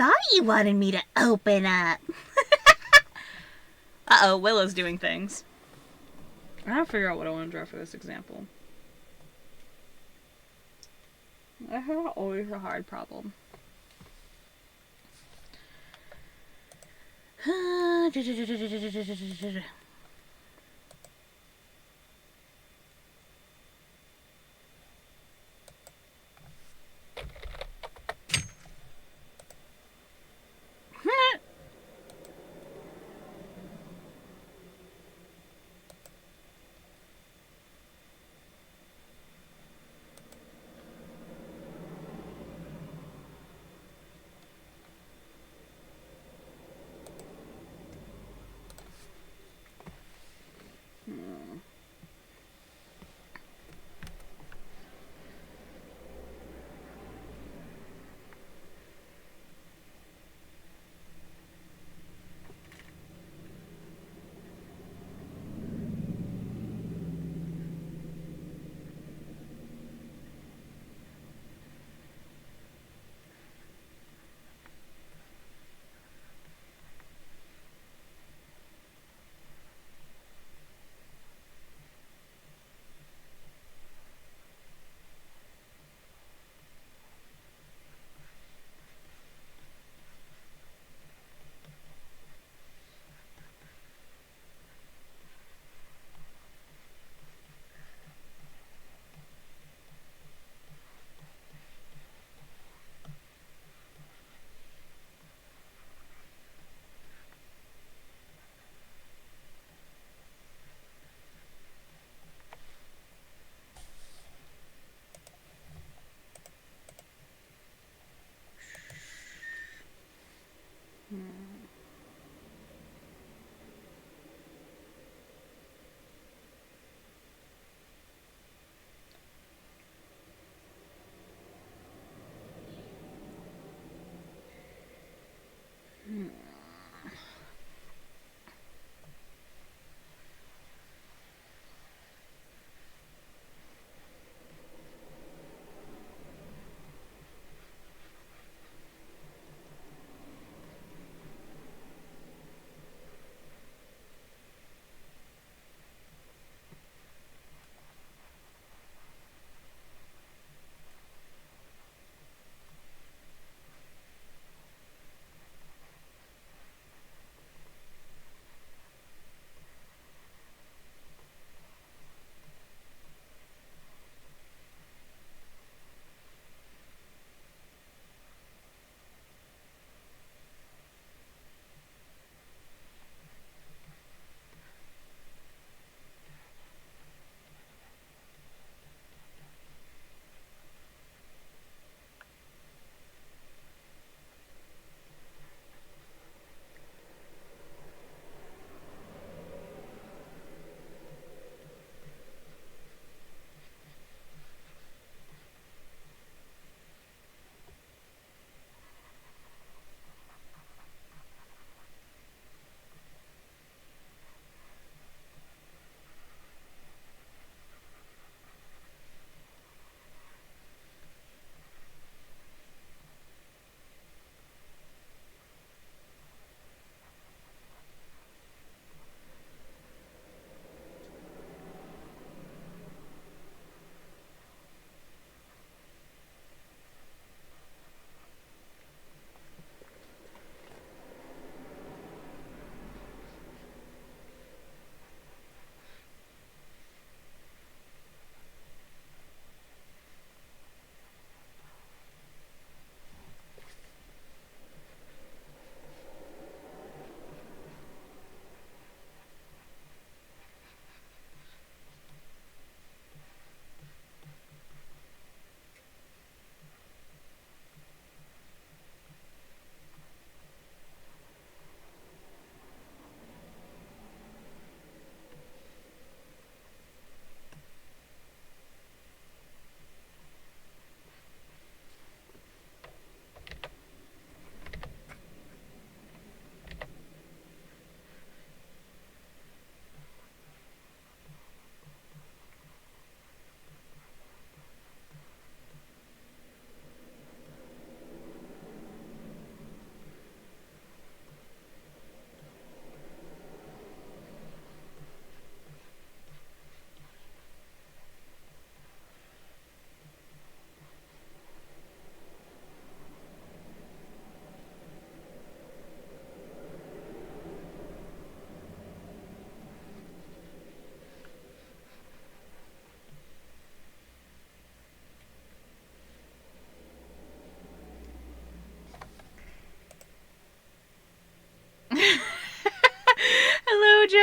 thought you wanted me to open up. Uh-oh, Willow's doing things. I have to figure out what I want to draw for this example. I have always a hard problem.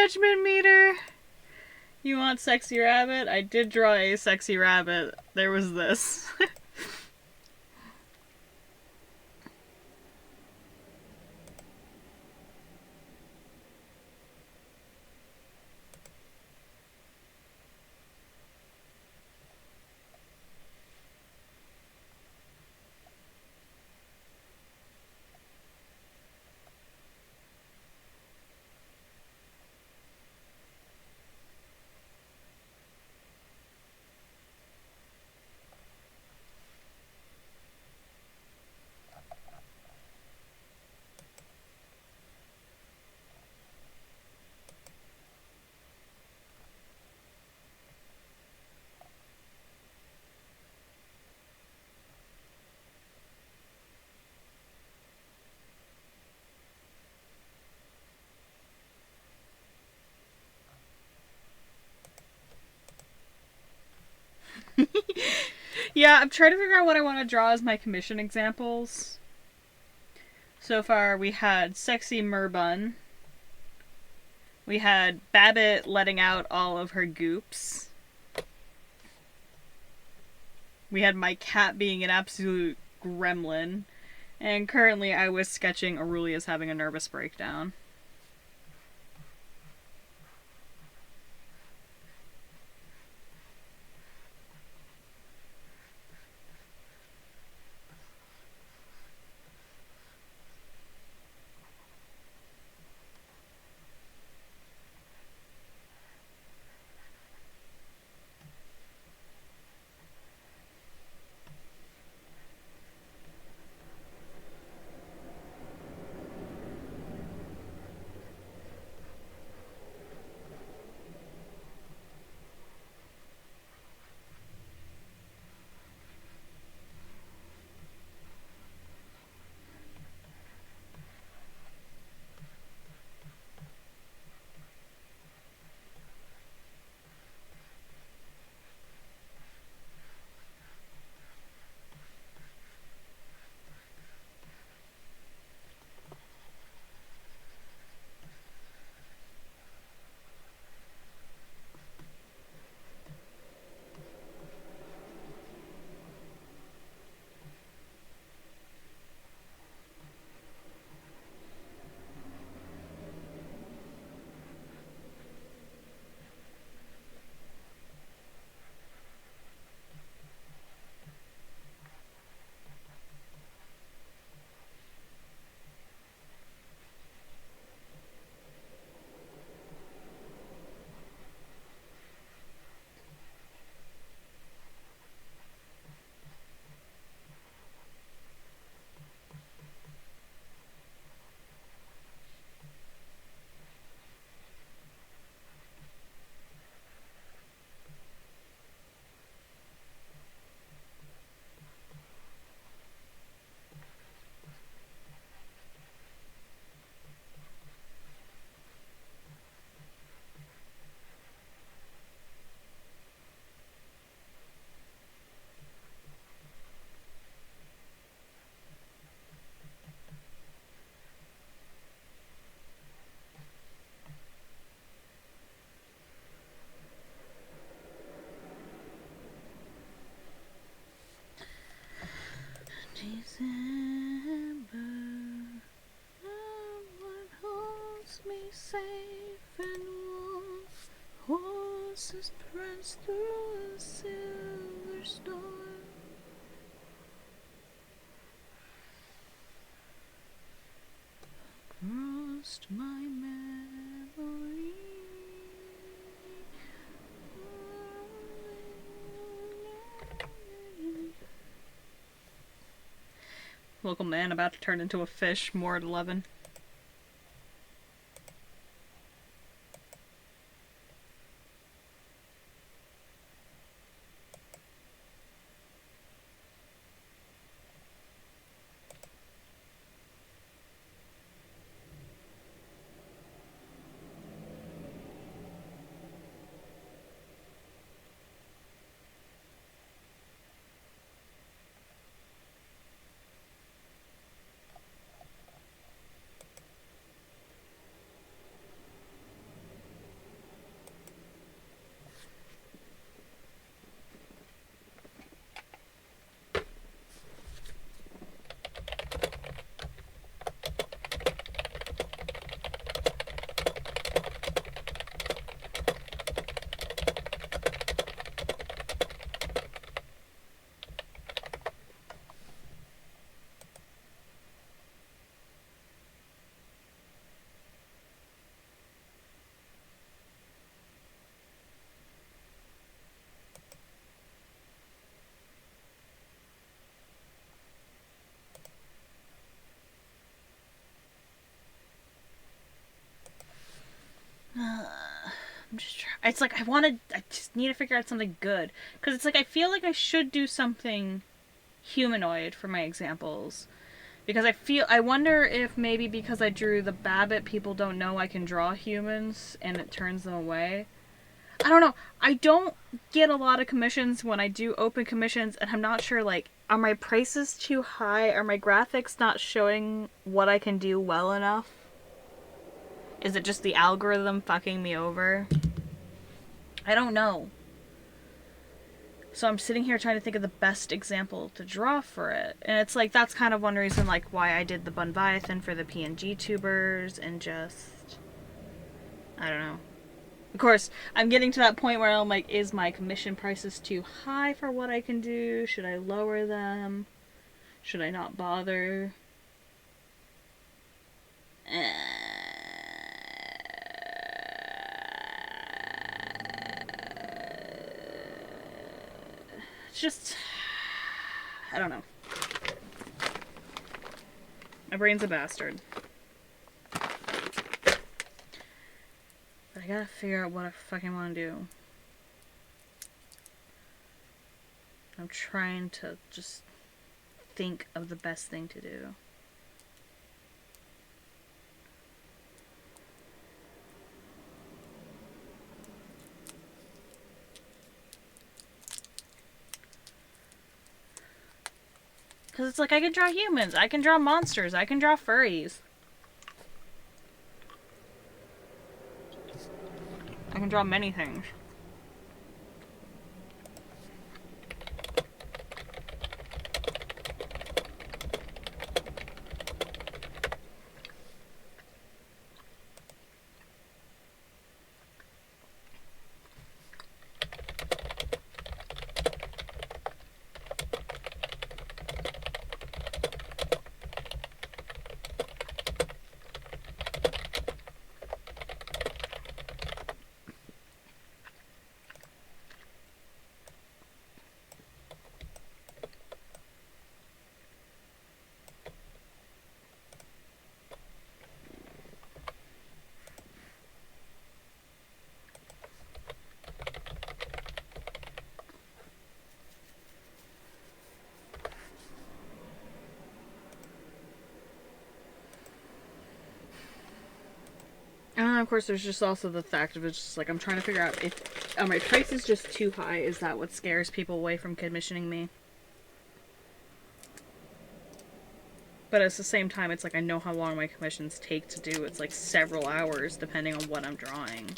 attachment meter. You want sexy rabbit? I did draw a sexy rabbit. There was this. Yeah, I'm trying to figure out what I want to draw as my commission examples. So far, we had sexy merbun. We had Babbitt letting out all of her goops. We had my cat being an absolute gremlin. And currently, I was sketching Aurelius having a nervous breakdown. December, what holds me safe and warm. Horses prance through a silver storm. Crossed my memory. Local man about to turn into a fish, more at 11. It's like I just need to figure out something good. Because it's like I feel like I should do something humanoid for my examples. Because I wonder if maybe because I drew the Babbit, people don't know I can draw humans and it turns them away. I don't know. I don't get a lot of commissions when I do open commissions, and I'm not sure, like, are my prices too high? Are my graphics not showing what I can do well enough? Is it just the algorithm fucking me over? I don't know. So I'm sitting here trying to think of the best example to draw for it. And it's like, that's kind of one reason, like, why I did the Bunviathan for the pngtubers and just... I don't know. Of course, I'm getting to that point where I'm like, is my commission prices too high for what I can do? Should I lower them? Should I not bother? It's just... I don't know. My brain's a bastard. But I gotta figure out what I fucking want to do. I'm trying to just think of the best thing to do. Because it's like, I can draw humans, I can draw monsters, I can draw furries. I can draw many things. And then, of course, there's just also the fact of it's just like, I'm trying to figure out if my price is just too high. Is that what scares people away from commissioning me? But at the same time, it's like, I know how long my commissions take to do. It's like several hours depending on what I'm drawing.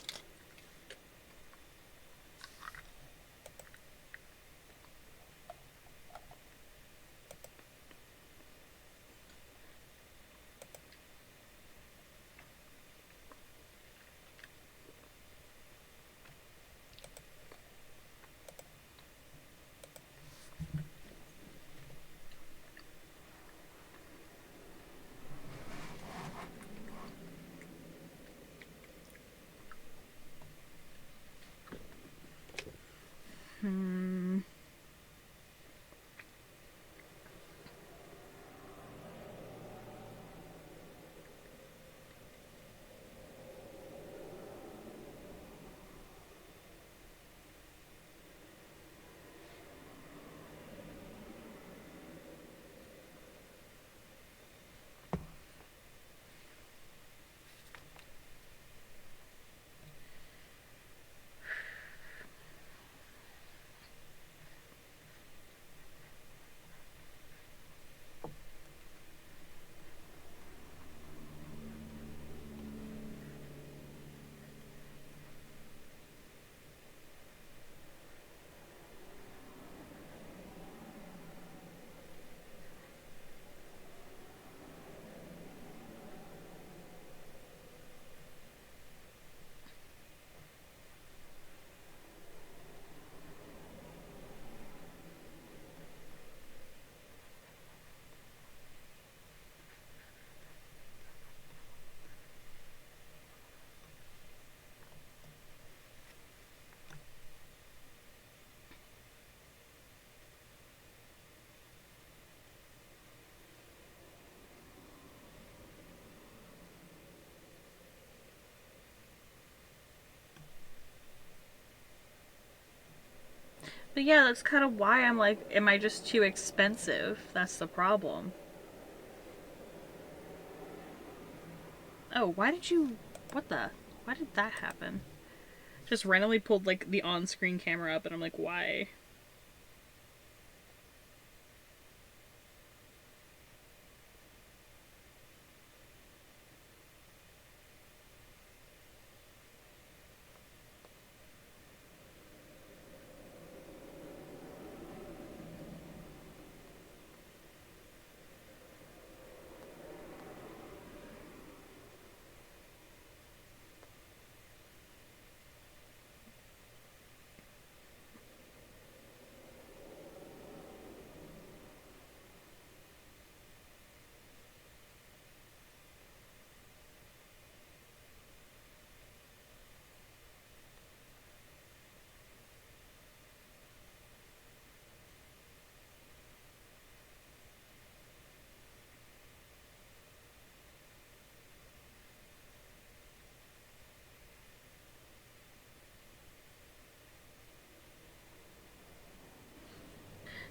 But yeah, that's kind of why I'm like, am I just too expensive? That's the problem. Oh, why did you. What the? Why did that happen? Just randomly pulled like the on screen camera up and I'm like, why?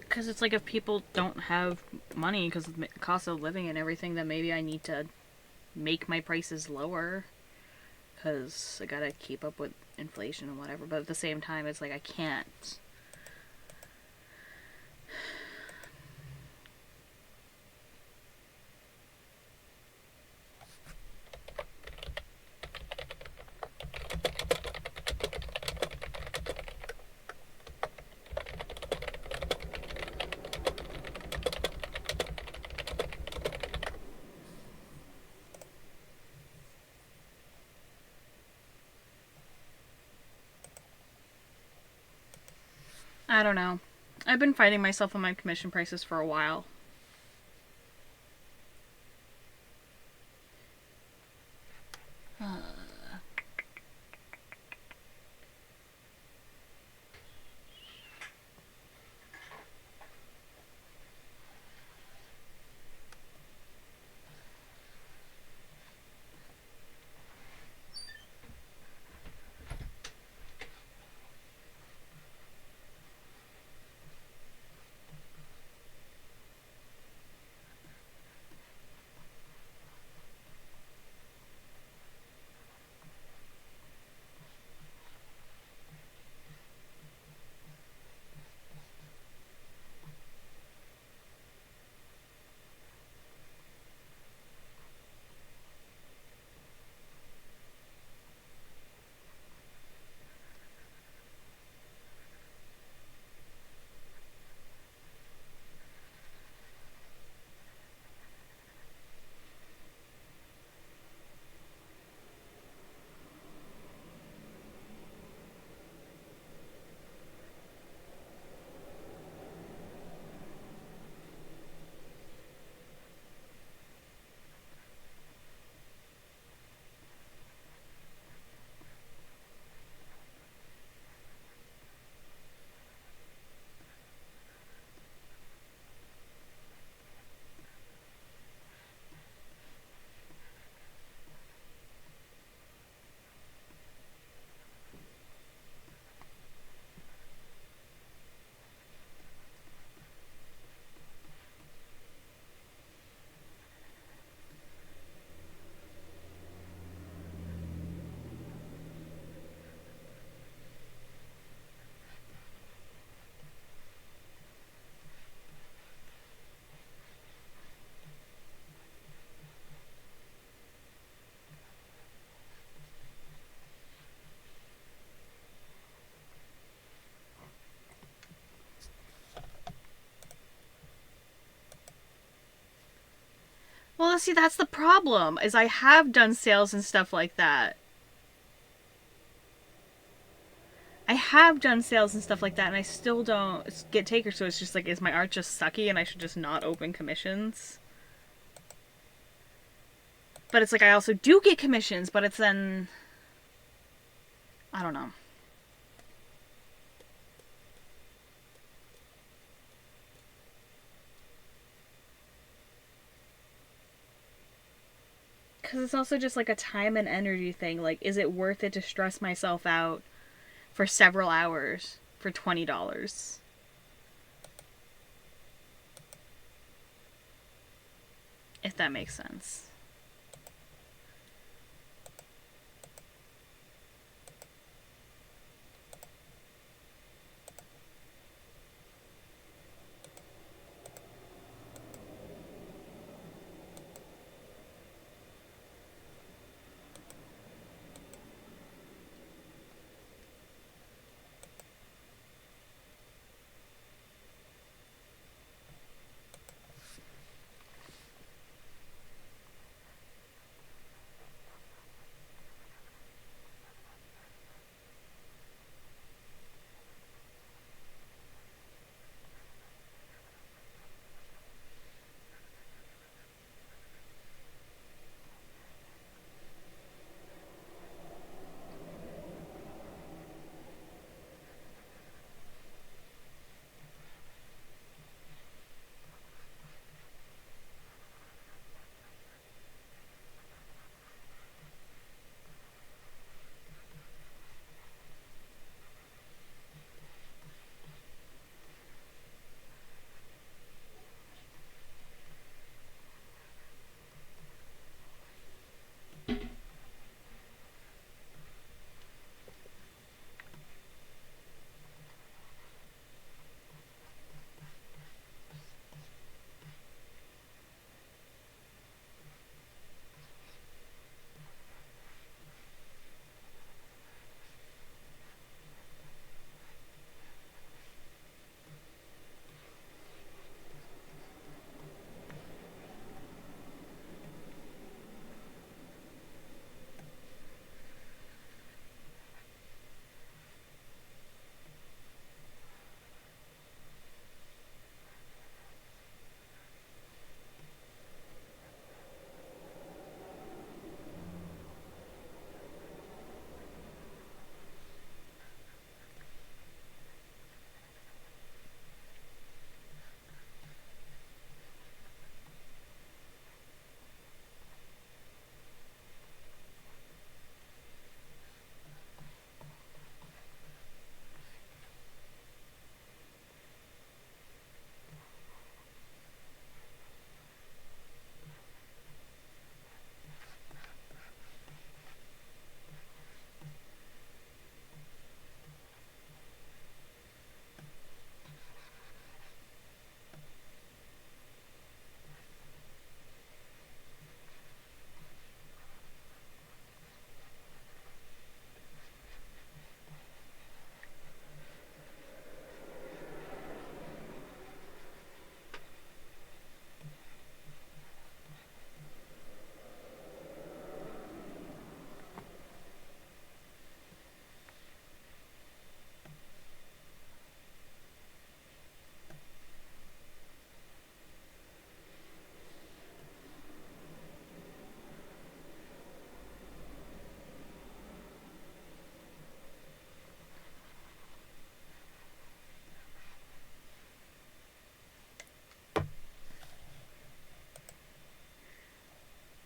Because it's like if people don't have money because of the cost of living and everything, then maybe I need to make my prices lower because I gotta keep up with inflation and whatever. But at the same time, it's like I can't. I don't know. I've been fighting myself on my commission prices for a while. Well, see, that's the problem. Is I have done sales and stuff like that. I have done sales and stuff like that, and I still don't get takers. So it's just like, is my art just sucky, and I should just not open commissions? But it's like I also do get commissions, but it's then I don't know. Because it's also just like a time and energy thing. Like, is it worth it to stress myself out for several hours for $20. If that makes sense.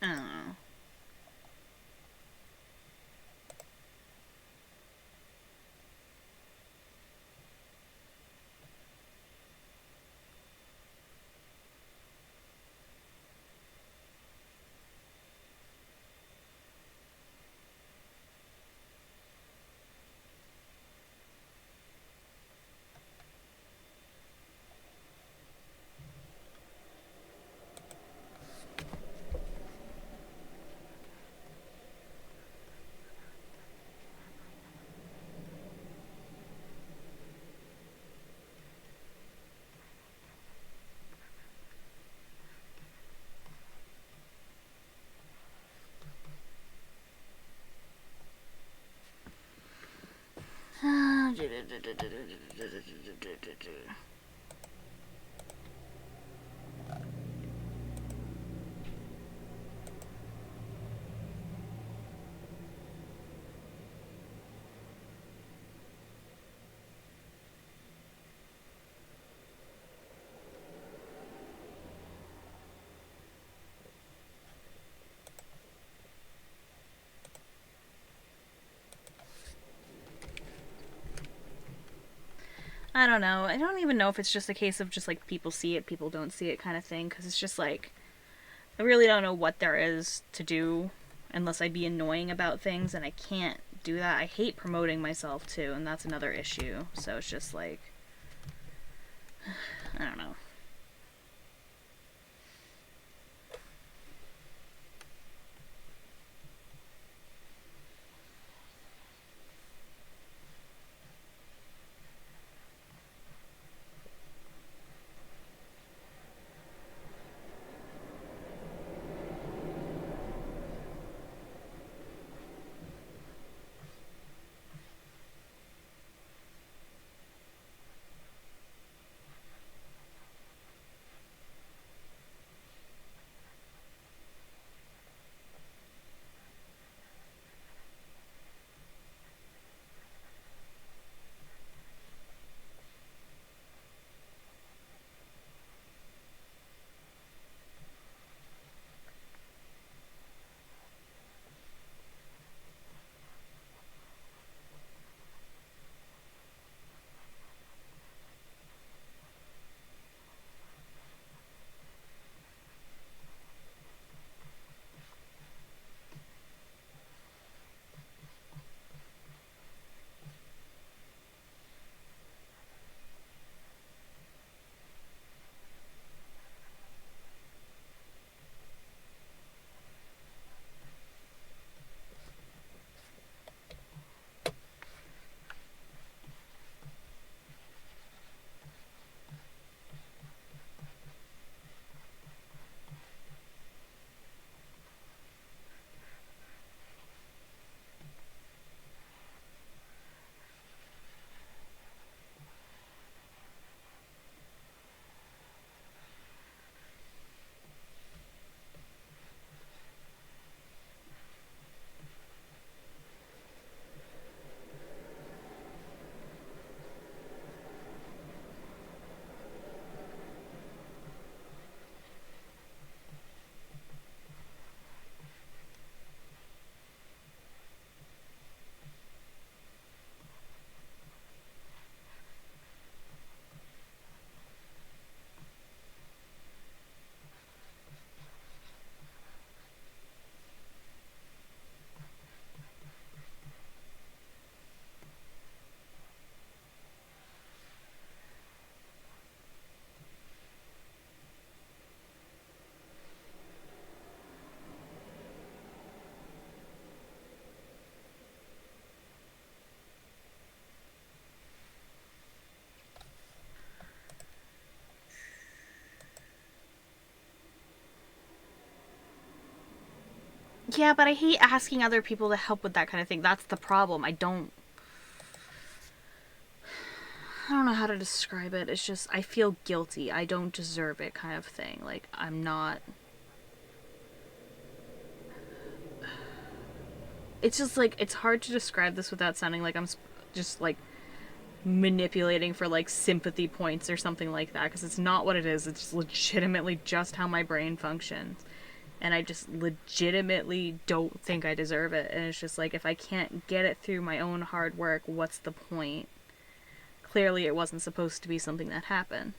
I don't know. I don't know. I don't even know if it's just a case of just like people see it, people don't see it kind of thing. Because it's just like I really don't know what there is to do unless I be annoying about things, and I can't do that. I hate promoting myself too, and that's another issue. So it's just like I don't know. Yeah, but I hate asking other people to help with that kind of thing. That's the problem. I don't know how to describe it. It's just I feel guilty. I don't deserve it kind of thing. Like I'm not it's just like it's hard to describe this without sounding like I'm just like manipulating for like sympathy points or something like that because it's not what it is. It's legitimately just how my brain functions. And I just legitimately don't think I deserve it. And it's just like if I can't get it through my own hard work, what's the point? Clearly it wasn't supposed to be something that happened.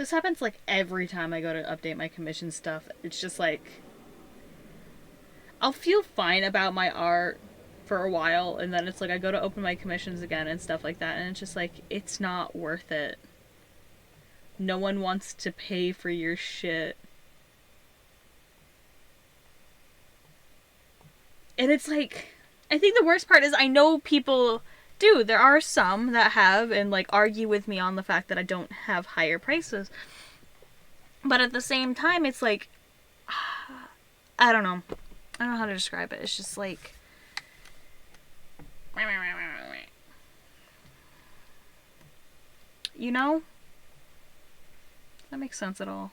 This happens like every time I go to update my commission stuff. It's just like I'll feel fine about my art for a while, and then it's like I go to open my commissions again and stuff like that, and it's just like it's not worth it. No one wants to pay for your shit. And it's like, I think the worst part is I know people do. There are some that have and like argue with me on the fact that I don't have higher prices. But at the same time, it's like, I don't know. I don't know how to describe it. It's just like, you know? Does that make sense at all?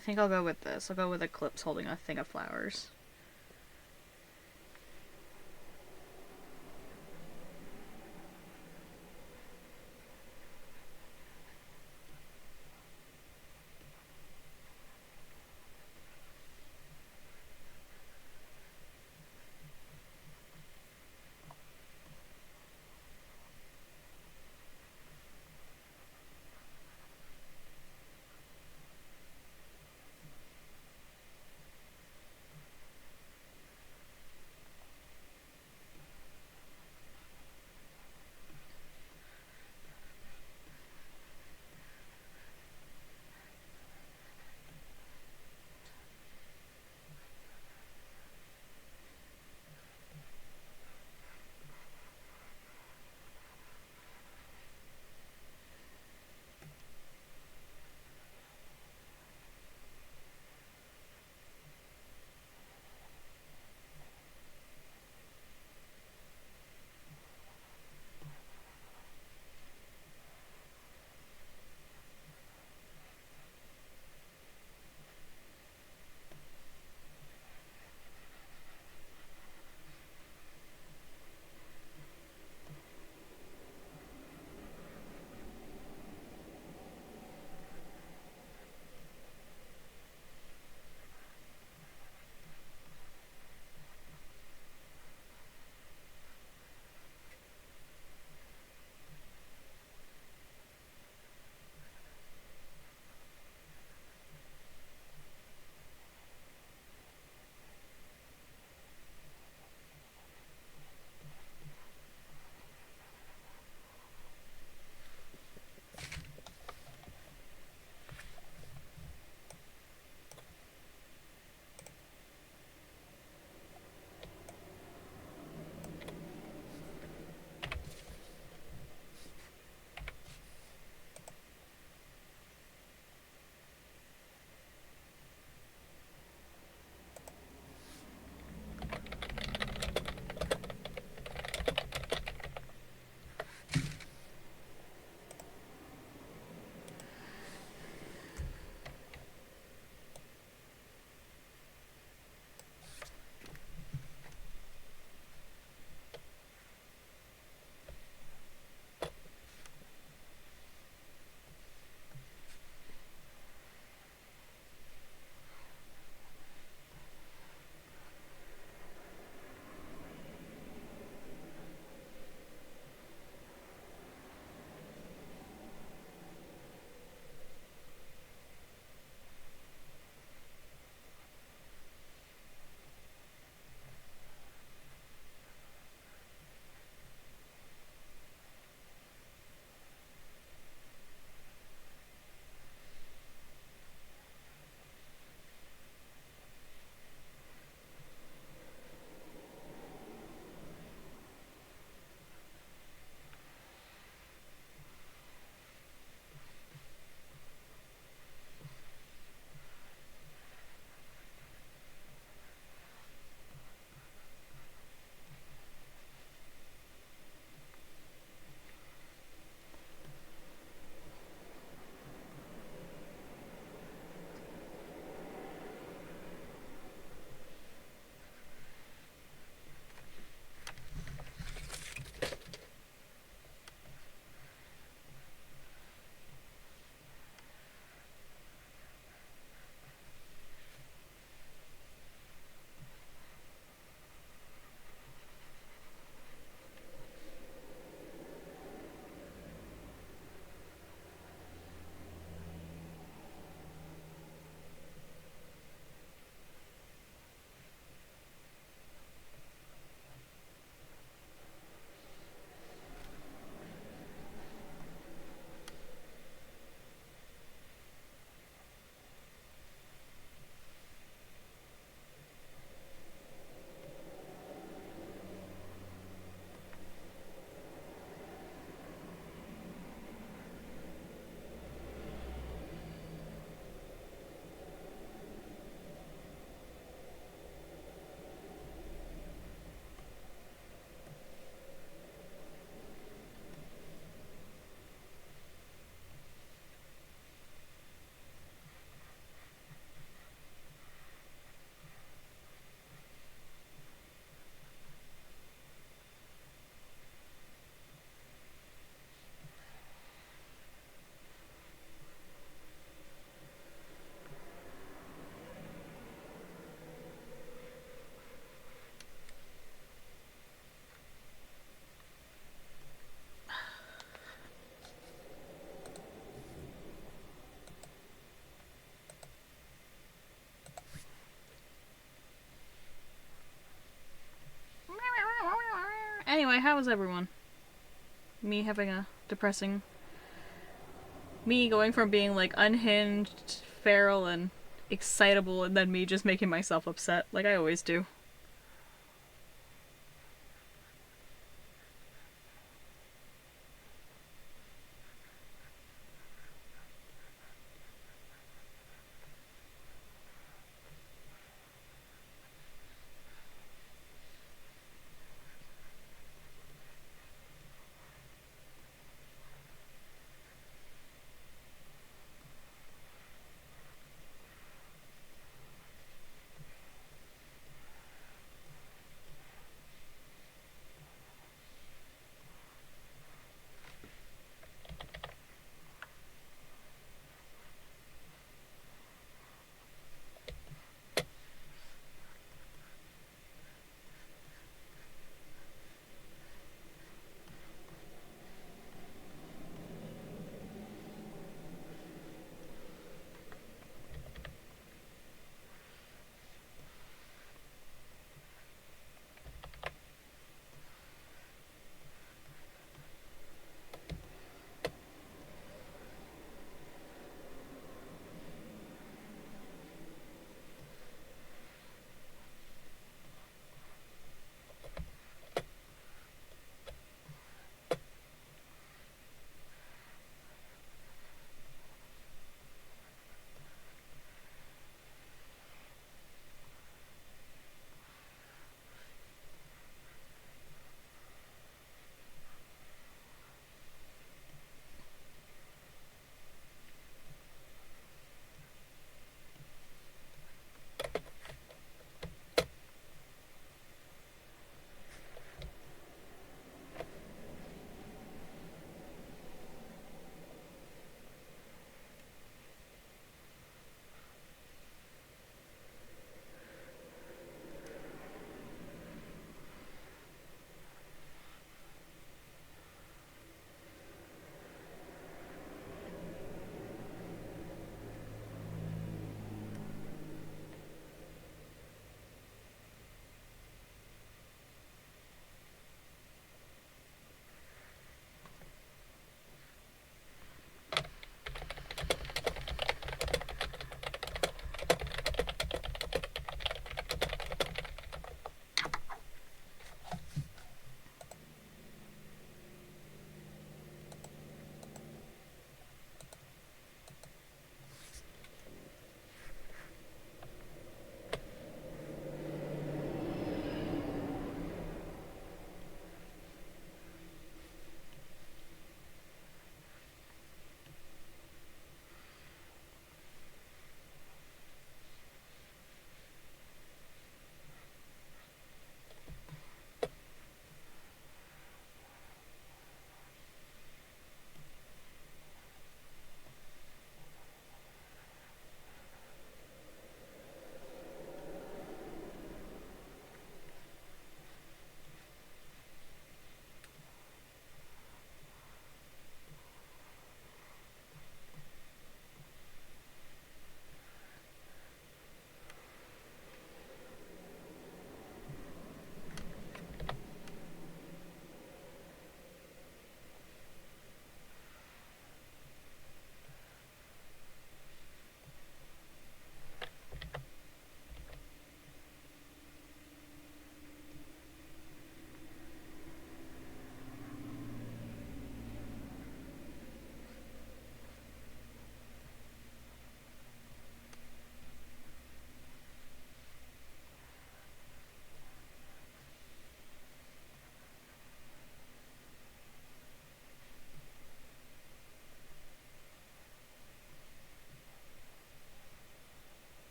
think I'll go with this. I'll go with Eclipse holding a thing of flowers. Anyway, how was everyone? Me having a depressing. Me going from being like unhinged, feral, and excitable, and then me just making myself upset, like I always do.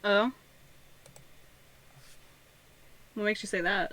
Oh? What makes you say that?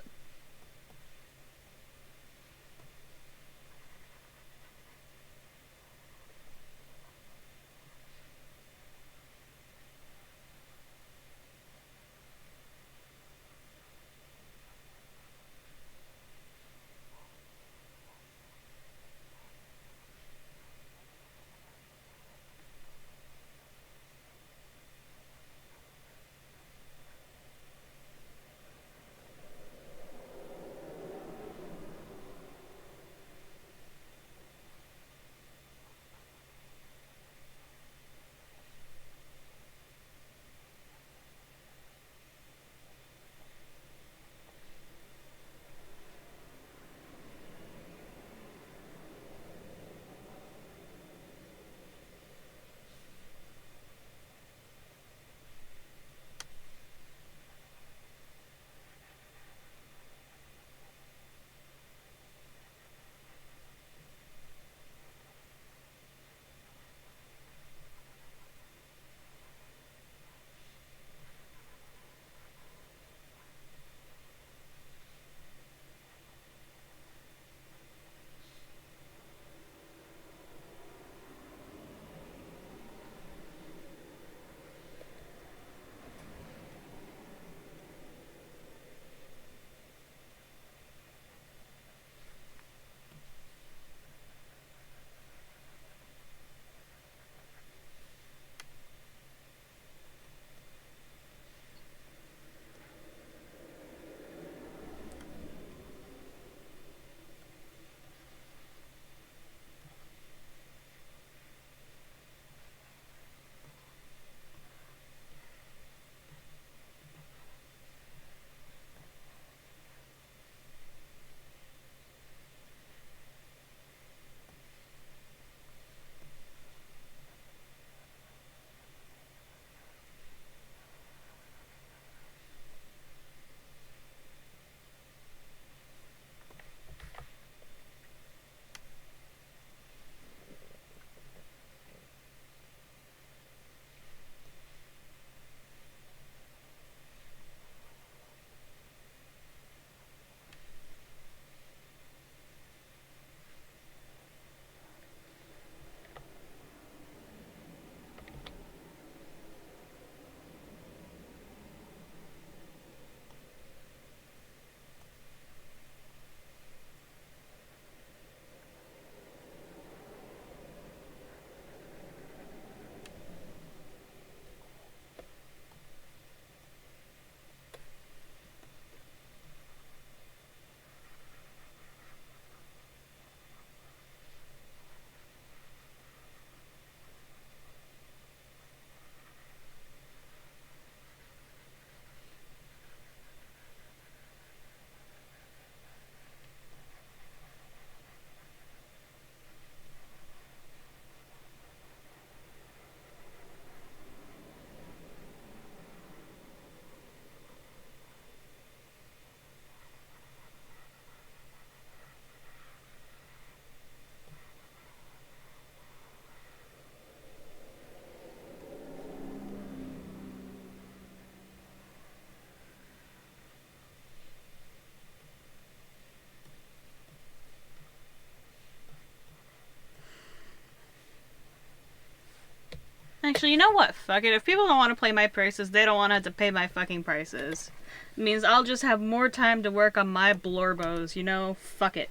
Actually, you know what? Fuck it. If people don't want to play my prices, they don't want to have to pay my fucking prices. It means I'll just have more time to work on my blorbos, you know? Fuck it.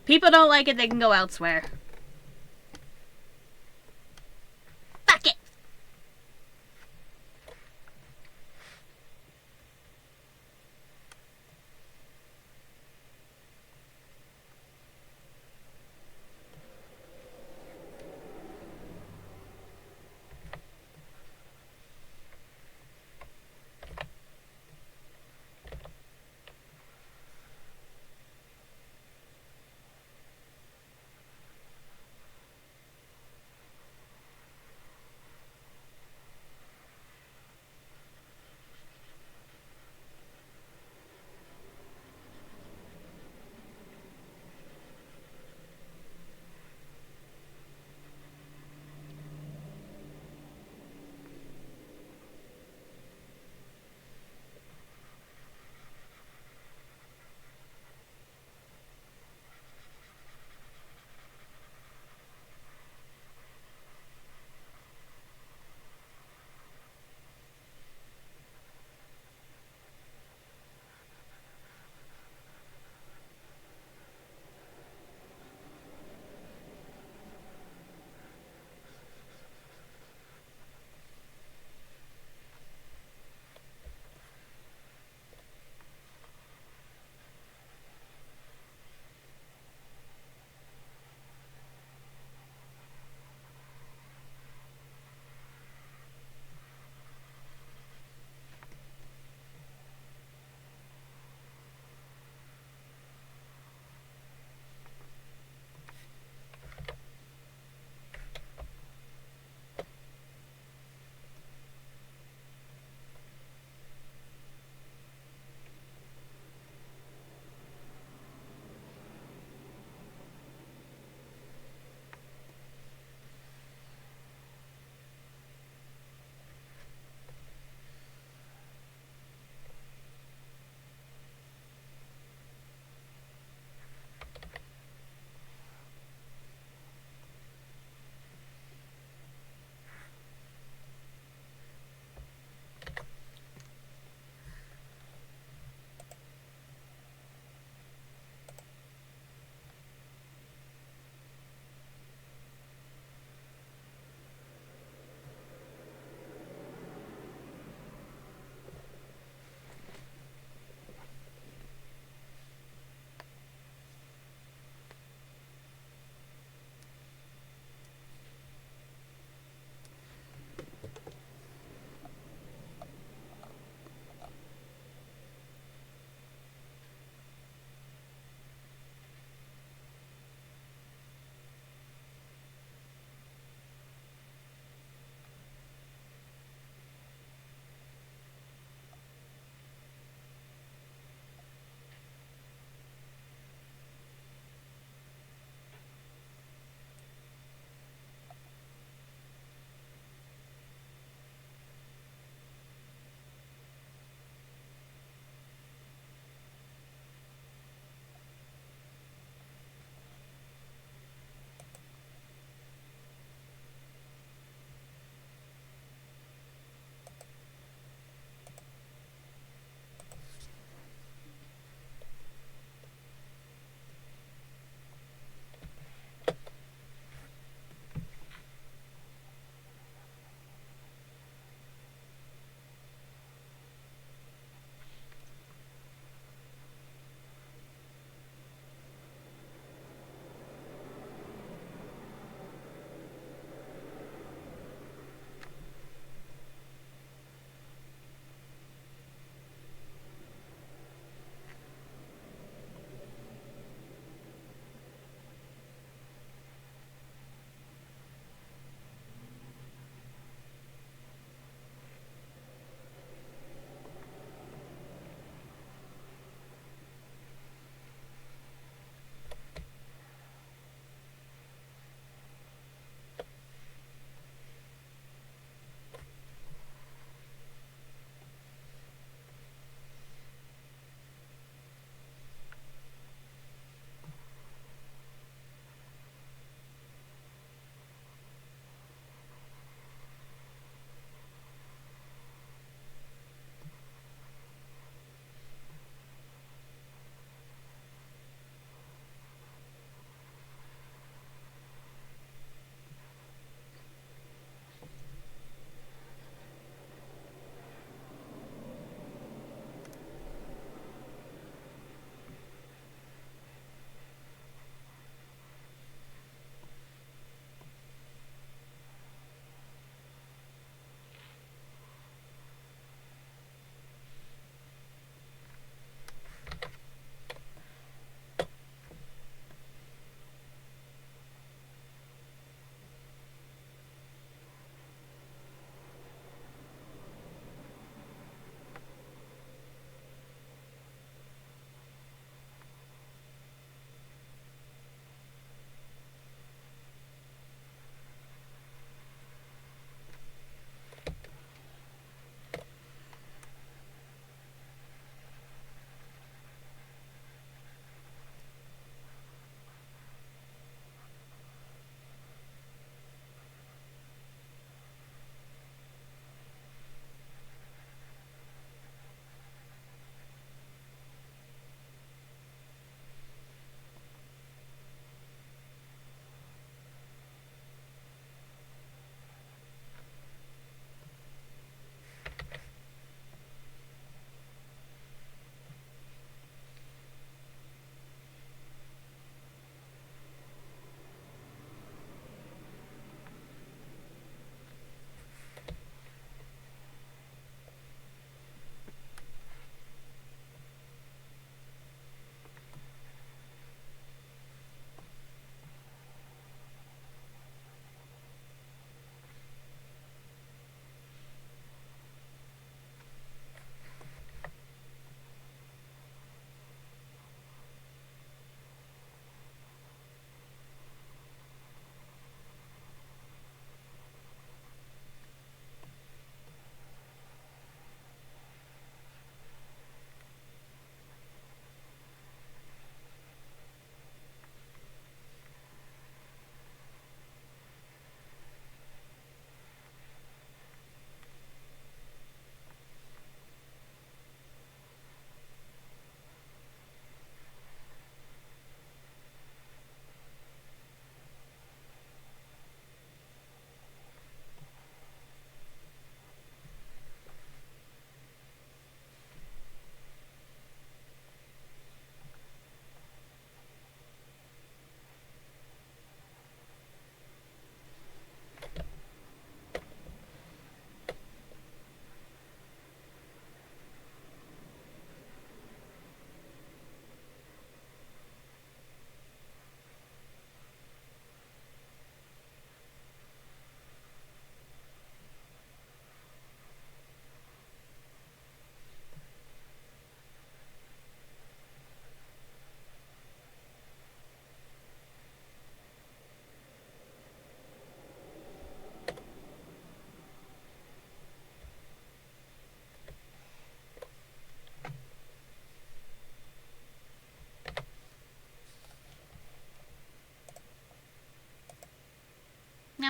People don't like it, they can go elsewhere. Fuck it!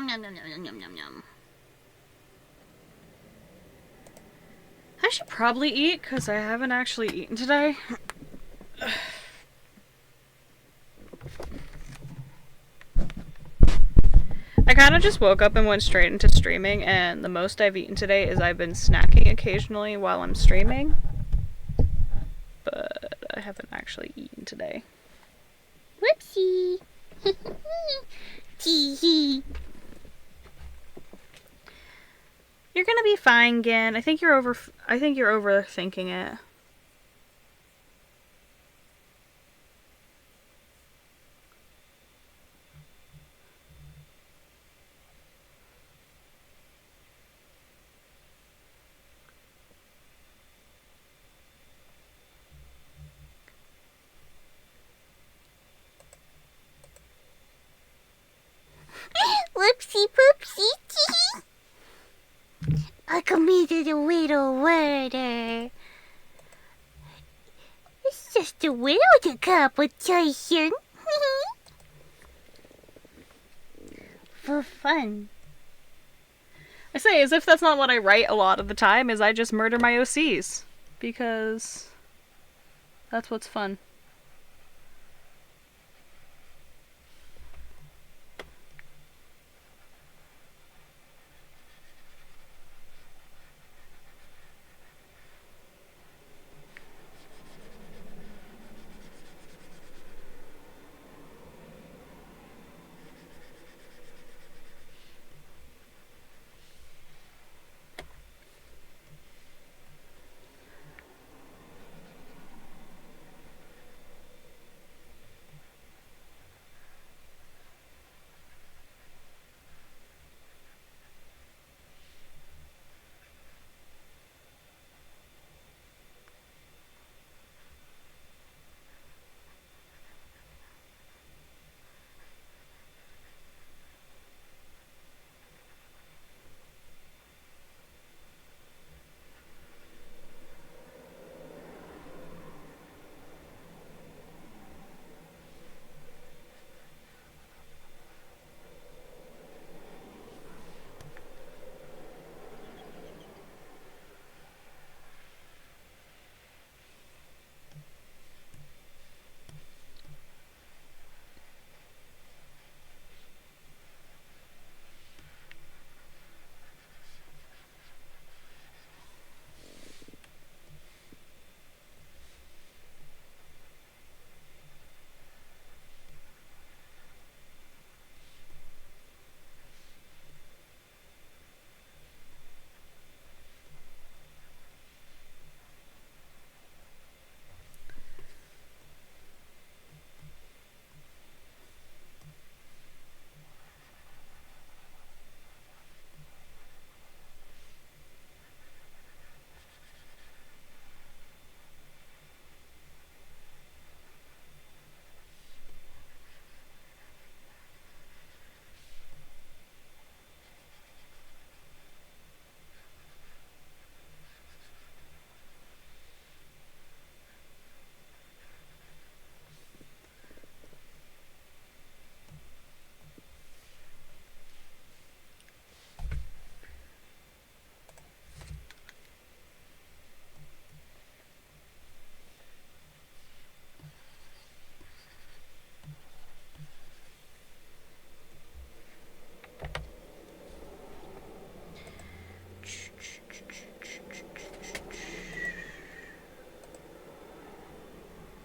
Yum yum yum yum yum yum yum. I should probably eat because I haven't actually eaten today. I kind of just woke up and went straight into streaming, and the most I've eaten today is I've been snacking occasionally while I'm streaming. But I haven't actually eaten today. Whoopsie. Tee hee. You're gonna be fine, Gin. I think you're overthinking it. Whoopsie poopsie. Tee. I committed a little murder. It's just a little competition. For fun. I say as if that's not what I write a lot of the time, is I just murder my OCs. Because that's what's fun.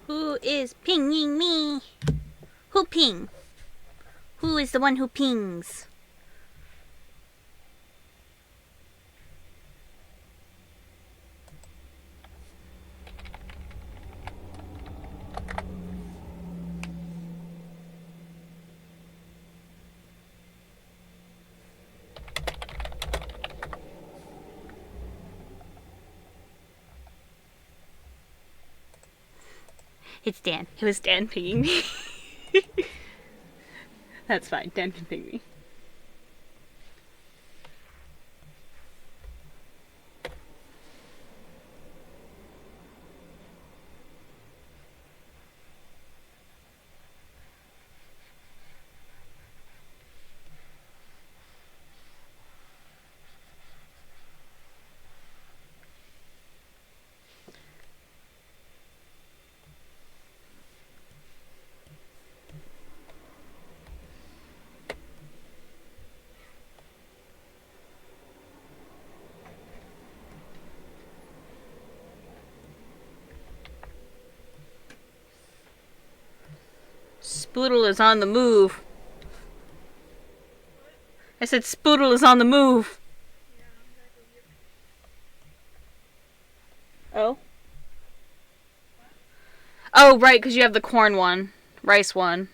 Who is pinging me? Who ping? Who is the one who pings? It's Dan. It was Dan pinging me. That's fine. Dan can ping me. Spoodle is on the move. I said Spoodle is on the move. Oh? Oh, right, because you have the corn one. Rice one.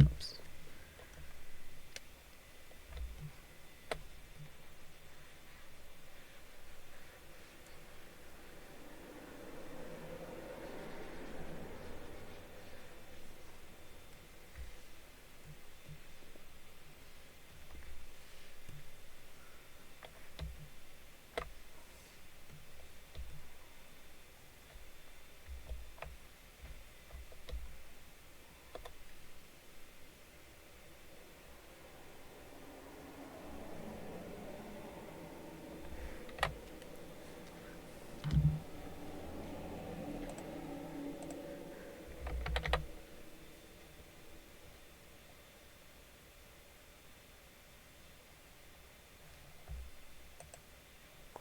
Oops.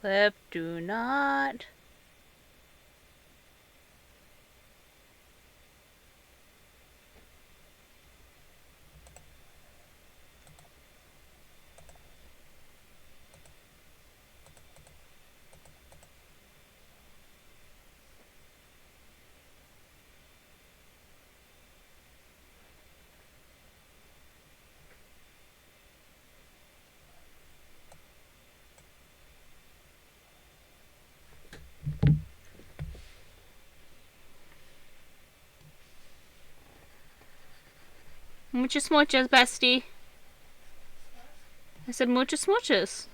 Clip, do not. Muchas muchas, bestie. I said muchas muchas.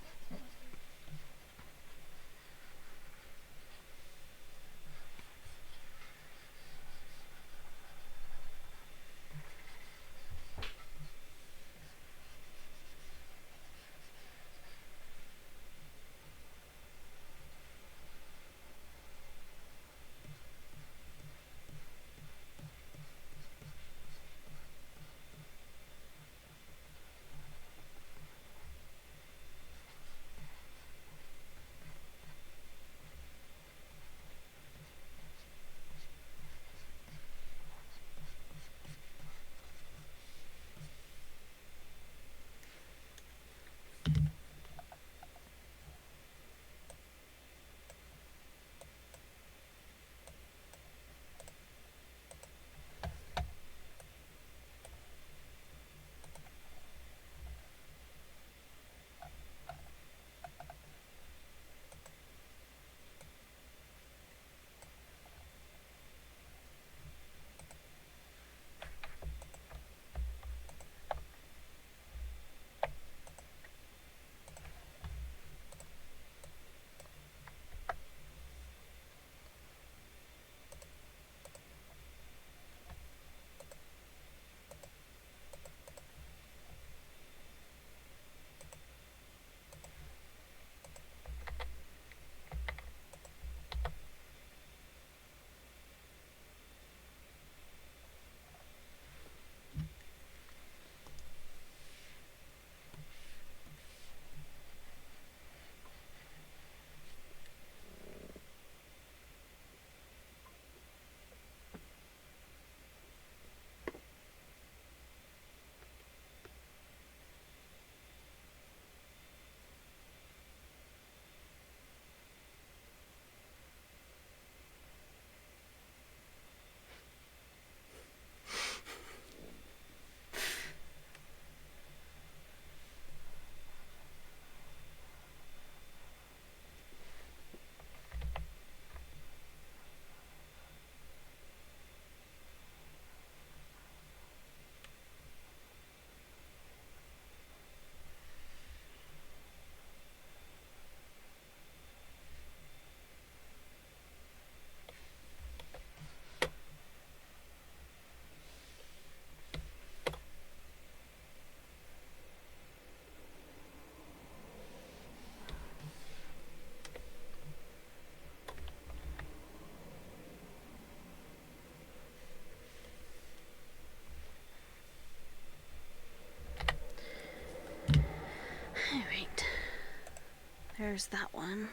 there's that one.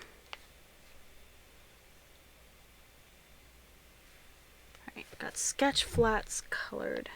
Alright, got sketch flats colored.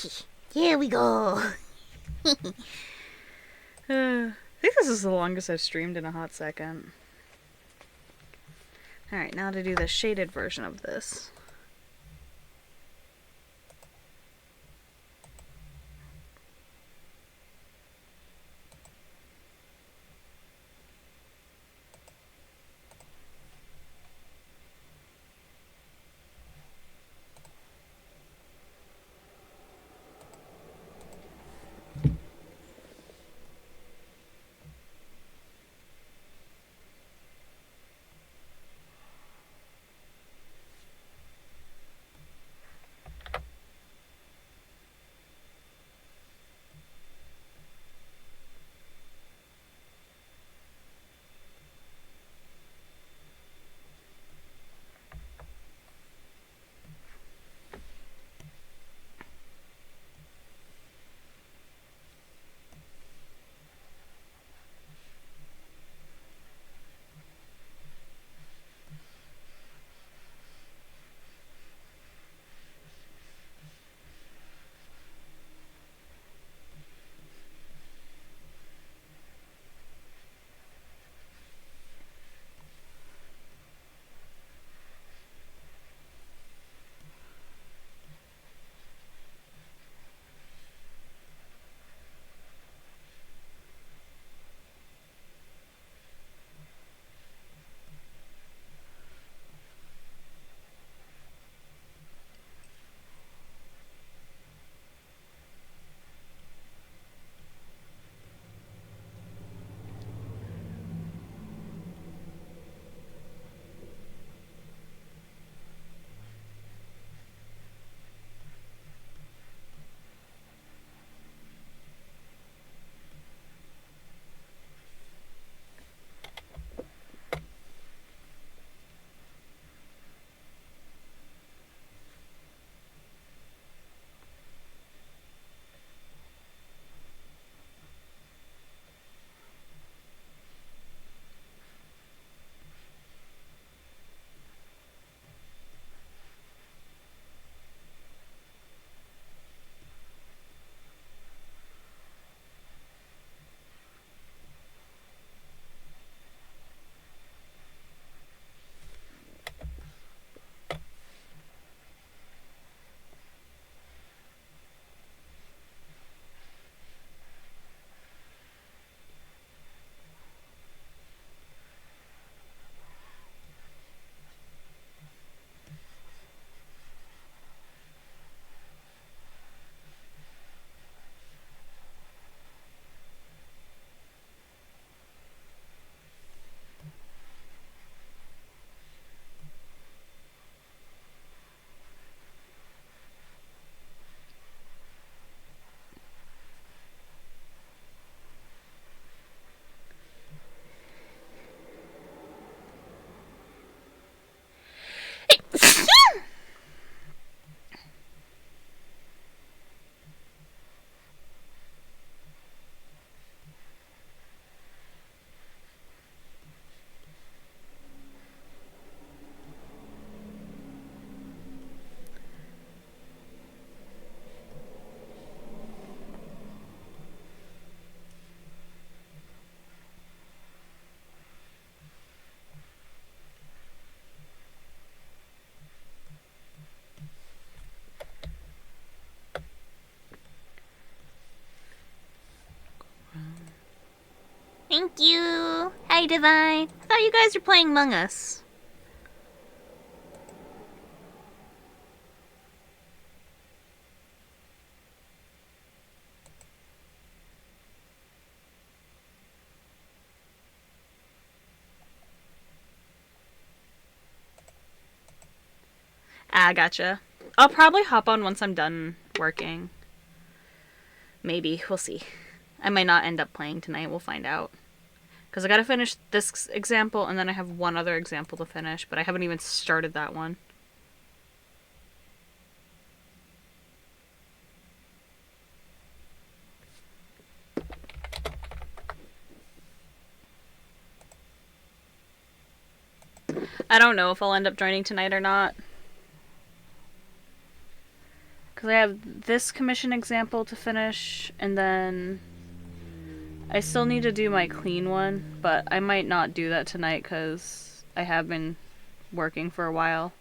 Okay, here we go. I think this is the longest I've streamed in a hot second. Alright, now to do the shaded version of this. Thank you. Hi, Divine. I thought you guys were playing Among Us. Ah, gotcha. I'll probably hop on once I'm done working. Maybe. We'll see. I might not end up playing tonight. We'll find out. Because I gotta finish this example, and then I have one other example to finish, but I haven't even started that one. I don't know if I'll end up joining tonight or not. Because I have this commission example to finish, and then I still need to do my clean one, but I might not do that tonight because I have been working for a while.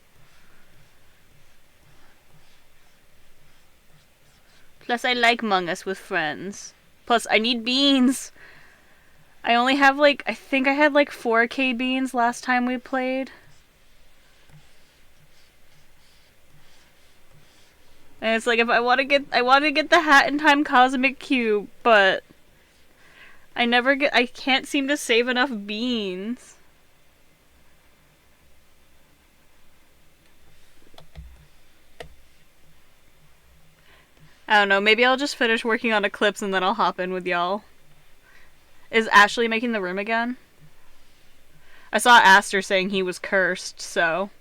Plus, I like Among Us with friends. Plus, I need beans. I only have like, I think I had like 4K beans last time we played. And it's like, if I want to get the Hat in Time Cosmic Cube, but I can't seem to save enough beans. I don't know, maybe I'll just finish working on Eclipse and then I'll hop in with y'all. Is Ashley making the room again? I saw Aster saying he was cursed, so...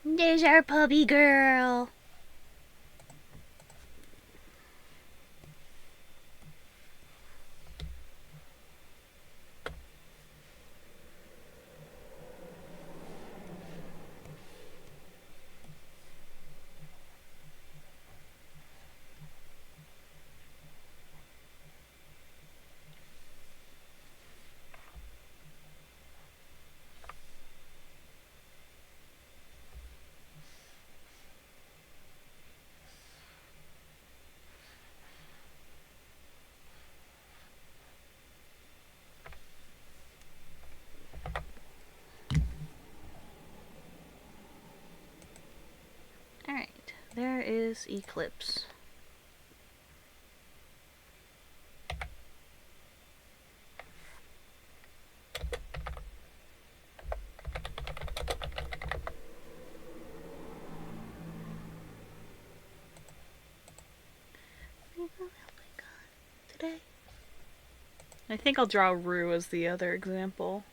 There's our puppy girl. Alright, there is Eclipse. Today. I think I'll draw Rue as the other example.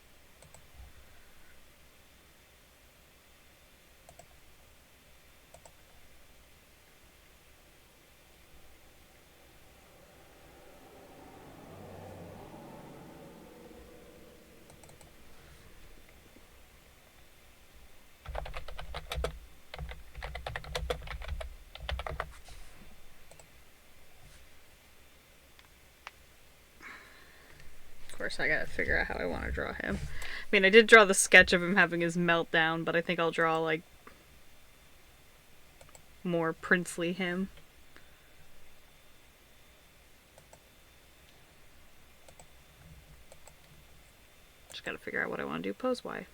Of course, I gotta figure out how I want to draw him. I mean, I did draw the sketch of him having his meltdown, but I think I'll draw, like, more princely him. Just gotta figure out what I want to do pose-wise.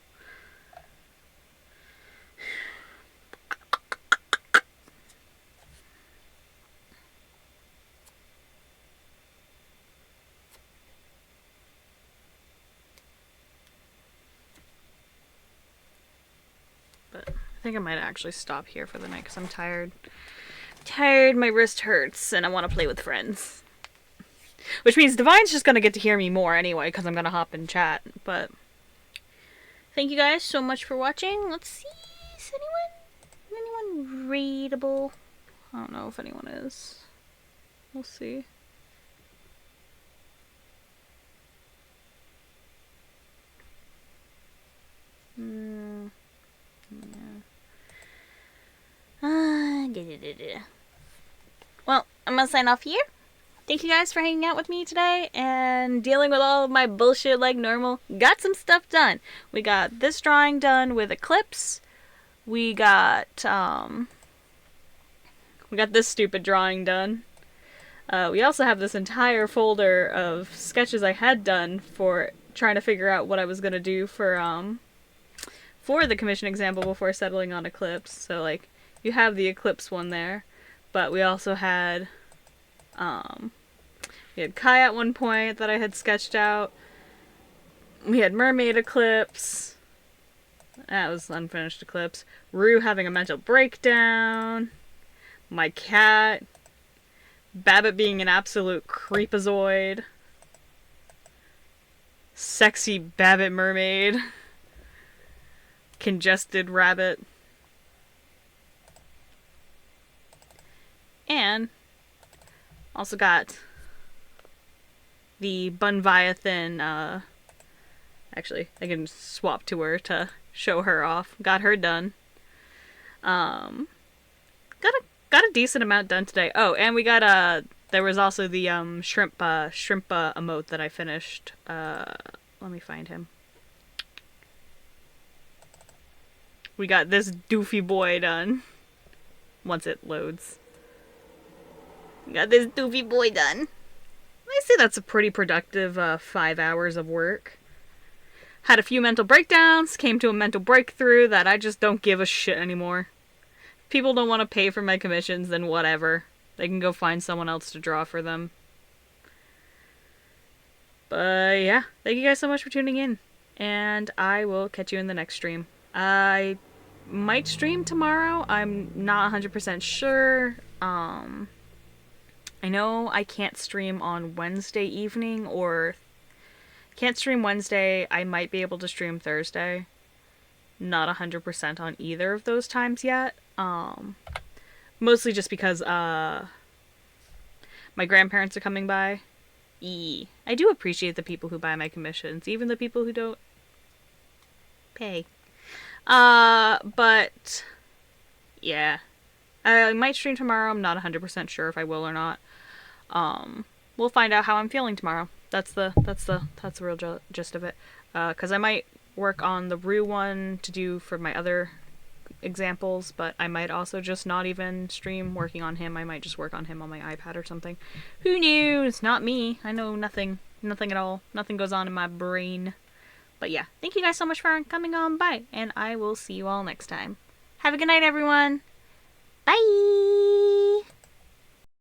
But I think I might actually stop here for the night because I'm tired. Tired, my wrist hurts, and I want to play with friends. Which means Divine's just gonna get to hear me more anyway because I'm gonna hop in chat. But thank you guys so much for watching. Let's see, is anyone readable? I don't know if anyone is. We'll see. Yeah. Well, I'm gonna sign off here. Thank you guys for hanging out with me today and dealing with all of my bullshit like normal. Got some stuff done. We got this drawing done with Eclipse. We got this stupid drawing done. We also have this entire folder of sketches I had done for trying to figure out what I was gonna do for the commission example before settling on Eclipse. So, like, you have the Eclipse one there, but we also had we had Kai at one point that I had sketched out. We had Mermaid Eclipse. That was unfinished Eclipse. Rue having a mental breakdown. My cat. Babbitt being an absolute creepazoid. Sexy Babbitt mermaid. Congested rabbit. And also got the Bunviathan, actually, I can swap to her to show her off. Got her done. Got a decent amount done today. Oh, and we got there was also the shrimp emote that I finished. Let me find him. We got this doofy boy done. Once it loads. We got this doofy boy done. I say that's a pretty productive 5 hours of work. Had a few mental breakdowns, came to a mental breakthrough that I just don't give a shit anymore. If people don't want to pay for my commissions, then whatever. They can go find someone else to draw for them. But yeah, thank you guys so much for tuning in. And I will catch you in the next stream. I might stream tomorrow. I'm not 100% sure. I know I can't stream on Wednesday evening, or can't stream Wednesday. I might be able to stream Thursday. not 100% on either of those times yet. Mostly just because my grandparents are coming by. I do appreciate the people who buy my commissions, even the people who don't pay. But yeah, I might stream tomorrow. I'm not 100% sure if I will or not. We'll find out how I'm feeling tomorrow. That's the real gist of it. Because I might work on the Rue one to do for my other examples, but I might also just not even stream working on him. I might just work on him on my iPad or something. Who knows? Not me. I know nothing at all. Nothing goes on in my brain. But yeah, thank you guys so much for coming on by, and I will see you all next time. Have a good night, everyone. Bye!